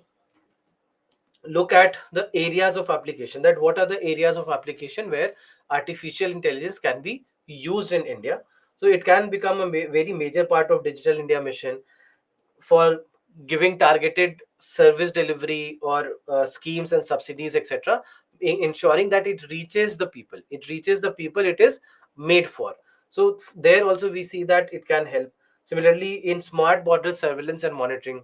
look at the areas of application, that what are the areas of application where artificial intelligence can be used in India. So it can become a very major part of digital India mission for giving targeted service delivery or schemes and subsidies, etc., ensuring that it reaches the people it is made for. So there also we see that it can help. Similarly, in smart border surveillance and monitoring,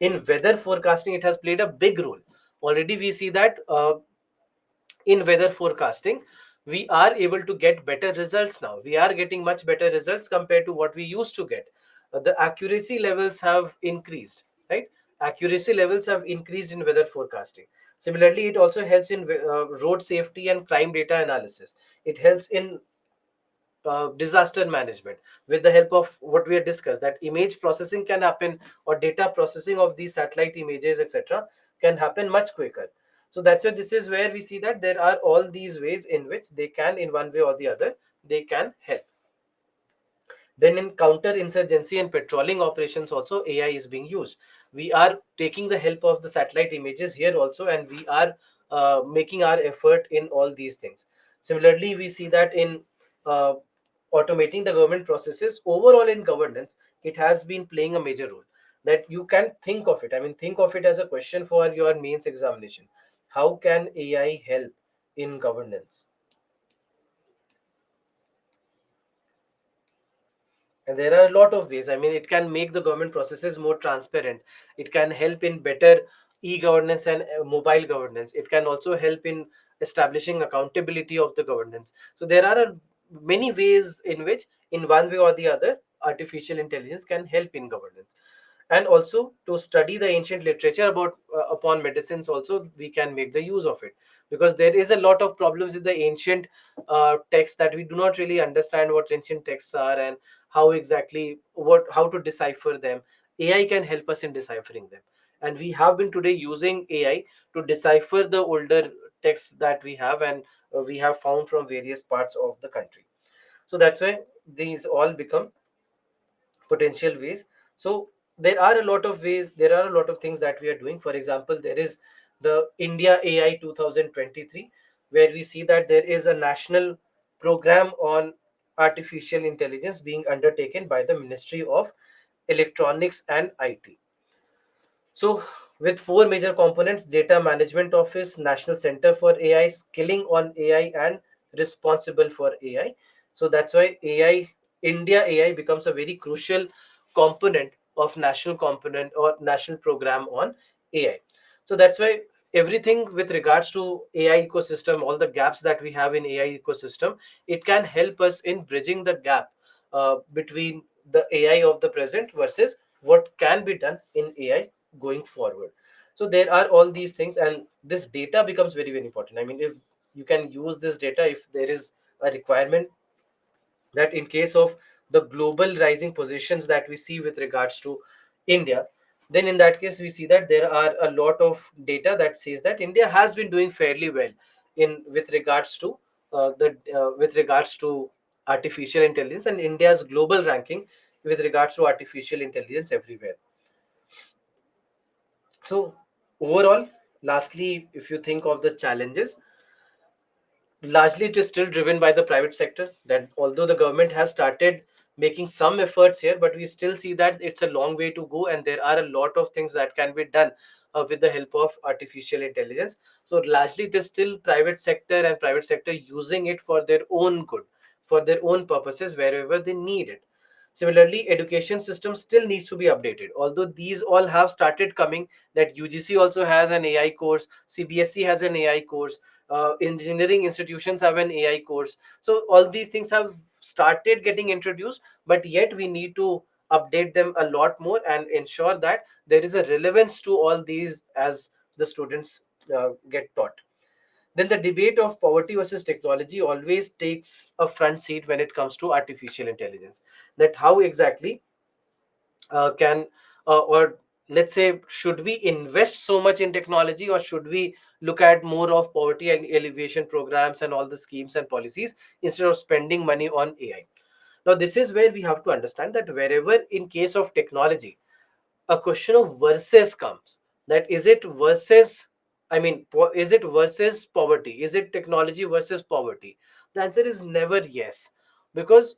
in weather forecasting, it has played a big role. Already we see that in weather forecasting, we are able to get better results now. We are getting much better results compared to what we used to get. The accuracy levels have increased, right? Accuracy levels have increased in weather forecasting. Similarly, it also helps in road safety and crime data analysis. It helps in disaster management with the help of what we had discussed, that image processing can happen, or data processing of these satellite images, etc., can happen much quicker. So that's why this is where we see that there are all these ways in which they can, in one way or the other, they can help. Then in counter-insurgency and patrolling operations also, AI is being used. We are taking the help of the satellite images here also, and we are making our effort in all these things. Similarly, we see that in uh, automating the government processes, overall in governance, it has been playing a major role. That you can think of it. I mean, think of it as a question for your mains examination. How can AI help in governance? And there are a lot of ways. I mean, it can make the government processes more transparent. It can help in better e-governance and mobile governance. It can also help in establishing accountability of the governance. So there are many ways in which, in one way or the other, artificial intelligence can help in governance. And also to study the ancient literature about upon medicines also, we can make the use of it, because there is a lot of problems with the ancient texts, that we do not really understand what ancient texts are and how exactly, what, how to decipher them. AI can help us in deciphering them, and we have been today using AI to decipher the older texts that we have, and we have found from various parts of the country. So that's why these all become potential ways. So there are a lot of ways, there are a lot of things that we are doing. For example, there is the India AI 2023, where we see that there is a national program on artificial intelligence being undertaken by the Ministry of Electronics and IT. So, with four major components: Data Management Office, National Center for AI, Skilling on AI, and Responsible for AI. So, that's why AI, India AI becomes a very crucial component of national component or national program on AI. So, that's why everything with regards to AI ecosystem, all the gaps that we have in AI ecosystem, it can help us in bridging the gap between the AI of the present versus what can be done in AI going forward. So there are all these things, and this data becomes very, very important. I mean, if you can use this data, if there is a requirement that in case of the global rising positions that we see with regards to India, then in that case we see that there are a lot of data that says that India has been doing fairly well in with regards to the with regards to artificial intelligence, and India's global ranking with regards to artificial intelligence everywhere. So overall, lastly, if you think of the challenges, largely it is still driven by the private sector. That although the government has started making some efforts here, but we still see that it's a long way to go, and there are a lot of things that can be done with the help of artificial intelligence. So largely it is still private sector, and private sector using it for their own good, for their own purposes wherever they need it. Similarly, education system still needs to be updated. Although these all have started coming, that UGC also has an AI course, CBSE has an AI course, engineering institutions have an AI course. So all these things have started getting introduced, but yet we need to update them a lot more and ensure that there is a relevance to all these as the students get taught. Then the debate of poverty versus technology always takes a front seat when it comes to artificial intelligence. That how exactly can or let's say, should we invest so much in technology, or should we look at more of poverty and alleviation programs and all the schemes and policies instead of spending money on AI? Now this is where we have to understand that wherever in case of technology a question of versus comes, that is it versus, I mean, is it versus poverty, is it technology versus poverty? The answer is never yes, because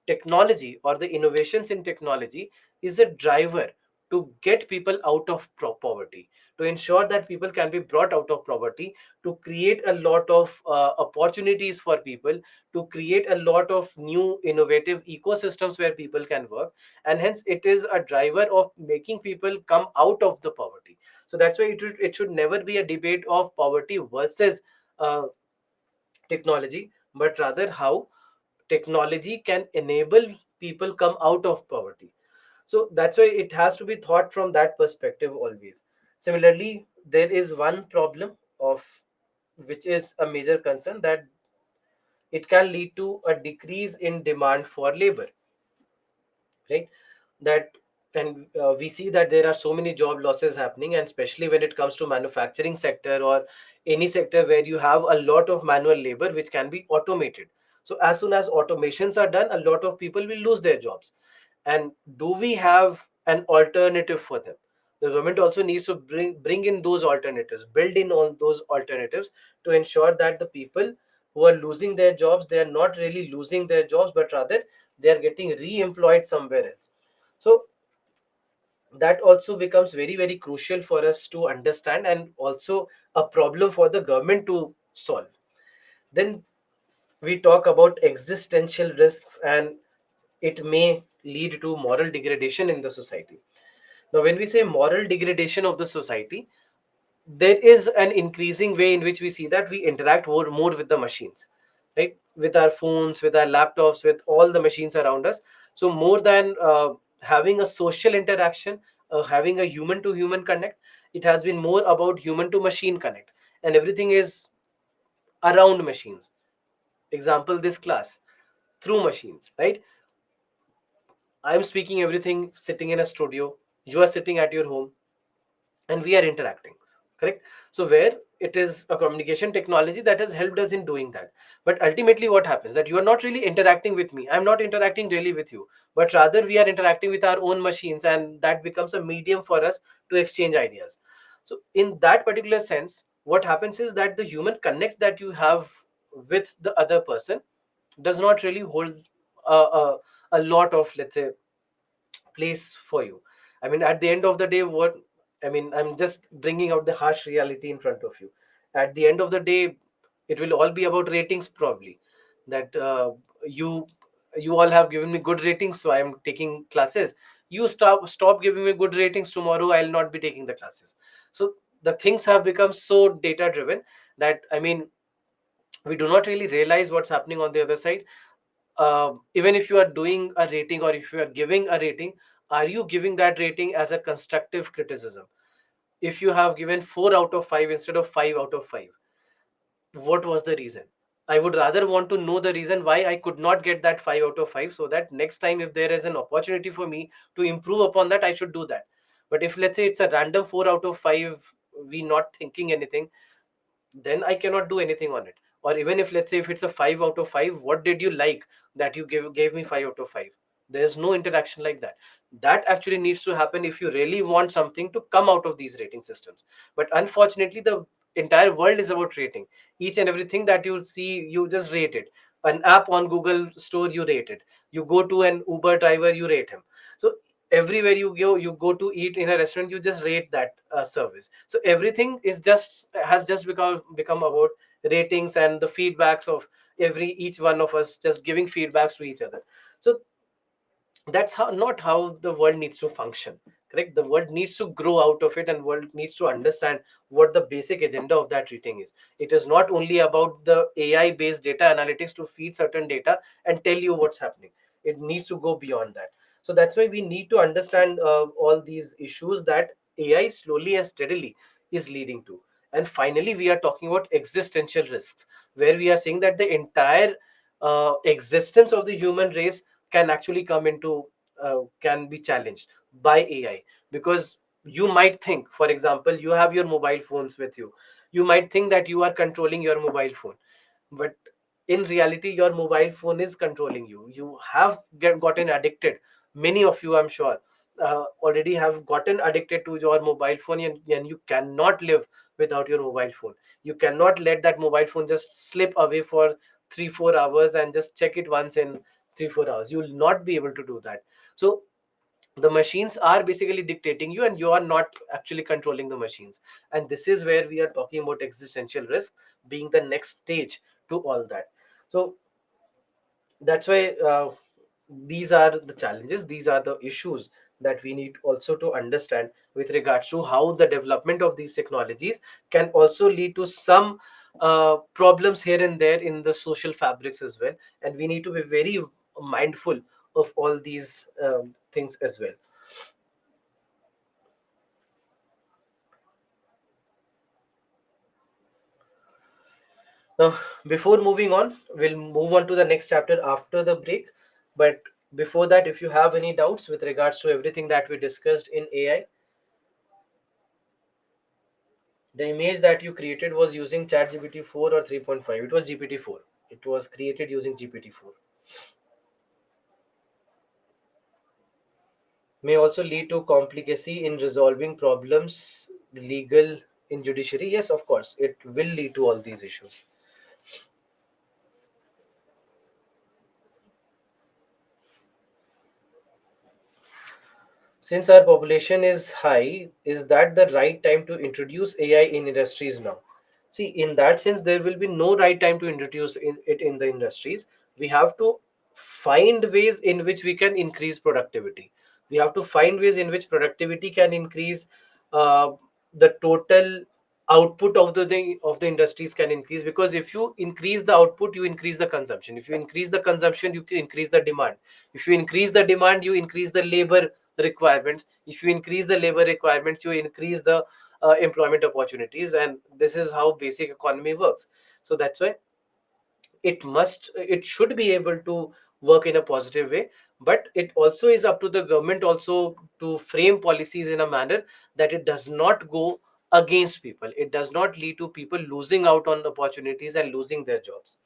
technology or the innovations in technology is a driver to get people out of poverty, to ensure that people can be brought out of poverty, to create a lot of opportunities for people, to create a lot of new innovative ecosystems where people can work, and hence it is a driver of making people come out of the poverty. So that's why it should never be a debate of poverty versus technology, but rather how technology can enable people come out of poverty. So that's why it has to be thought from that perspective always. Similarly, there is one problem of which is a major concern, that it can lead to a decrease in demand for labor, right? That, and we see that there are so many job losses happening, and especially when it comes to manufacturing sector or any sector where you have a lot of manual labor which can be automated. So as soon as automations are done, a lot of people will lose their jobs. And do we have an alternative for them? The government also needs to bring in those alternatives, build in all those alternatives, to ensure that the people who are losing their jobs, they are not really losing their jobs, but rather they are getting re-employed somewhere else. So that also becomes very very crucial for us to understand, and also a problem for the government to solve. Then we talk about existential risks, and it may lead to moral degradation in the society. Now when we say moral degradation of the society, there is an increasing way in which we see that we interact more with the machines, right? With our phones, with our laptops, with all the machines around us. So more than having a social interaction, having a human to human connect, it has been more about human to machine connect, and everything is around machines. Example, this class, through machines, right? I'm speaking everything sitting in a studio, you are sitting at your home, and we are interacting, correct? So where it is a communication technology that has helped us in doing that. But ultimately what happens, that you are not really interacting with me, I'm not interacting really with you, but rather we are interacting with our own machines, and that becomes a medium for us to exchange ideas. So in that particular sense, what happens is that the human connect that you have with the other person does not really hold a lot of, let's say, place for you. I mean, at the end of the day, what I mean, I'm just bringing out the harsh reality in front of you. At the end of the day, it will all be about ratings, probably. That you you all have given me good ratings, so I'm taking classes. You stop giving me good ratings tomorrow, I'll not be taking the classes. So the things have become so data driven that, I mean, we do not really realize what's happening on the other side. Even if you are doing a rating, or if you are giving a rating, are you giving that rating as a constructive criticism? If you have given 4 out of 5 instead of 5 out of 5, what was the reason? I would rather want to know the reason why I could not get that 5 out of 5, so that next time if there is an opportunity for me to improve upon that, I should do that. But if, let's say, it's a random 4 out of 5, we not thinking anything, then I cannot do anything on it. Or even if, let's say, if it's a 5 out of 5, what did you like that you gave me 5 out of 5? There's no interaction like that. That actually needs to happen if you really want something to come out of these rating systems. But unfortunately, the entire world is about rating. Each and everything that you see, you just rate it. An app on Google store, you rate it. You go to an Uber driver, you rate him. So everywhere you go to eat in a restaurant, you just rate that service. So everything is just has just become about ratings and the feedbacks of every each one of us just giving feedbacks to each other. So that's how, not how the world needs to function, correct? The world needs to grow out of it, and world needs to understand what the basic agenda of that rating is. It is not only about the AI based data analytics to feed certain data and tell you what's happening. It needs to go beyond that. So that's why we need to understand all these issues that AI slowly and steadily is leading to. And finally, we are talking about existential risks, where we are saying that the entire existence of the human race can actually come into can be challenged by AI. Because you might think, for example, you have your mobile phones with you. You might think that you are controlling your mobile phone, but in reality, your mobile phone is controlling you. You have gotten addicted. Many of you, I'm sure, already have gotten addicted to your mobile phone, and you cannot live without your mobile phone. You cannot let that mobile phone just slip away for 3-4 hours and just check it once in 3-4 hours. You will not be able to do that. So the machines are basically dictating you, and you are not actually controlling the machines. And this is where we are talking about existential risk being the next stage to all that. So that's why these are the challenges, these are the issues that we need also to understand with regards to how the development of these technologies can also lead to some problems here and there in the social fabrics as well, and we need to be very mindful of all these things as well. Now, before moving on, we'll move on to the next chapter after the break. But before that, if you have any doubts with regards to everything that we discussed in AI, the image that you created was using ChatGPT 4 or 3.5. It was GPT-4. It was created using GPT-4. May also lead to complicacy in resolving problems, legal in judiciary. Yes, of course, it will lead to all these issues. Since our population is high, is that the right time to introduce AI in industries now? See, in that sense, there will be no right time to introduce it in the industries. We have to find ways in which we can increase productivity. We have to find ways in which productivity can increase, uh, the total output of the industries can increase, because if you increase the output, you increase the consumption. If you increase the consumption, you can increase the demand. If you increase the demand, you increase the labor requirements. If you increase the labor requirements, you increase the employment opportunities, and this is how basic economy works. So that's why it should be able to work in a positive way, but it also is up to the government also to frame policies in a manner that it does not go against people, it does not lead to people losing out on opportunities and losing their jobs.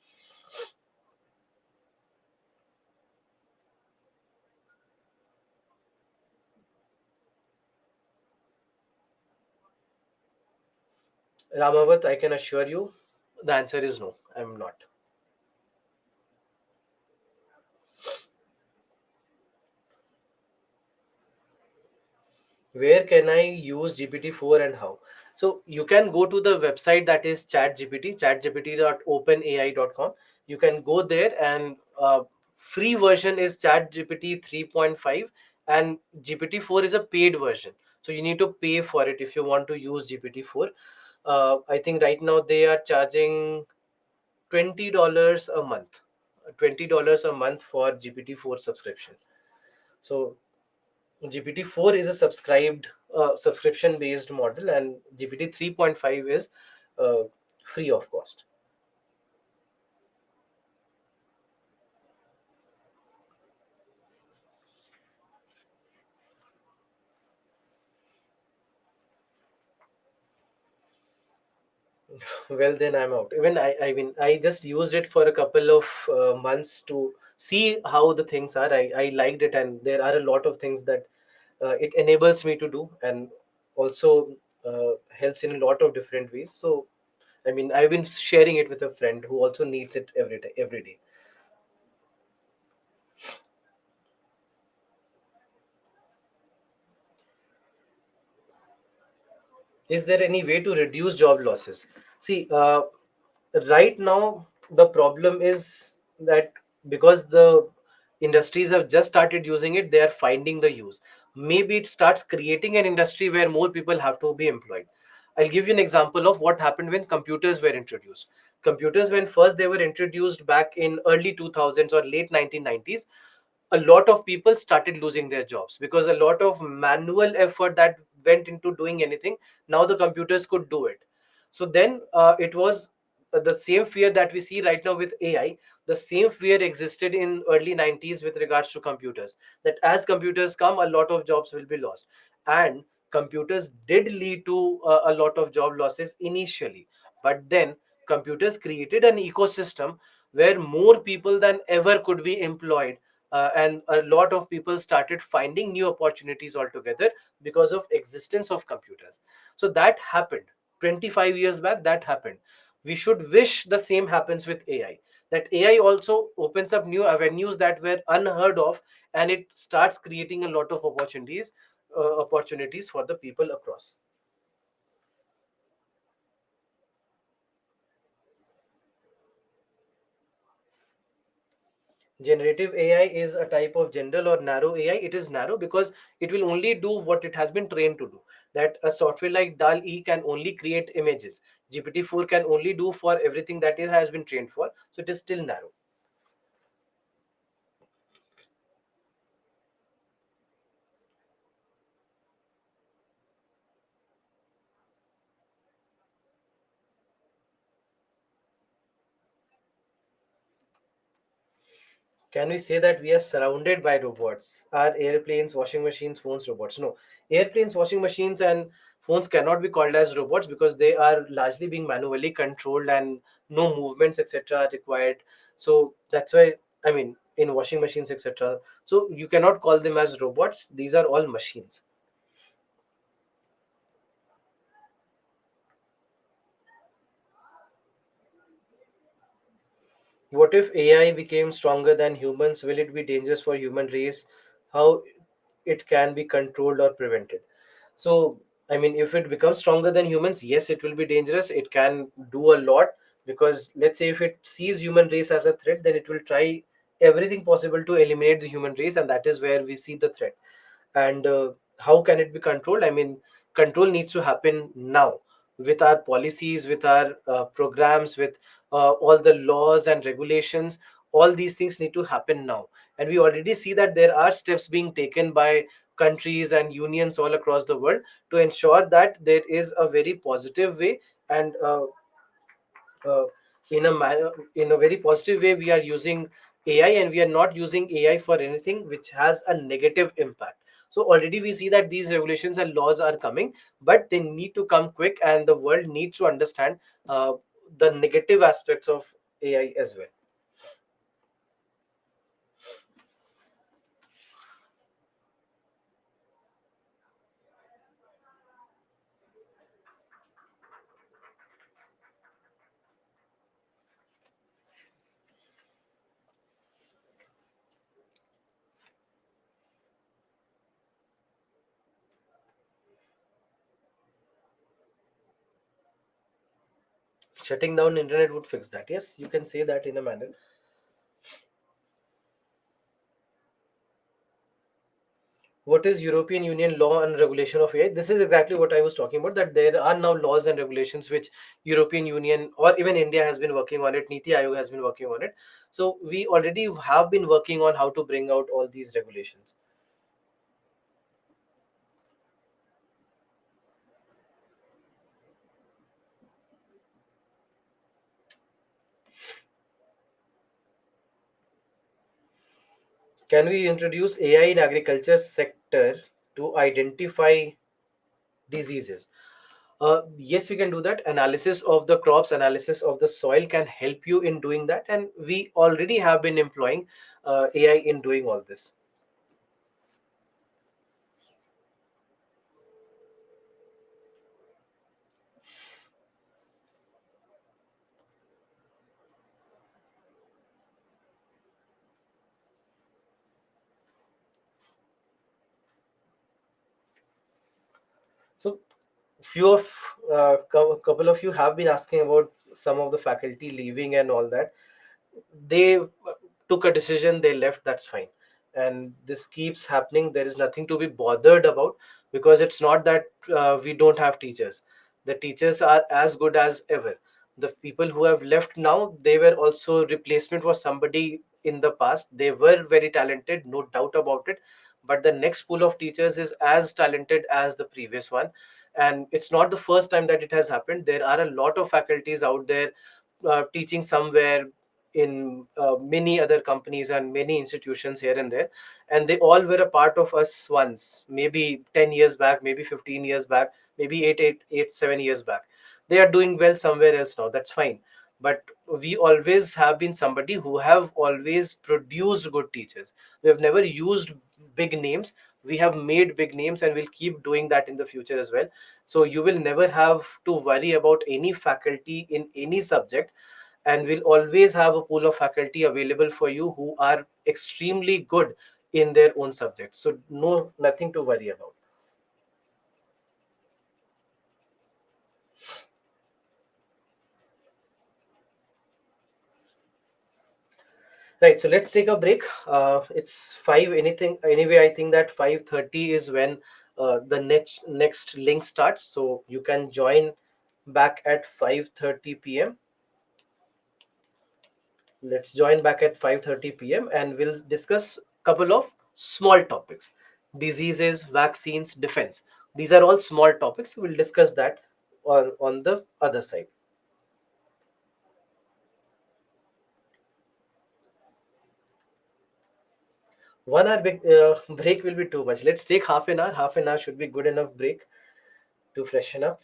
Ramavat, I can assure you the answer is no, I'm not. Where can I use GPT-4 and how? So you can go to the website that is chatgpt.openai.com. You can go there, and free version is ChatGPT 3.5, and GPT-4 is a paid version. So you need to pay for it if you want to use GPT-4. I think right now they are charging $20 a month. $20 a month for GPT-4 subscription. So GPT-4 is a subscription based model, and GPT 3.5 is uh, free of cost. Well, then I'm out. Even I mean, I just used it for a couple of months to see how the things are. I liked it, and there are a lot of things that it enables me to do, and also helps in a lot of different ways. So, I mean, I've been sharing it with a friend who also needs it every day. Every day. Is there any way to reduce job losses? See, right now the problem is that because the industries have just started using it, they are finding the use. Maybe it starts creating an industry where more people have to be employed. I'll give you an example of what happened when computers were introduced. Computers, when first they were introduced back in early 2000s or late 1990s, a lot of people started losing their jobs because a lot of manual effort that went into doing anything, now the computers could do it. So then it was the same fear that we see right now with AI. The same fear existed in early 90s with regards to computers, that as computers come, a lot of jobs will be lost. And computers did lead to a lot of job losses initially, but then computers created an ecosystem where more people than ever could be employed, and a lot of people started finding new opportunities altogether because of existence of computers. So that happened 25 years back. That happened. We should wish the same happens with AI, that AI also opens up new avenues that were unheard of, and it starts creating a lot of opportunities for the people across. Generative AI is a type of general or narrow AI. It is narrow because it will only do what it has been trained to do. That a software like DAL E can only create images. GPT-4 can only do for everything that it has been trained for. So it is still narrow. Can we say that we are surrounded by robots? Are airplanes, washing machines, phones robots? No. Airplanes, washing machines, and phones cannot be called as robots because they are largely being manually controlled and no movements, etc., are required. So that's why, I mean, in washing machines, etc. So you cannot call them as robots. These are all machines. What if AI became stronger than humans? Will it be dangerous for human race? How it can be controlled or prevented? So, I mean, if it becomes stronger than humans, yes, it will be dangerous. It can do a lot because, let's say, if it sees human race as a threat, then it will try everything possible to eliminate the human race, and that is where we see the threat. And how can it be controlled? I mean, control needs to happen now with our policies, with our programs, with all the laws and regulations. All these things need to happen now, and we already see that there are steps being taken by countries and unions all across the world to ensure that there is a very positive way, and uh, in a very positive way we are using AI, and we are not using AI for anything which has a negative impact. So already we see that these regulations and laws are coming, but they need to come quick, and the world needs to understand uh, the negative aspects of AI as well. Shutting down internet would fix that. Yes, you can say that in a manner. What is European Union law and regulation of AI? This is exactly what I was talking about. That there are now laws and regulations which European Union or even India has been working on it. Niti Aayog has been working on it. So we already have been working on how to bring out all these regulations. Can we introduce AI in agriculture sector to identify diseases? Yes, we can do that. Analysis of the crops, analysis of the soil can help you in doing that, and we already have been employing AI in doing all this. So couple of you have been asking about some of the faculty leaving and all that. They took a decision, they left, that's fine, and this keeps happening. There is nothing to be bothered about, because it's not that we don't have teachers. The teachers are as good as ever. The people who have left now, they were also replacement for somebody in the past. They were very talented, no doubt about it, but the next pool of teachers is as talented as the previous one. And it's not the first time that it has happened. There are a lot of faculties out there teaching somewhere in many other companies and many institutions here and there, and they all were a part of us once, maybe 10 years back, maybe 15 years back, maybe 7 years back. They are doing well somewhere else now, that's fine. But we always have been somebody who have always produced good teachers. We have never used big names. We have made big names, and we'll keep doing that in the future as well. So you will never have to worry about any faculty in any subject, and we'll always have a pool of faculty available for you who are extremely good in their own subjects. So no, nothing to worry about. Right, so let's take a break. It's five anything anyway. I think that 5:30 is when the next link starts. So you can join back at 5:30 p.m. Let's join back at 5:30 p.m. and we'll discuss couple of small topics: diseases, vaccines, defense. These are all small topics. We'll discuss that on the other side. 1 hour break will be too much. Let's take half an hour. Half an hour should be good enough break to freshen up.